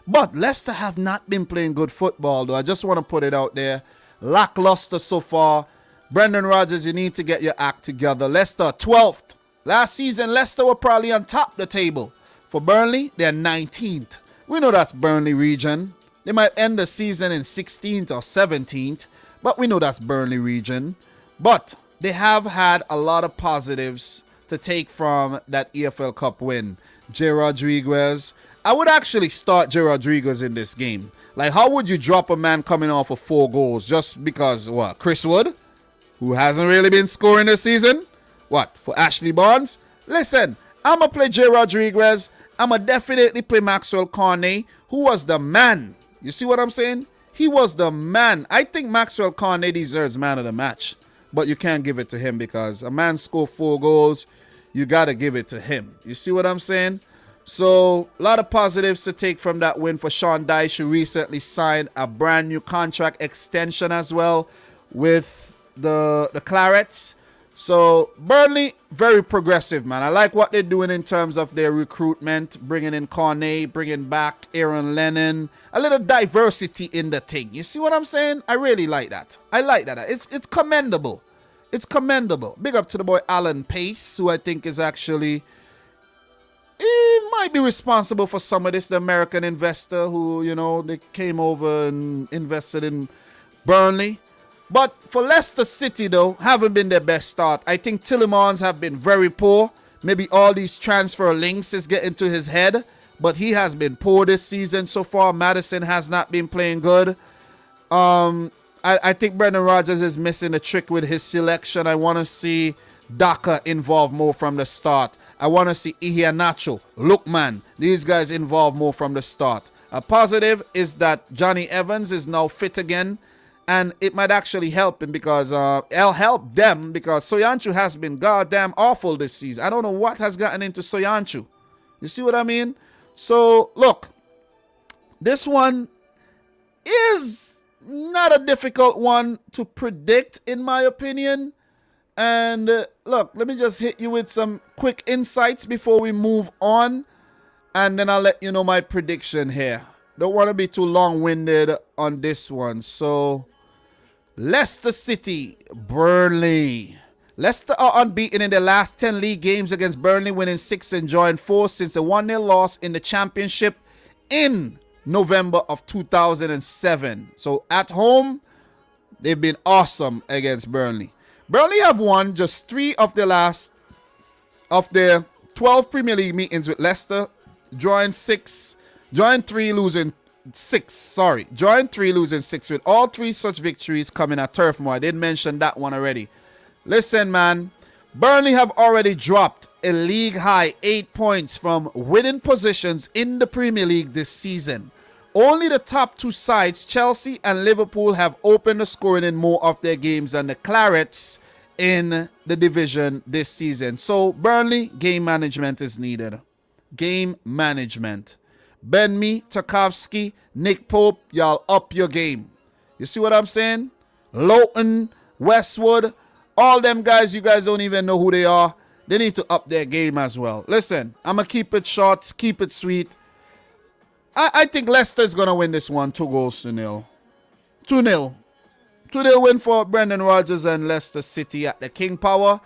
But Leicester have not been playing good football, though. I just want to put it out there. Lackluster so far. Brendan Rodgers, you need to get your act together. Leicester 12th. Last season, Leicester were probably on top of the table. For Burnley, they're 19th. We know that's Burnley region. They might end the season in 16th or 17th, but we know that's Burnley region. But they have had a lot of positives to take from that EFL Cup win. Jay Rodriguez. I would actually start Jay Rodriguez in this game. Like, how would you drop a man coming off of 4 goals just because, what, Chris Wood, who hasn't really been scoring this season? What, for Ashley Barnes? Listen, I'm going to play Jay Rodriguez. I'm going to definitely play Maxwell Cornet, who was the man. You see what I'm saying? He was the man. I think Maxwell Cornet deserves man of the match. But you can't give it to him because a man scored 4 goals. You got to give it to him. You see what I'm saying? So, a lot of positives to take from that win for Sean Dyche, who recently signed a brand new contract extension as well with the Clarets. So, Burnley, very progressive, man. I like what they're doing in terms of their recruitment, bringing in Cornet, bringing back Aaron Lennon. A little diversity in the thing. You see what I'm saying? I really like that. I like that. It's commendable. It's commendable. Big up to the boy Alan Pace, who I think is actually... He might be responsible for some of this. The American investor who, you know, they came over and invested in Burnley. But for Leicester City, though, haven't been their best start. I think Tillemans have been very poor. Maybe all these transfer links is getting to his head. But he has been poor this season so far. Maddison has not been playing good. I think Brendan Rodgers is missing a trick with his selection. I want to see Daka involved more from the start. I want to see Iheanacho, Lookman, these guys involved more from the start. A positive is that Johnny Evans is now fit again. And it might actually help him because it'll help them because Soyuncu has been goddamn awful this season. I don't know what has gotten into Soyuncu. You see what I mean? So, look, this one is not a difficult one to predict, in my opinion. And look, let me just hit you with some quick insights before we move on. And then I'll let you know my prediction here. Don't want to be too long-winded on this one. So, Leicester City, Burnley. Leicester are unbeaten in their last 10 league games against Burnley, winning 6 and drawing 4 since a 1-0 loss in the championship in November of 2007. So at home, they've been awesome against Burnley. Burnley have won just 3 of their 12 Premier League meetings with Leicester, drawing 3, losing 6. Drawing 3, losing 6, with all 3 such victories coming at Turf Moor. I did mention that one already. Listen, man, Burnley have already dropped a league high 8 points from winning positions in the Premier League this season. Only the top 2 sides, Chelsea and Liverpool, have opened the scoring in more of their games than the Clarets in the division this season. So Burnley, game management is needed. Game management. Ben-Mee, Tarkowski, Nick Pope, y'all up your game. You see what I'm saying? Lowton, Westwood, all them guys, you guys don't even know who they are. They need to up their game as well. Listen, I'm going to keep it short, keep it sweet. I think Leicester's going to win this one 2-0. 2-0. 2-0 win for Brendan Rodgers and Leicester City at the King Power.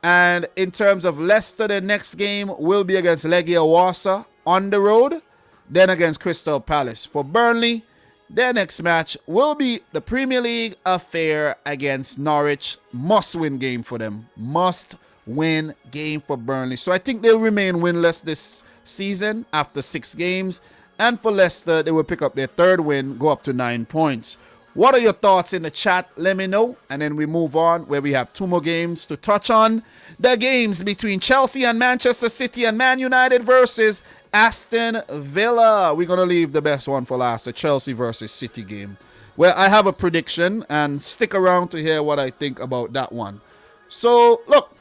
And in terms of Leicester, the next game will be against Legia Warsaw on the road, then against Crystal Palace. For Burnley, their next match will be the Premier League affair against Norwich. Must-win game for them. Must-win game for Burnley. So I think they'll remain winless this season after 6 games. And for Leicester, they will pick up their 3rd win, go up to 9 points. What are your thoughts in the chat? Let me know. And then we move on where we have 2 more games to touch on. The games between Chelsea and Manchester City and Man United versus Aston Villa. We're going to leave the best one for last, the Chelsea versus City game, where I have a prediction, and stick around to hear what I think about that one. So, look,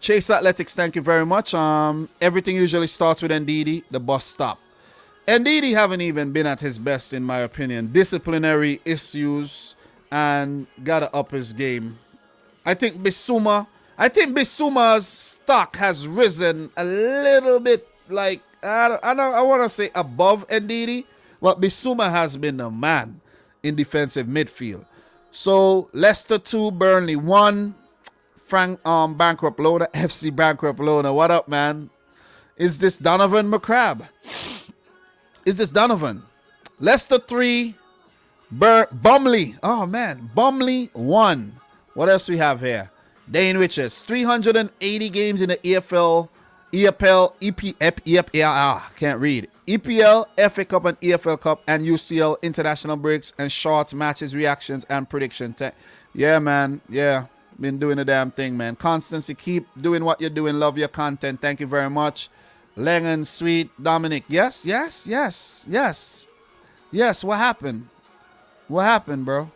Chase Athletics, thank you very much. Everything usually starts with Ndidi, the bus stop. Ndidi haven't even been at his best, in my opinion. Disciplinary issues, and gotta up his game. I think Bissouma's stock has risen a little bit, like, I want to say above Ndidi, but Bissouma has been a man in defensive midfield. So Leicester 2, Burnley 1. Frank Bankrupt Loader, FC Bankrupt Loader, what up, man? Is this Donovan McCrabb? Is this Donovan? Leicester 3, Bumley. Oh, man. Bumley 1. What else we have here? Dane Richards. 380 games in the EPL, can't read. EPL, FA Cup and EFL Cup, and UCL international breaks and shorts, matches, reactions, and prediction. Yeah, man. Yeah. Been doing the damn thing, man. Constancy, keep doing what you're doing. Love your content. Thank you very much. Lennon, Sweet, Dominic. Yes. What happened? What happened, bro?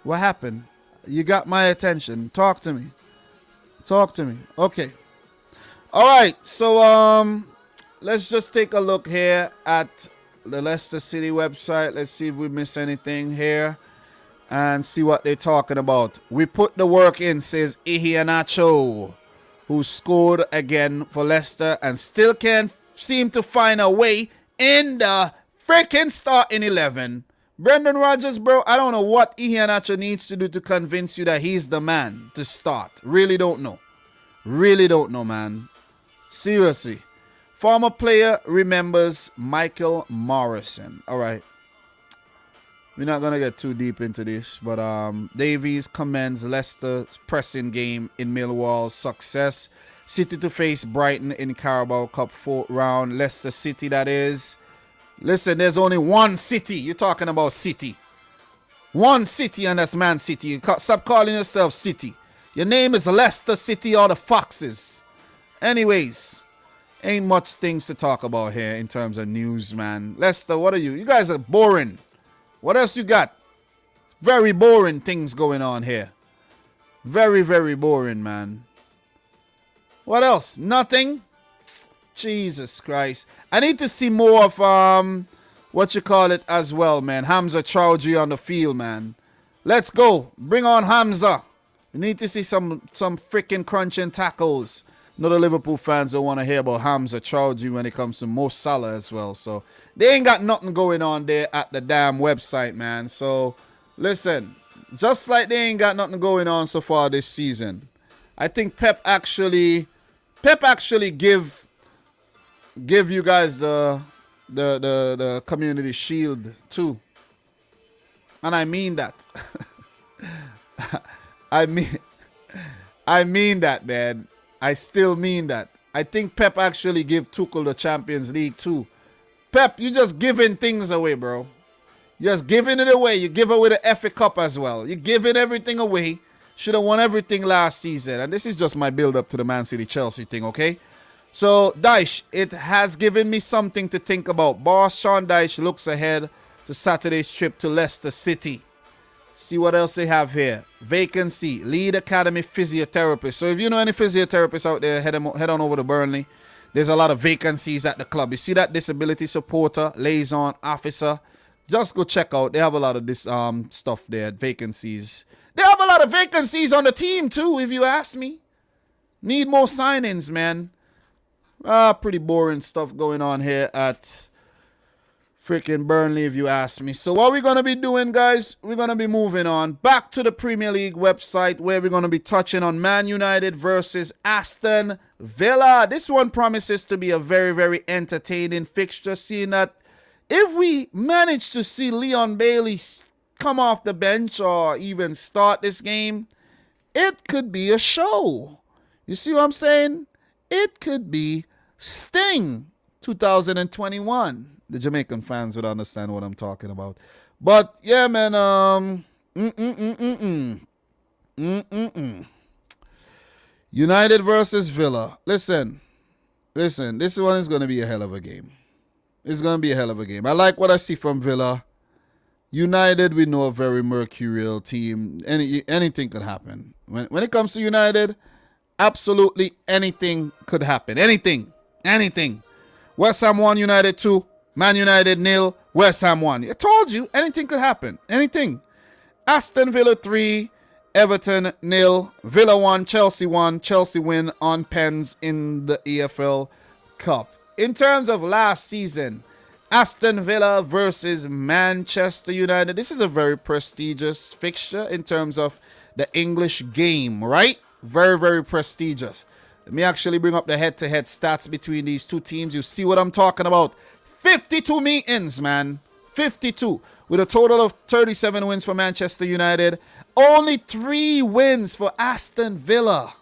What happened? You got my attention. Talk to me. Okay. All right. So let's just take a look here at the Leicester City website. Let's see if we miss anything here and see what they're talking about. We put the work in, says Iheanacho, who scored again for Leicester and still can't seem to find a way in the freaking starting 11. Brendan Rodgers, bro, I don't know what Iheanacho needs to do to convince you that he's the man to start. Really don't know, man. Seriously. Former player remembers Michael Morrison. All right. We're not going to get too deep into this, but Davies commends Leicester's pressing game in Millwall's success. City to face Brighton in Carabao Cup 4th round. Leicester City, that is. Listen, there's only one City. You're talking about City. One City, and that's Man City. You stop calling yourself City. Your name is Leicester City or the Foxes. Anyways, ain't much things to talk about here in terms of news, man. Leicester, what are you? You guys are boring. What else you got? Very boring things going on here. Very, very boring, man. What else? Nothing? Jesus Christ. I need to see more of, what you call it as well, man. Hamza Chowdhury on the field, man. Let's go. Bring on Hamza. We need to see some freaking crunching tackles. No, the Liverpool fans don't want to hear about Hamza Chowdhury when it comes to Mo Salah as well. So they ain't got nothing going on there at the damn website, man. So listen, just like they ain't got nothing going on so far this season, I think Pep actually give you guys the the Community Shield too. And I mean that. I mean that, man. I still mean that. I think Pep actually give Tuchel the Champions League too. Pep, you just giving things away, bro. You're just giving it away. You give away the FA Cup as well. You're giving everything away. Should have won everything last season. And this is just my build-up to the Man City-Chelsea thing, okay? So, Dyche, it has given me something to think about. Boss Sean Dyche looks ahead to Saturday's trip to Leicester City. See what else they have here. Vacancy, lead academy physiotherapist. So if you know any physiotherapists out there, head on over to Burnley. There's a lot of vacancies at the club. You see that disability supporter, liaison officer. Just go check out. They have a lot of this stuff there, vacancies. They have a lot of vacancies on the team too, if you ask me. Need more signings, man. Pretty boring stuff going on here at freaking Burnley, if you ask me. So what we're going to be doing, guys, we're going to be moving on back to the Premier League website, where we're going to be touching on Man United versus Aston Villa. This one promises to be a very, very entertaining fixture, seeing that if we manage to see Leon Bailey come off the bench or even start this game, it could be a show. You see what I'm saying? It could be Sting 2021. The Jamaican fans would understand what I'm talking about. But yeah, man, United versus Villa. Listen, this one is going to be a hell of a game. It's going to be a hell of a game. I like what I see from Villa. United, we know, a very mercurial team. Anything could happen. When it comes to United, absolutely anything could happen. Anything. West Ham 1, United 2. Man United 0, West Ham 1. I told you, anything could happen. Anything. Aston Villa 3, Everton 0. Villa 1, Chelsea 1. Chelsea win on pens in the EFL Cup. In terms of last season, Aston Villa versus Manchester United. This is a very prestigious fixture in terms of the English game, right? Very, very prestigious. Let me actually bring up the head-to-head stats between these two teams. You see what I'm talking about. 52 meetings, man. 52. With a total of 37 wins for Manchester United. Only 3 wins for Aston Villa.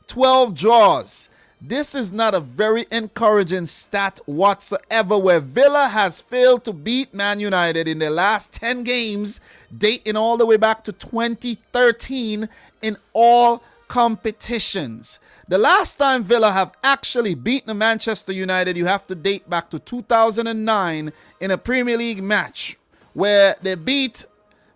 12 draws. This is not a very encouraging stat whatsoever, where Villa has failed to beat Man United in their last 10 games, dating all the way back to 2013 in all competitions. The last time Villa have actually beaten Manchester United, you have to date back to 2009 in a Premier League match, where they beat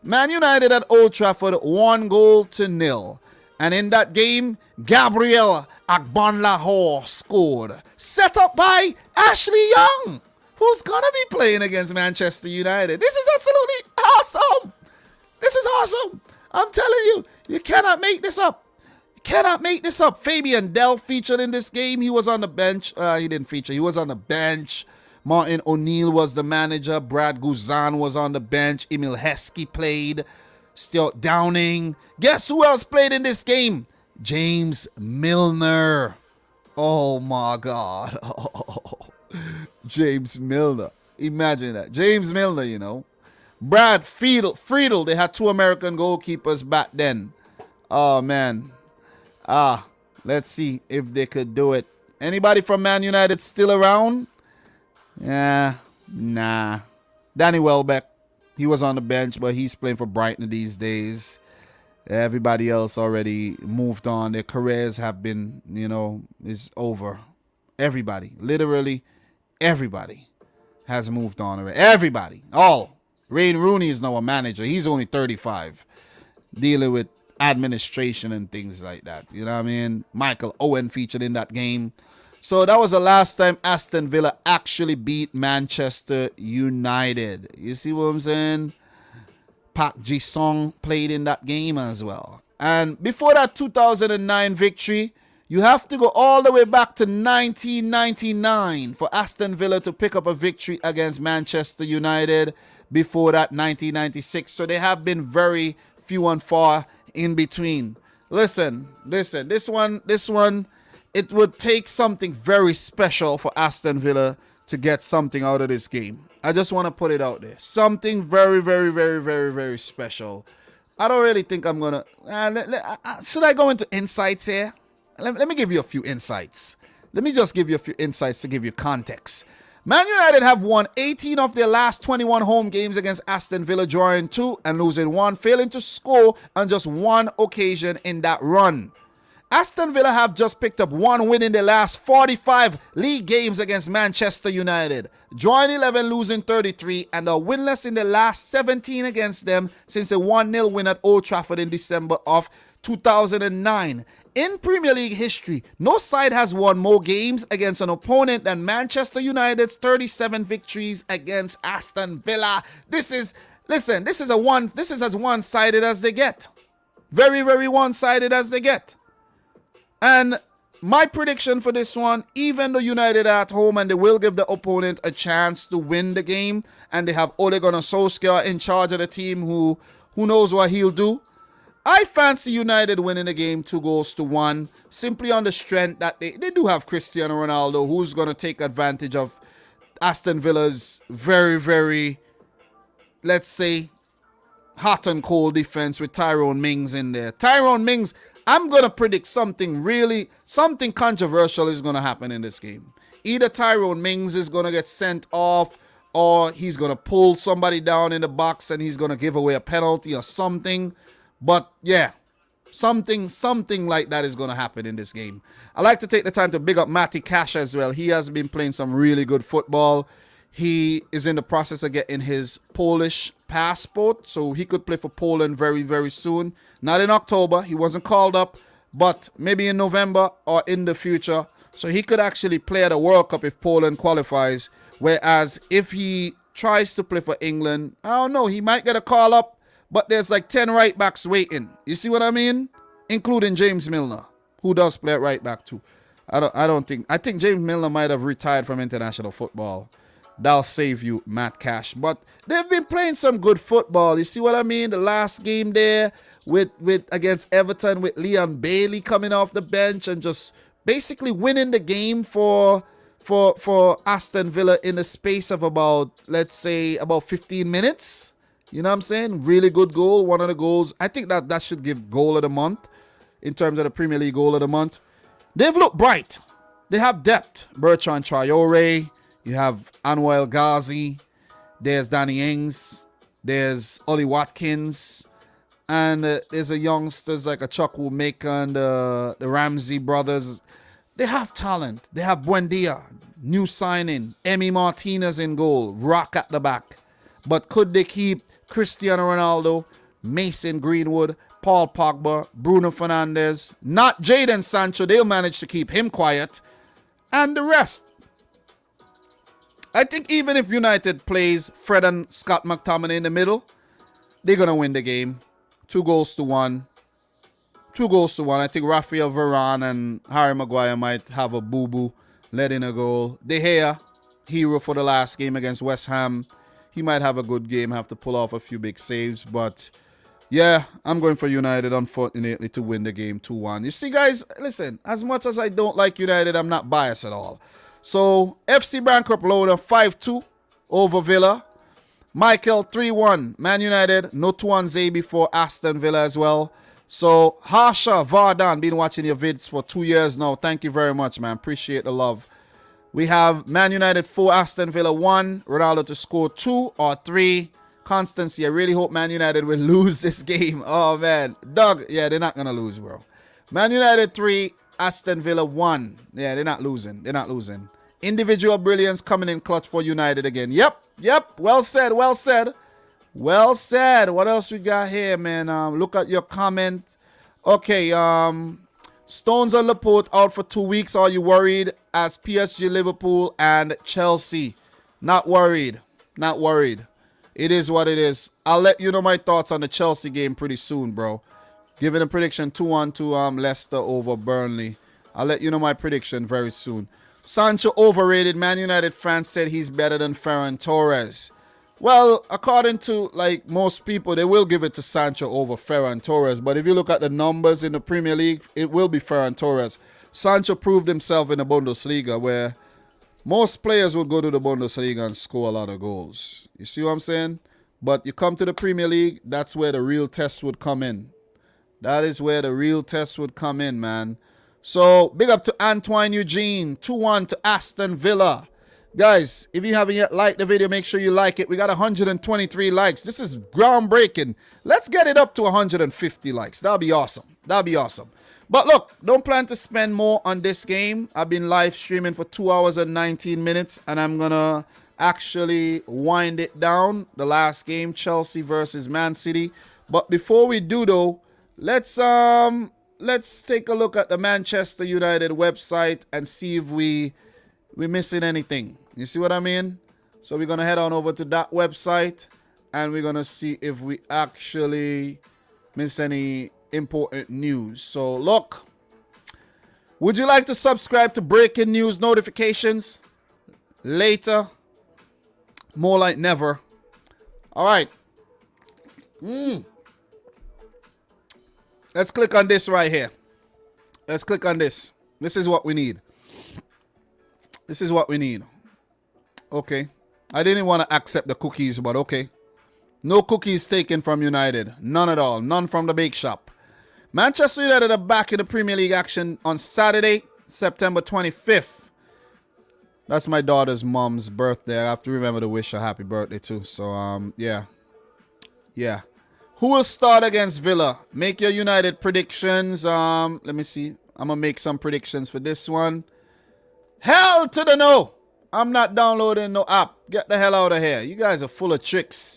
Man United at Old Trafford 1-0. And in that game, Gabriel Agbonlahor scored, set up by Ashley Young, who's going to be playing against Manchester United. This is absolutely awesome. This is awesome. I'm telling you, you cannot make this up. Cannot make this up. Fabian Dell featured in this game. He was on the bench. He didn't feature. He was on the bench. Martin O'Neill was the manager. Brad Guzan was on the bench. Emil Heskey played. Stuart Downing. Guess who else played in this game? James Milner. Oh my God. James Milner. Imagine that. James Milner, you know. Brad Friedel. They had 2 American goalkeepers back then. Oh, man. Let's see if they could do it. Anybody from Man United still around? Yeah, nah. Danny Welbeck, he was on the bench, but he's playing for Brighton these days. Everybody else already moved on. Their careers have been, is over. Everybody, literally everybody has moved on already. Everybody, all. Wayne Rooney is now a manager. He's only 35, dealing with administration and things like that. You know what I mean? Michael Owen featured in that game. So that was the last time Aston Villa actually beat Manchester United. You see what I'm saying? Park Ji-sung played in that game as well. And before that 2009 victory, you have to go all the way back to 1999 for Aston Villa to pick up a victory against Manchester United. Before that, 1996. So they have been very few and far in between. Listen, this one, it would take something very special for Aston Villa to get something out of this game. I just want to put it out there. Something very, very, very, very, very special. I don't really think I'm going to... should I go into insights here? Let me give you a few insights. Let me just give you a few insights to give you context. Man United have won 18 of their last 21 home games against Aston Villa, drawing 2 and losing 1, failing to score on just one occasion in that run. Aston Villa have just picked up 1 win in their last 45 league games against Manchester United, drawing 11, losing 33, and are winless in the last 17 against them since a 1-0 win at Old Trafford in December of 2009. In Premier League history, no side has won more games against an opponent than Manchester United's 37 victories against Aston Villa. This is as one-sided as they get. Very, very one-sided as they get. And my prediction for this one, even though United are at home and they will give the opponent a chance to win the game, and they have Ole Gunnar Solskjaer in charge of the team who knows what he'll do, I fancy United winning the game 2-1, simply on the strength that they do have Cristiano Ronaldo, who's going to take advantage of Aston Villa's very, very, let's say, hot and cold defense with Tyrone Mings in there. Tyrone Mings, I'm going to predict something controversial is going to happen in this game. Either Tyrone Mings is going to get sent off, or he's going to pull somebody down in the box and he's going to give away a penalty or something. But yeah, something like that is going to happen in this game. I like to take the time to big up Matty Cash as well. He has been playing some really good football. He is in the process of getting his Polish passport, so he could play for Poland very, very soon. Not in October. He wasn't called up, but maybe in November or in the future. So he could actually play at a World Cup if Poland qualifies. Whereas if he tries to play for England, I don't know, he might get a call up. But there's like 10 right backs waiting. You see what I mean? Including James Milner, who does play at right back too. I think James Milner might have retired from international football. That'll save you, Matt Cash. But they've been playing some good football. You see what I mean? The last game there with against Everton with Leon Bailey coming off the bench and just basically winning the game for Aston Villa in the space of about 15 minutes. You know what I'm saying? Really good goal. One of the goals. I think that should give goal of the month in terms of the Premier League goal of the month. They've looked bright. They have depth. Bertrand Traore. You have Anwar El Ghazi. There's Danny Ings. There's Ollie Watkins. And there's a youngsters like a Chukwuemeka and the Ramsey brothers. They have talent. They have Buendia. New signing. Emi Martinez in goal. Rock at the back. But could they keep Cristiano Ronaldo, Mason Greenwood, Paul Pogba, Bruno Fernandes, not Jadon Sancho? They'll manage to keep him quiet. And the rest. I think even if United plays Fred and Scott McTominay in the middle, they're going to win the game. 2-1. 2-1. I think Rafael Varane and Harry Maguire might have a boo-boo, let in a goal. De Gea, hero for the last game against West Ham. He might have a good game, have to pull off a few big saves. But, yeah, I'm going for United, unfortunately, to win the game 2-1. You see, guys, listen, as much as I don't like United, I'm not biased at all. So, FC Bancroft Loader 5-2 over Villa. Michael 3-1. Man United, no 2-1 before Aston Villa as well. So, Harsha Vardan, been watching your vids for 2 years now. Thank you very much, man. Appreciate the love. We have Man United 4, Aston Villa 1. Ronaldo to score 2 or 3. Constancy, I really hope Man United will lose this game. Oh, man. Doug, yeah, they're not going to lose, bro. Man United 3, Aston Villa 1. Yeah, they're not losing. They're not losing. Individual brilliance coming in clutch for United again. Yep. Well said. What else we got here, man? Look at your comment. Okay, Stones and Laporte out for 2 weeks. Are you worried? As PSG, Liverpool, and Chelsea. Not worried. It is what it is. I'll let you know my thoughts on the Chelsea game pretty soon, bro. Giving a prediction 2-1 to Leicester over Burnley. I'll let you know my prediction very soon. Sancho overrated. Man United fans said he's better than Ferran Torres. Well, according to most people, they will give it to Sancho over Ferran Torres. But if you look at the numbers in the Premier League, it will be Ferran Torres. Sancho proved himself in the Bundesliga, where Most players would go to the Bundesliga and score a lot of goals. You see what I'm saying? But you come to the Premier League, that's where the real test would come in. That is where the real test would come in, man. So, big up to Antoine Eugene. 2-1 to Aston Villa. Guys, if you haven't yet liked the video, make sure you like it. We got 123 likes. This is groundbreaking. Let's get it up to 150 likes. That'll be awesome. That'll be awesome. But look, don't plan to spend more on this game. I've been live streaming for 2 hours and 19 minutes, and I'm going to actually wind it down. The last game, Chelsea versus Man City. But before we do, though, let's take a look at the Manchester United website and see if we're missing anything. You see what I mean? So we're going to head on over to that website, and we're going to see if we actually miss any important news. So look, would you like to subscribe to breaking news notifications? Later, more like never. All right. Let's click on this right here. Let's click on this. This is what we need. This is what we need. Okay. I didn't want to accept the cookies, but okay. No cookies taken from United. None at all. None from the bake shop. Manchester United are back in the Premier League action on Saturday, September 25th. That's my daughter's mom's birthday. I have to remember to wish her happy birthday too. So, yeah. Yeah. Who will start against Villa? Make your United predictions. Let me see. I'm going to make some predictions for this one. Hell to the no. I'm not downloading no app. Get the hell out of here. You guys are full of tricks.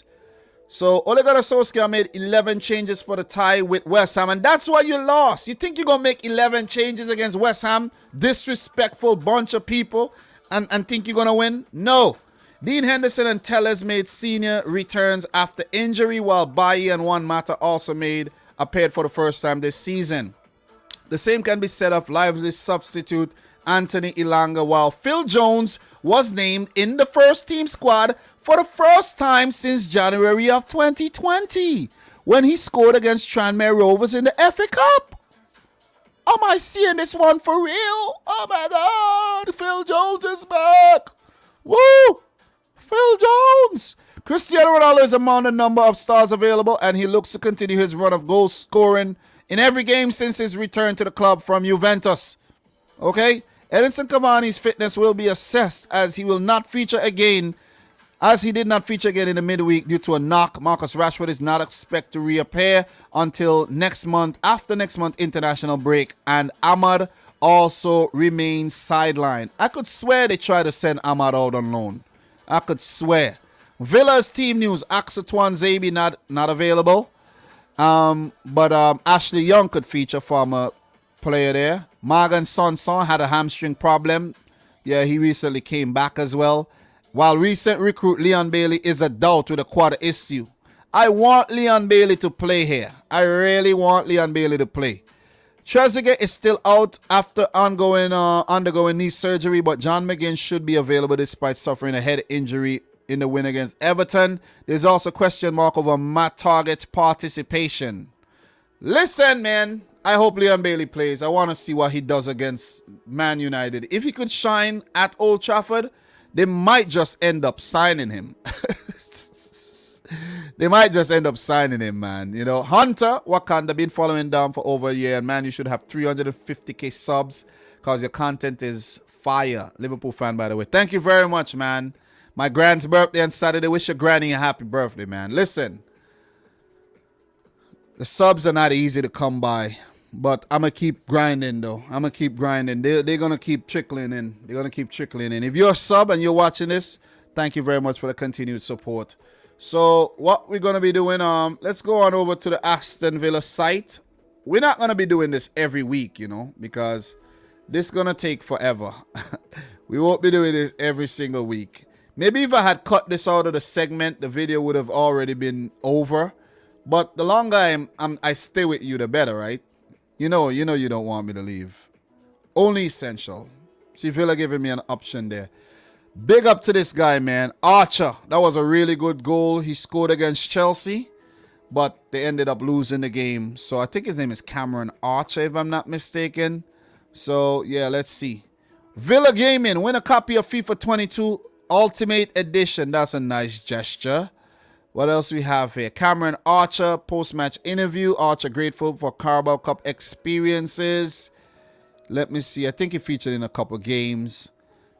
So, Ole Gunnar Solskjaer made 11 changes for the tie with West Ham, and that's why you lost. You think you're going to make 11 changes against West Ham? Disrespectful bunch of people, and think you're going to win? No. Dean Henderson and Telles made senior returns after injury, while Bailly and Juan Mata also appeared for the first time this season. The same can be said of lively substitute Anthony Elanga, while Phil Jones was named in the first team squad for the first time since January of 2020, when he scored against Tranmere Rovers in the FA Cup. Am I seeing this one for real? Oh my God, Phil Jones is back. Woo! Phil Jones. Cristiano Ronaldo is among the number of stars available, and he looks to continue his run of goal scoring in every game since his return to the club from Juventus. Okay? Edinson Cavani's fitness will be assessed, as he will not feature again, as he did not feature again in the midweek due to a knock. Marcus Rashford is not expected to reappear until next month, after next month international break, and Ahmad also remains sidelined. I could swear they tried to send Ahmad out on loan. I could swear. Villa's team news: Axel Tuanzebe not available. But Ashley Young could feature, former player there. Morgan Sanson had a hamstring problem. Yeah, he recently came back as well. While recent recruit Leon Bailey is a doubt with a quad issue. I want Leon Bailey to play here. I really want Leon Bailey to play. Trezeguet is still out after undergoing knee surgery, but John McGinn should be available despite suffering a head injury in the win against Everton. There's also a question mark over Matt Targett's participation. Listen, man, I hope Leon Bailey plays. I want to see what he does against Man United. If he could shine at Old Trafford, they might just end up signing him. They might just end up signing him, man. You know, Hunter Wakanda been following down for over a year, and man, you should have 350k subs because your content is fire. Liverpool fan, by the way. Thank you very much, man. My grand's birthday on Saturday. Wish your granny a happy birthday, man. Listen, the subs are not easy to come by, but I'm going to keep grinding, though. I'm going to keep grinding. They're going to keep trickling in. They're going to keep trickling in. If you're a sub and you're watching this, thank you very much for the continued support. So what we're going to be doing, let's go on over to the Aston Villa site. We're not going to be doing this every week, you know, because this is going to take forever. We won't be doing this every single week. Maybe if I had cut this out of the segment, the video would have already been over. But the longer I stay with you, the better, right? You know you don't want me to leave. Only essential. See Villa giving me an option there. Big up to this guy, man. Archer. That was a really good goal he scored against Chelsea. But they ended up losing the game. So I think his name is Cameron Archer, if I'm not mistaken. So, yeah, let's see. Villa Gaming, win a copy of FIFA 22 Ultimate Edition. That's a nice gesture. What else we have here? Cameron Archer, post-match interview. Archer grateful for Carabao Cup experiences. Let me see. I think he featured in a couple games.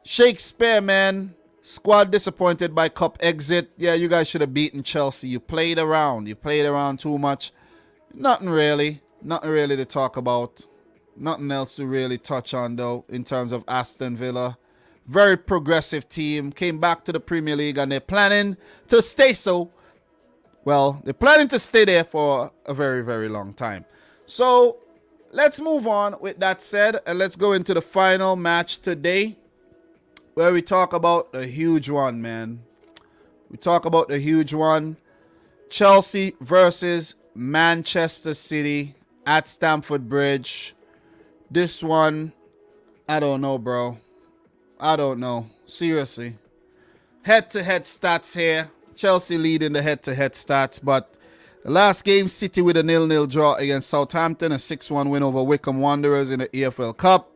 Shakespeare, man. Squad disappointed by cup exit. Yeah, you guys should have beaten Chelsea. You played around. You played around too much. Nothing really. Nothing really to talk about. Nothing else to really touch on, though, in terms of Aston Villa. Very progressive team. Came back to the Premier League, and they're planning to stay so. Well, they're planning to stay there for a very, very long time. So, let's move on with that said, and let's go into the final match today, where we talk about the huge one, man. We talk about the huge one. Chelsea versus Manchester City at Stamford Bridge. This one, I don't know, bro. I don't know. Seriously. Head-to-head stats here. Chelsea leading the head-to-head stats, but the last game, City with a 0-0 draw against Southampton, a 6-1 win over Wycombe Wanderers in the EFL Cup.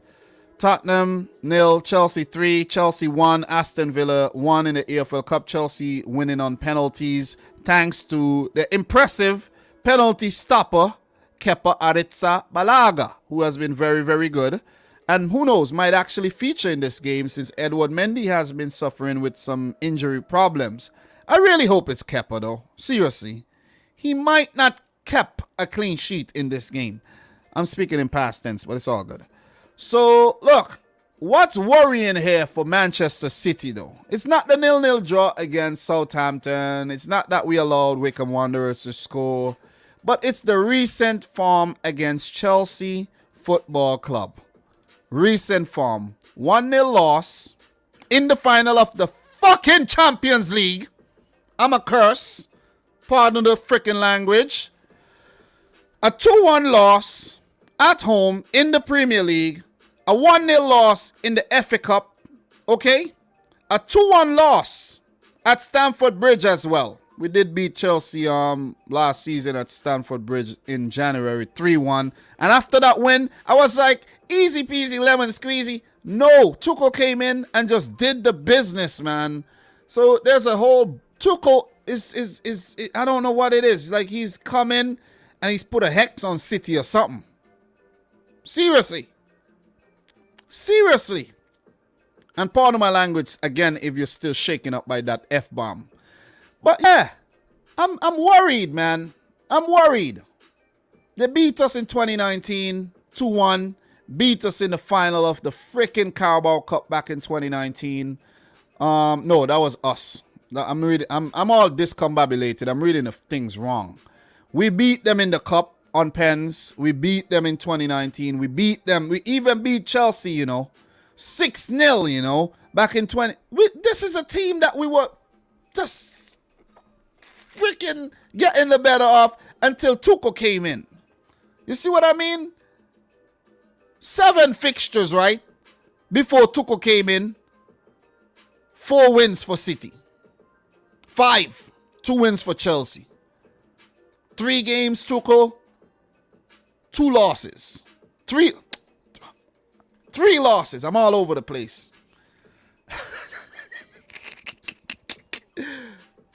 Tottenham 0, Chelsea 3, Chelsea 1, Aston Villa 1 in the EFL Cup. Chelsea winning on penalties thanks to the impressive penalty stopper, Kepa Arrizabalaga, who has been very, very good. And who knows, might actually feature in this game since Edward Mendy has been suffering with some injury problems. I really hope it's Kepa, though. Seriously. He might not keep a clean sheet in this game. I'm speaking in past tense, but it's all good. So, look, what's worrying here for Manchester City, though? It's not the 0-0 draw against Southampton. It's not that we allowed Wycombe Wanderers to score. But it's the recent form against Chelsea Football Club. Recent form. 1-0 loss in the final of the fucking Champions League. I'm a curse. Pardon the freaking language. A 2-1 loss at home in the Premier League. A 1-0 loss in the FA Cup. Okay? A 2-1 loss at Stamford Bridge as well. We did beat Chelsea last season at Stamford Bridge in January 3-1. And after that win, I was like, easy peasy lemon squeezy. No, Tuchel came in and just did the business, man. So there's a whole Tuchel is I don't know what it is. Like he's come in and he's put a hex on City or something. Seriously. Seriously. And pardon my language again if you're still shaken up by that F-bomb. But yeah, I'm worried, man. I'm worried. They beat us in 2019, 2-1. Beat us in the final of the freaking Carabao Cup back in 2019. No, that was us. I'm all discombobulated. I'm reading the things wrong. We beat them in the cup on pens. We beat them in 2019. We beat them. We even beat Chelsea, 6-0, back in 20. This is a team that we were just freaking getting the better of until Tuchel came in. You see what I mean? 7 fixtures, right? Before Tuchel came in. 4 wins for City. 5. 2 wins for Chelsea. 3 games, Tuchel. 2 losses. 3 losses. I'm all over the place.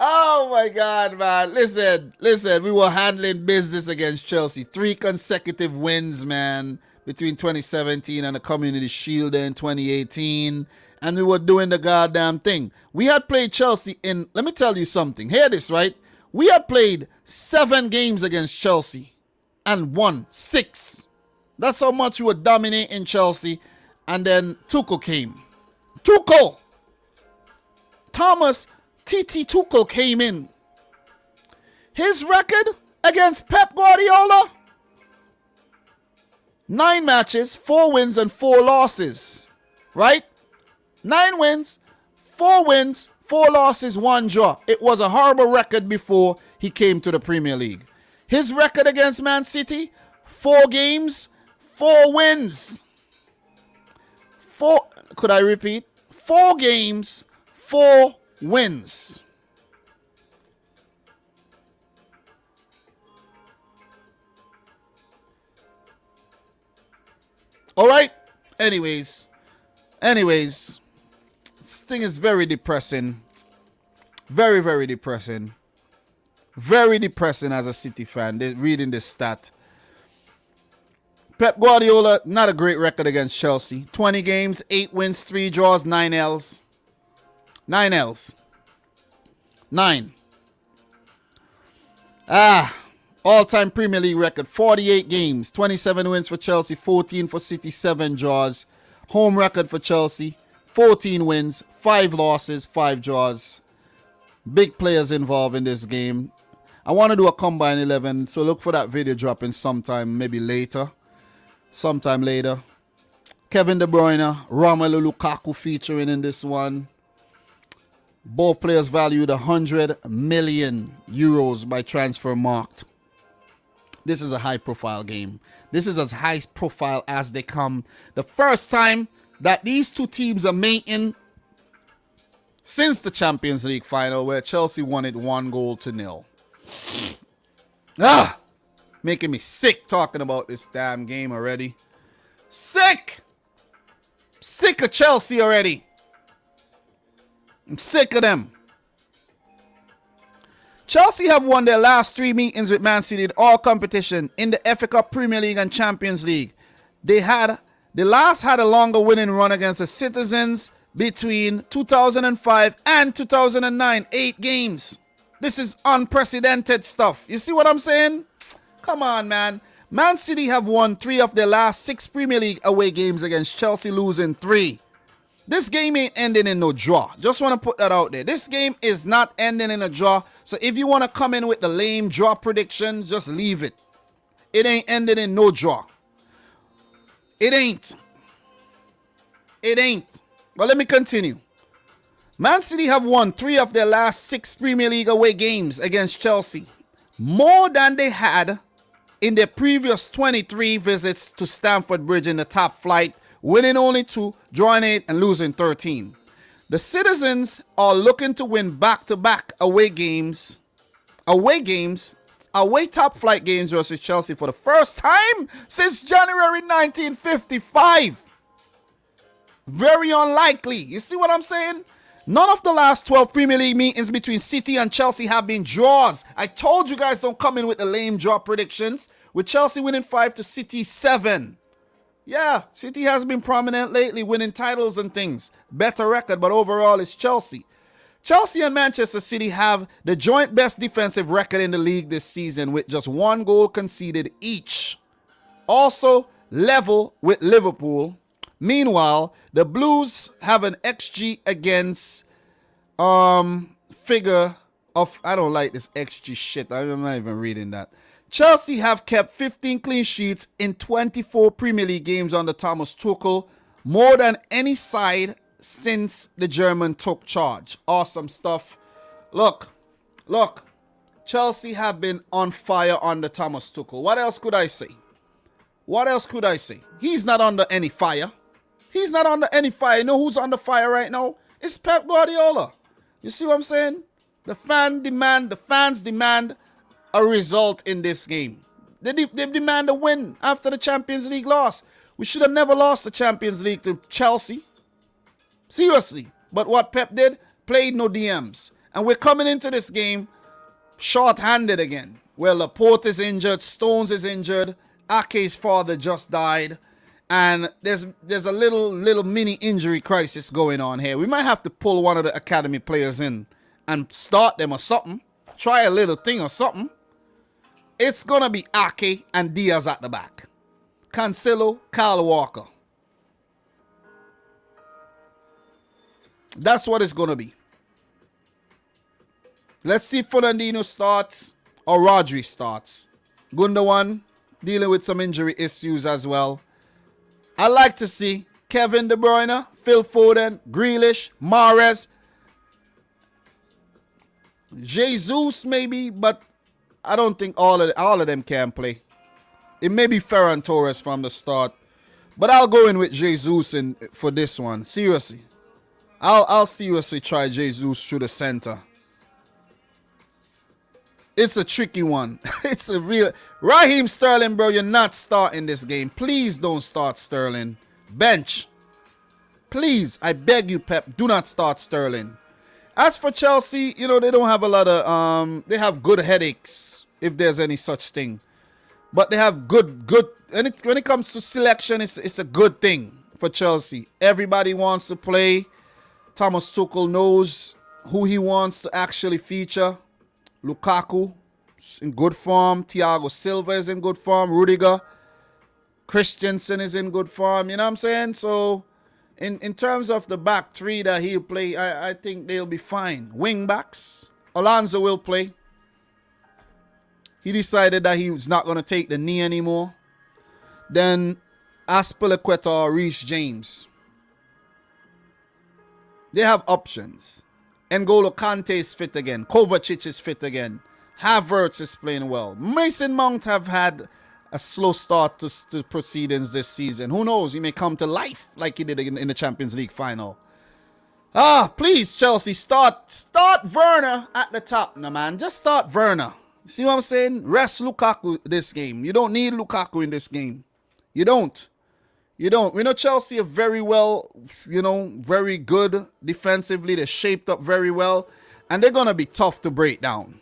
Oh my God, man. Listen. We were handling business against Chelsea. 3 consecutive wins, man, between 2017 and the Community Shield in 2018. And we were doing the goddamn thing. We had played Chelsea in, let me tell you something. Hear this, right? We had played 7 games against Chelsea and won 6. That's how much we were dominating Chelsea. And then Tuchel came. Tuchel! Thomas TT Tuchel came in. His record against Pep Guardiola? 9 matches, 4 wins and 4 losses. Right? 9 wins, 4 wins, 4 losses, 1 draw. It was a horrible record before he came to the Premier League. His record against Man City? 4 games, 4 wins. Could I repeat? 4 games, 4 wins. All right. Anyways, Anyways, this thing is very depressing. Very, very depressing. Very depressing as a City fan, reading this stat. Pep Guardiola, not a great record against Chelsea. 20 games, 8 wins, 3 draws, 9 L's. 9 L's. 9. All-time Premier League record, 48 games, 27 wins for Chelsea, 14 for City, 7 draws. Home record for Chelsea, 14 wins, 5 losses, 5 draws. Big players involved in this game. I want to do a combine 11, so look for that video dropping sometime, maybe later. Sometime later. Kevin De Bruyne, Romelu Lukaku featuring in this one. Both players valued 100 million euros by Transfermarkt. This is a high-profile game. This is as high-profile as they come. The first time that these two teams are mating since the Champions League final, where Chelsea won it 1-0. Making me sick talking about this damn game already. Sick! Sick of Chelsea already. I'm sick of them. Chelsea have won their last 3 meetings with Man City in all competition in the FA Cup, Premier League and Champions League. The last had a longer winning run against the Citizens between 2005 and 2009. 8 games. This is unprecedented stuff. You see what I'm saying? Come on, man. Man City have won 3 of their last 6 Premier League away games against Chelsea, losing 3. This game ain't ending in no draw. Just want to put that out there. This game is not ending in a draw. So if you want to come in with the lame draw predictions, just leave it. It ain't ending in no draw. It ain't. It ain't. But let me continue. Man City have won 3 of their last 6 Premier League away games against Chelsea. More than they had in their previous 23 visits to Stamford Bridge in the top flight, winning only 2, drawing 8, and losing 13. The Citizens are looking to win back-to-back away top flight games versus Chelsea for the first time since January 1955. Very unlikely. You see what I'm saying? None of the last 12 Premier League meetings between City and Chelsea have been draws. I told you guys don't come in with the lame draw predictions. With Chelsea winning 5 to City 7. Yeah, City has been prominent lately, winning titles and things. Better record, but overall it's Chelsea. Chelsea and Manchester City have the joint best defensive record in the league this season with just 1 goal conceded each. Also level with Liverpool. Meanwhile, the Blues have an XG against figure of, I don't like this XG shit. I'm not even reading that. Chelsea have kept 15 clean sheets in 24 Premier League games under Thomas Tuchel, more than any side since the German took charge. Awesome stuff. Look. Chelsea have been on fire under Thomas Tuchel. What else could I say? He's not under any fire. You know who's under fire right now? It's Pep Guardiola. You see what I'm saying? The fans demand a result in this game. They demand a win after the Champions League loss. We should have never lost the Champions League to Chelsea. Seriously. But what Pep did, played no DMs. And we're coming into this game short-handed again. Where Laporte is injured, Stones is injured, Ake's father just died. And there's a little mini injury crisis going on here. We might have to pull one of the academy players in and start them or something. Try a little thing or something. It's going to be Ake and Diaz at the back. Cancelo, Kyle Walker. That's what it's going to be. Let's see if Fernandinho starts or Rodri starts. Gundogan dealing with some injury issues as well. I like to see Kevin De Bruyne, Phil Foden, Grealish, Mahrez, Jesus maybe, but I don't think all of them can play. It may be Ferran Torres from the start, but I'll go in with Jesus for this one. Seriously, I'll seriously try Jesus through the center. It's a tricky one. It's a real... Raheem Sterling, bro, you're not starting this game. Please don't start Sterling. Bench. Please, I beg you, Pep, do not start Sterling. As for Chelsea, you know, they don't have a lot of, they have good headaches, if there's any such thing. But they have good, when it comes to selection, it's a good thing for Chelsea. Everybody wants to play. Thomas Tuchel knows who he wants to actually feature. Lukaku is in good form. Thiago Silva is in good form. Rudiger. Christensen is in good form. You know what I'm saying? So, in terms of the back three that he'll play, I think they'll be fine. Wing backs. Alonso will play. He decided that he was not going to take the knee anymore. Then Aspilicueta or Reece James. They have options. N'Golo Kante is fit again. Kovacic is fit again. Havertz is playing well. Mason Mount have had a slow start to proceedings this season. Who knows? He may come to life like he did in the Champions League final. Please, Chelsea, start Werner at the top now, man. Just start Werner. See what I'm saying? Rest Lukaku this game. You don't need Lukaku in this game. You don't. You don't. We know Chelsea are very well, very good defensively. They're shaped up very well. And they're going to be tough to break down.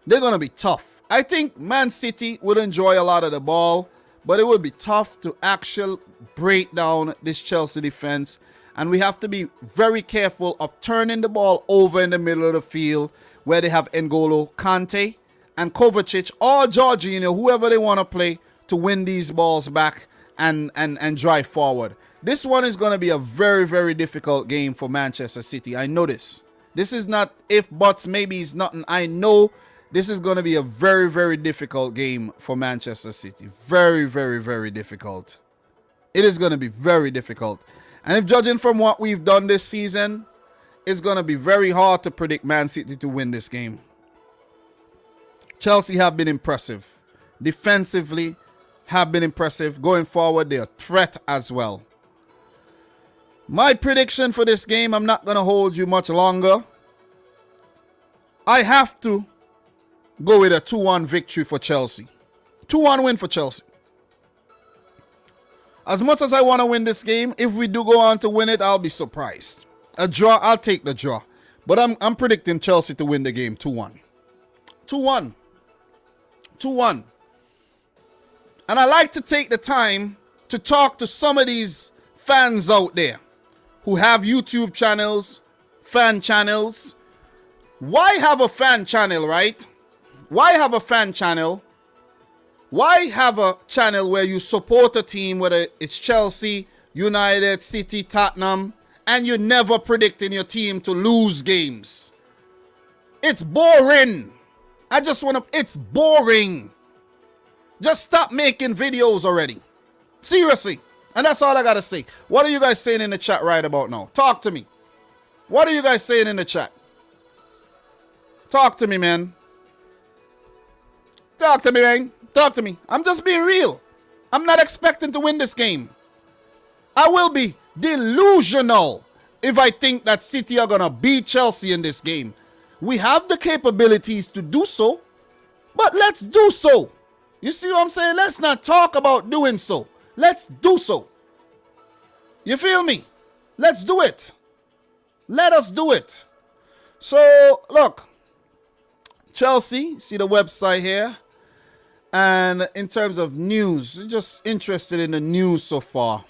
They're going to be tough. I think Man City would enjoy a lot of the ball. But it would be tough to actually break down this Chelsea defense. And we have to be very careful of turning the ball over in the middle of the field where they have N'Golo Kante and Kovacic or Jorginho, whoever they want to play, to win these balls back and drive forward. This one is going to be a very, very difficult game for Manchester City. I know this. This is not if, buts, maybe it's nothing. I know this is going to be a very, very difficult game for Manchester City. Very, very, very difficult. It is going to be very difficult. And if judging from what we've done this season, it's going to be very hard to predict Man City to win this game. Chelsea have been impressive. Defensively have been impressive. Going forward, they're a threat as well. My prediction for this game, I'm not going to hold you much longer. I have to go with a 2-1 victory for Chelsea. 2-1 win for Chelsea. As much as I want to win this game, if we do go on to win it, I'll be surprised. A draw, I'll take the draw. But I'm predicting Chelsea to win the game 2-1. 2-1. 2-1. And I like to take the time to talk to some of these fans out there who have YouTube channels, fan channels. Why have a fan channel, right? Why have a fan channel? Why have a channel where you support a team, whether it's Chelsea, United, City, Tottenham, and you're never predicting your team to lose games? It's boring. It's boring. Just stop making videos already. Seriously. And that's all I got to say. What are you guys saying in the chat right about now? Talk to me. What are you guys saying in the chat? Talk to me, man. Talk to me, man. Talk to me. I'm just being real. I'm not expecting to win this game. I will be delusional if I think that City are going to beat Chelsea in this game. We have the capabilities to do so, but let's do so. You see what I'm saying? Let's not talk about doing so. Let's do so. You feel me? Let's do it. Let us do it. So, look. Chelsea, see the website here. And in terms of news, just interested in the news so far.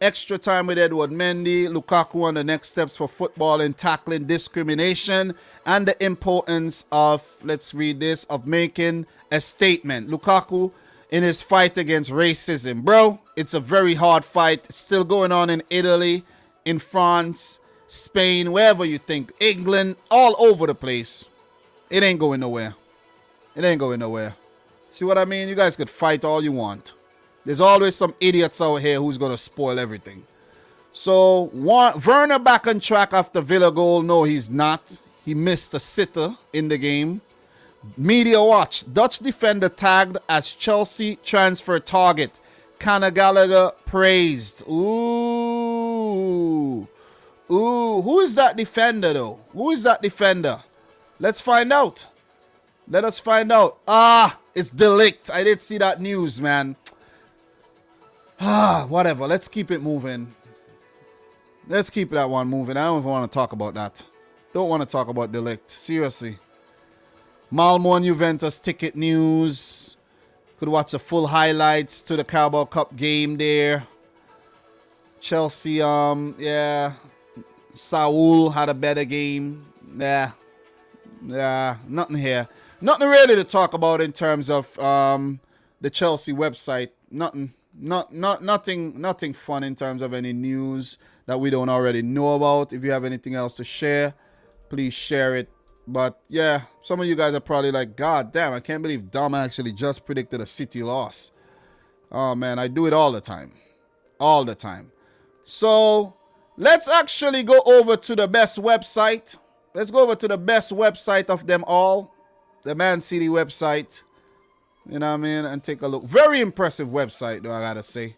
Extra time with Edward Mendy, Lukaku on the next steps for football in tackling discrimination and the importance of, let's read this, of making a statement. Lukaku in his fight against racism. Bro, it's a very hard fight. It's still going on in Italy, in France, Spain, wherever you think. England, all over the place. It ain't going nowhere. It ain't going nowhere. See what I mean? You guys could fight all you want. There's always some idiots out here who's going to spoil everything. So, Werner back on track after Villa goal. No, he's not. He missed a sitter in the game. Media watch. Dutch defender tagged as Chelsea transfer target. Conor Gallagher praised. Ooh. Ooh. Who is that defender, though? Who is that defender? Let's find out. Let us find out. It's De Ligt. I did see that news, man. Whatever. Let's keep it moving. Let's keep that one moving. I don't even want to talk about that. Don't want to talk about Delict. Seriously. Malmo and Juventus ticket news. Could watch the full highlights to the Carabao Cup game there. Chelsea, yeah. Saul had a better game. Yeah, nothing here. Nothing really to talk about in terms of the Chelsea website. Nothing fun in terms of any news that we don't already know about. If you have anything else to share, please share it. But yeah, some of you guys are probably like, God damn, I can't believe Dom actually just predicted a City loss. Oh man, I do it all the time. All the time. So let's actually go over to the best website. Let's go over to the best website of them all. The Man City website. You know what I mean? And take a look. Very impressive website, though, I gotta say.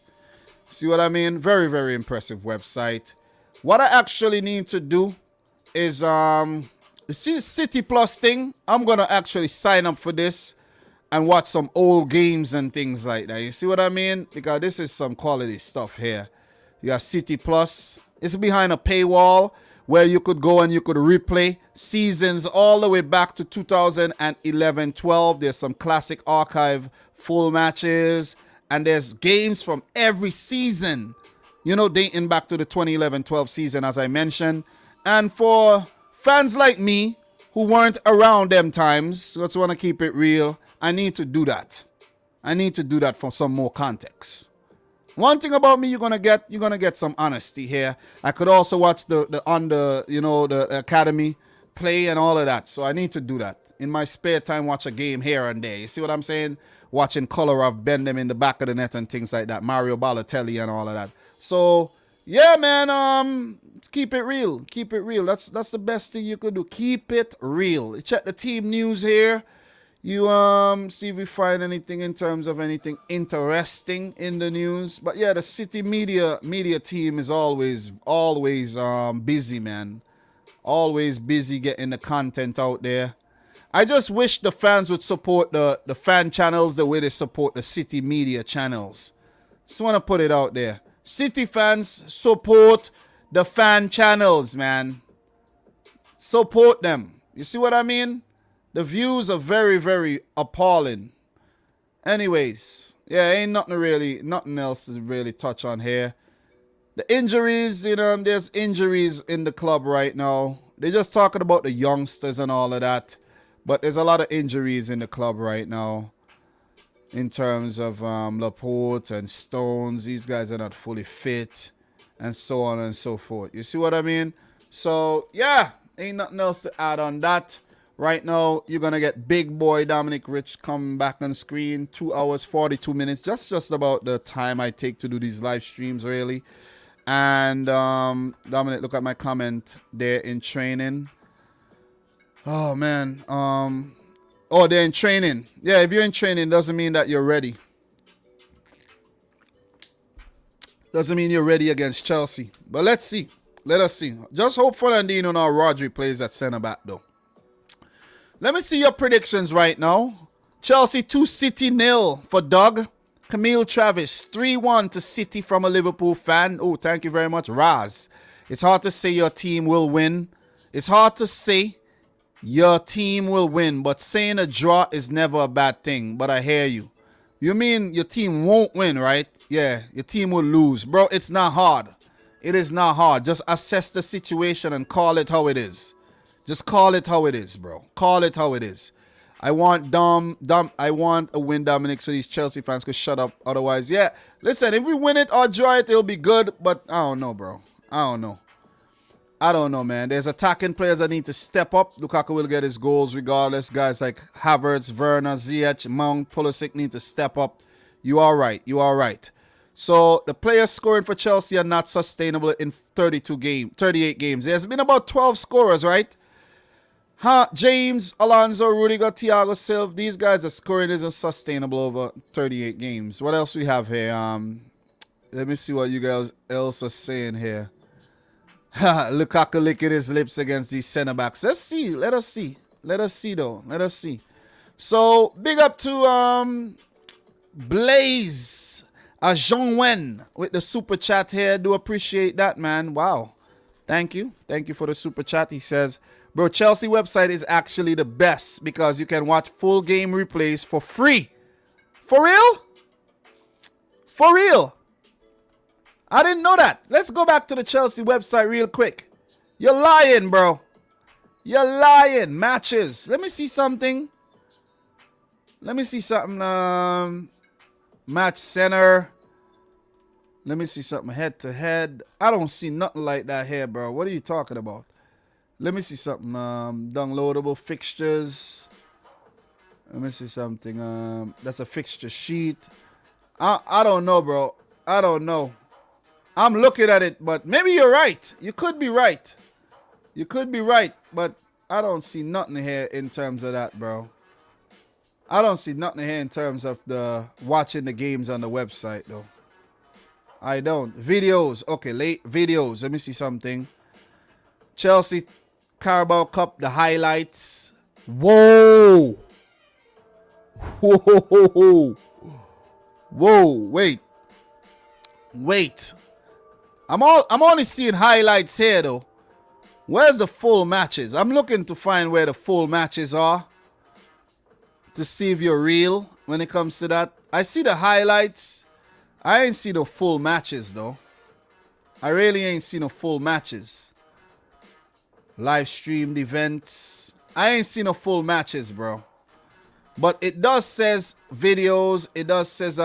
See what I mean? Very, very impressive website. What I actually need to do is, you see the City Plus thing? I'm gonna actually sign up for this and watch some old games and things like that. You see what I mean? Because this is some quality stuff here. You got City Plus. It's behind a paywall where you could go and you could replay seasons all the way back to 2011-12. There's some classic archive full matches. And there's games from every season, you know, dating back to the 2011-12 season, as I mentioned. And for fans like me who weren't around them times, just want to keep it real, I need to do that. I need to do that for some more context. One thing about me, you're gonna get some honesty here. I could also watch the academy play and all of that. So I need to do that in my spare time. Watch a game here and there. You see what I'm saying? Watching Kolarov bend them in the back of the net and things like that. Mario Balotelli and all of that. So yeah, man. Keep it real. Keep it real. That's the best thing you could do. Keep it real. Check the team news here. You see if we find anything in terms of anything interesting in the news. But yeah, the City media team is always busy, man. Always busy getting the content out there. I just wish the fans would support the fan channels the way they support the City media channels. Just want to put it out there. City fans, support the fan channels, man. Support them. You see what I mean? The views are very, very appalling. Anyways, yeah, ain't nothing else to really touch on here. The injuries, there's injuries in the club right now. They're just talking about the youngsters and all of that. But there's a lot of injuries in the club right now. In terms of Laporte and Stones. These guys are not fully fit. And so on and so forth. You see what I mean? So, yeah, ain't nothing else to add on that. Right now, you're going to get big boy Dominic Rich coming back on screen. 2 hours, 42 minutes. Just about the time I take to do these live streams, really. And, Dominic, look at my comment there in training. Oh, man. Oh, they're in training. Yeah, if you're in training, doesn't mean that you're ready. Doesn't mean you're ready against Chelsea. But let's see. Let us see. Just hope Fernandinho now Rodri plays at centre back, though. Let me see your predictions right now. Chelsea 2, City 0 for Doug. Camille Travis 3-1 to City from a Liverpool fan. Oh, thank you very much, Raz. It's hard to say your team will win. It's hard to say your team will win, but saying a draw is never a bad thing. But I hear you. You mean your team won't win, right? Yeah, your team will lose. Bro, it's not hard. It is not hard. Just assess the situation and call it how it is. Just call it how it is, bro. Call it how it is. I want I want a win, Dominic, so these Chelsea fans could shut up. Otherwise, yeah. Listen, if we win it or draw it, it'll be good. But I don't know, bro. I don't know, man. There's attacking players that need to step up. Lukaku will get his goals regardless. Guys like Havertz, Werner, Ziyech, Mount, Pulisic need to step up. You are right. You are right. So the players scoring for Chelsea are not sustainable in 38 games. There's been about 12 scorers, right? James, Alonso, Rudiger, Thiago Silva. These guys are scoring isn't sustainable over 38 games. What else we have here? Let me see what you guys else are saying here. Lukaku licking his lips against these center backs. Let's see. Let us see. Let us see, though. Let us see. So, big up to Blaze. Jean Wen with the super chat here. Do appreciate that, man. Wow. Thank you. Thank you for the super chat. He says, bro, Chelsea website is actually the best because you can watch full game replays for free. For real? For real? I didn't know that. Let's go back to the Chelsea website real quick. You're lying, bro. You're lying. Matches. Let me see something. Let me see something. Match center. Let me see something head to head. I don't see nothing like that here, bro. What are you talking about? Let me see something. Downloadable fixtures. Let me see something. That's a fixture sheet. I don't know, bro. I don't know. I'm looking at it, but maybe you're right. You could be right. You could be right, but I don't see nothing here in terms of that, bro. I don't see nothing here in terms of the watching the games on the website, though. I don't. Videos. Okay, late videos. Let me see something. Chelsea Carabao Cup, the highlights. Whoa. Whoa. Whoa. Wait. I'm only seeing highlights here, though. Where's the full matches? I'm looking to find where the full matches are to see if you're real when it comes to that. I see the highlights. I ain't see the full matches, though. I really ain't seen no full matches. Live streamed events. I ain't seen no full matches, bro. But it does says videos. It does says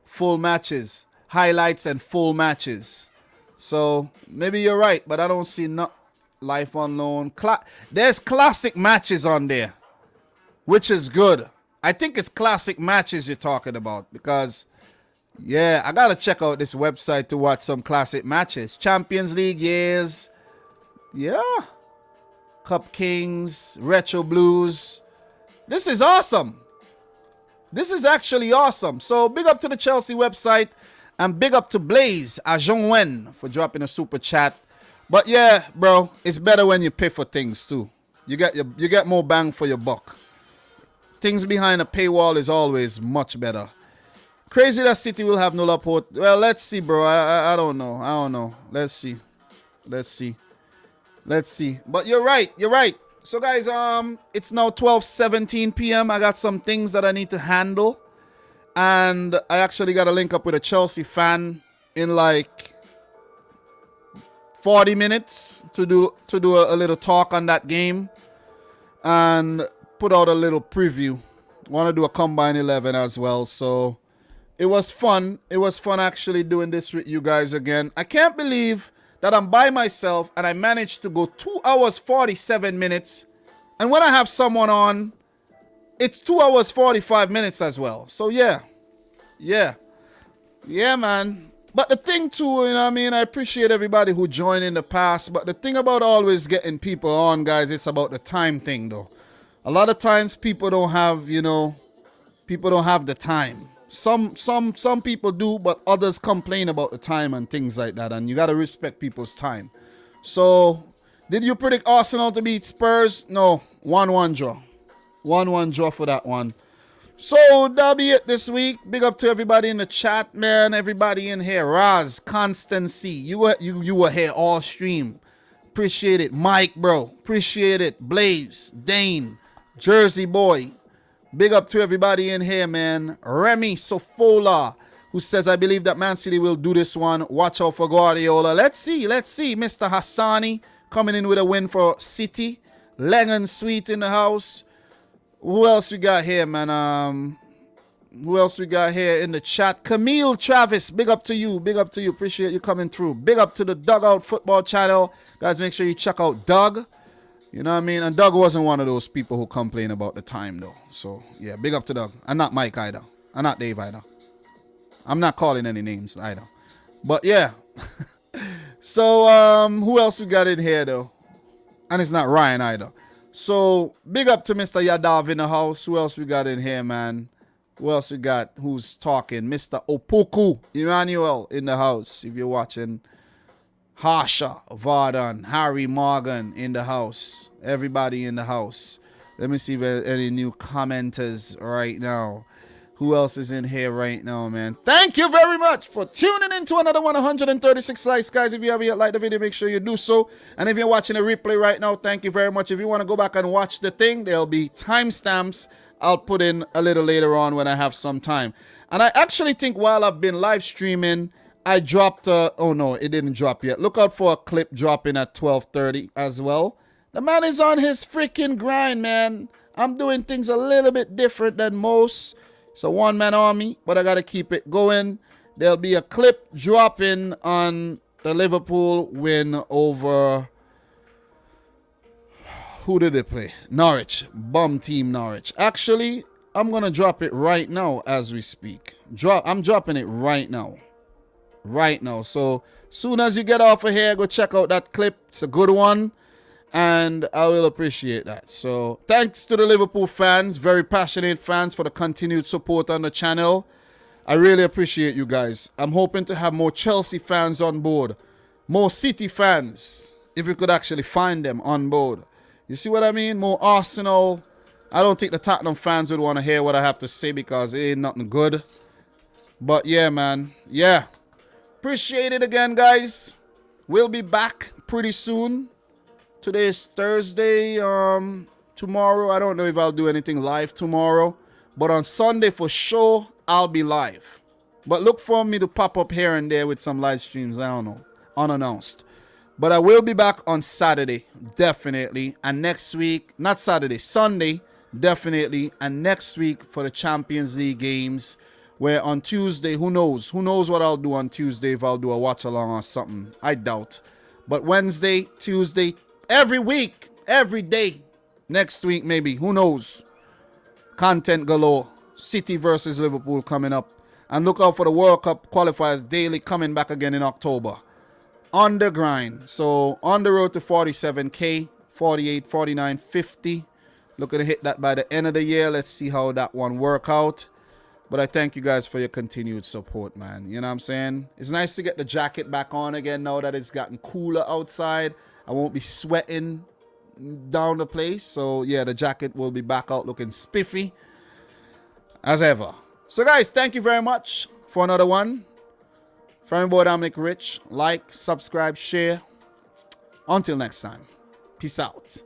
full matches. Highlights and full matches. So maybe you're right, but I don't see no life on loan. There's classic matches on there, which is good. I think it's classic matches you're talking about because, yeah, I got to check out this website to watch some classic matches. Champions League years. Yeah. Cup Kings, Retro Blues. This is awesome. This is actually awesome. So big up to the Chelsea website and big up to Blaze Ajongwen for dropping a super chat. But yeah, bro, it's better when you pay for things too. You get more bang for your buck. Things behind a paywall is always much better. Crazy that City will have no Laporte. Well, let's see, bro. I don't know. I don't know. Let's see. But you're right. So guys, it's now 12:17 p.m. I got some things that I need to handle. And I actually got to link up with a Chelsea fan in like 40 minutes to do a little talk on that game and put out a little preview. Want to do a combine 11 as well. So it was fun. It was fun actually doing this with you guys again. I can't believe that I'm by myself and I managed to go 2 hours 47 minutes. And when I have someone on, it's 2 hours 45 minutes as well. So yeah, man. But the thing too, you know what I mean, I appreciate everybody who joined in the past. But the thing about always getting people on, guys, it's about the time thing though. A lot of times people don't have, people don't have the time. Some people do, but others complain about the time and things like that. And you got to respect people's time. So, did you predict Arsenal to beat Spurs? No, 1-1 draw. 1-1 draw for that one. So, that'll be it this week. Big up to everybody in the chat, man. Everybody in here. Raz, Constancy. You were here all stream. Appreciate it. Mike, bro. Appreciate it. Blaze, Dane, Jersey Boy. Big up to everybody in here, man. Remy Sofola, who says, I believe that Man City will do this one. Watch out for Guardiola. Let's see. Mr. Hassani coming in with a win for City. Lennon Sweet in the house. Who else we got here, man? Who else we got here in the chat? Camille Travis, big up to you. Appreciate you coming through. Big up to the Dugout Football channel. Guys, make sure you check out Doug. You know what I mean? And Doug wasn't one of those people who complain about the time, though. So, yeah, big up to Doug. And not Mike either. And not Dave either. I'm not calling any names either. But, yeah. So, who else we got in here, though? And it's not Ryan either. So, big up to Mr. Yadav in the house. Who else we got in here, man? Who else we got? Who's talking? Mr. Opoku Emmanuel in the house, if you're watching. Harsha, Vardan, Harry Morgan in the house. Everybody in the house. Let me see if there's any new commenters right now. Who else is in here right now, man? Thank you very much for tuning in to another 136 likes, guys. If you haven't yet liked the video, make sure you do so. And if you're watching a replay right now, thank you very much. If you want to go back and watch the thing, there'll be timestamps I'll put in a little later on when I have some time. And I actually think while I've been live streaming, I dropped oh no, it didn't drop yet. Look out for a clip dropping at 12:30 as well. The man is on his freaking grind, man. I'm doing things a little bit different than most. It's a one-man army, but I got to keep it going. There'll be a clip dropping on the Liverpool win over... Who did they play? Norwich. Bum team Norwich. Actually, I'm going to drop it right now as we speak. I'm dropping it right now. Right now. So, soon as you get off of here, go check out that clip. It's a good one. And I will appreciate that. So, thanks to the Liverpool fans, very passionate fans, for the continued support on the channel. I really appreciate you guys. I'm hoping to have more Chelsea fans on board. More City fans, if we could actually find them on board. You see what I mean? More Arsenal. I don't think the Tottenham fans would want to hear what I have to say because it ain't nothing good. But yeah, man. Yeah. Appreciate it again, guys. We'll be back pretty soon. Today is Thursday. Tomorrow, I don't know if I'll do anything live tomorrow. But on Sunday, for sure, I'll be live. But look for me to pop up here and there with some live streams. I don't know. Unannounced. But I will be back on Saturday. Definitely. And next week, not Saturday, Sunday. Definitely. And next week for the Champions League games. Where on Tuesday, who knows? Who knows what I'll do on Tuesday if I'll do a watch along or something. I doubt. But Wednesday, Tuesday, every week, every day. Next week, maybe. Who knows? Content galore. City versus Liverpool coming up. And look out for the World Cup qualifiers daily coming back again in October. On the grind. So, on the road to 47K. 48, 49, 50. Looking to hit that by the end of the year. Let's see how that one work out. But I thank you guys for your continued support, man. You know what I'm saying? It's nice to get the jacket back on again now that it's gotten cooler outside. I won't be sweating down the place. So, yeah, the jacket will be back out looking spiffy as ever. So, guys, thank you very much for another one. From boy Dominic Rich. Like, subscribe, share. Until next time. Peace out.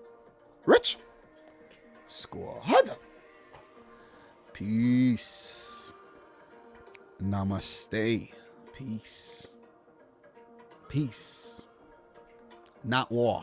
Rich Squad. Peace. Namaste. Peace. Peace. Not war.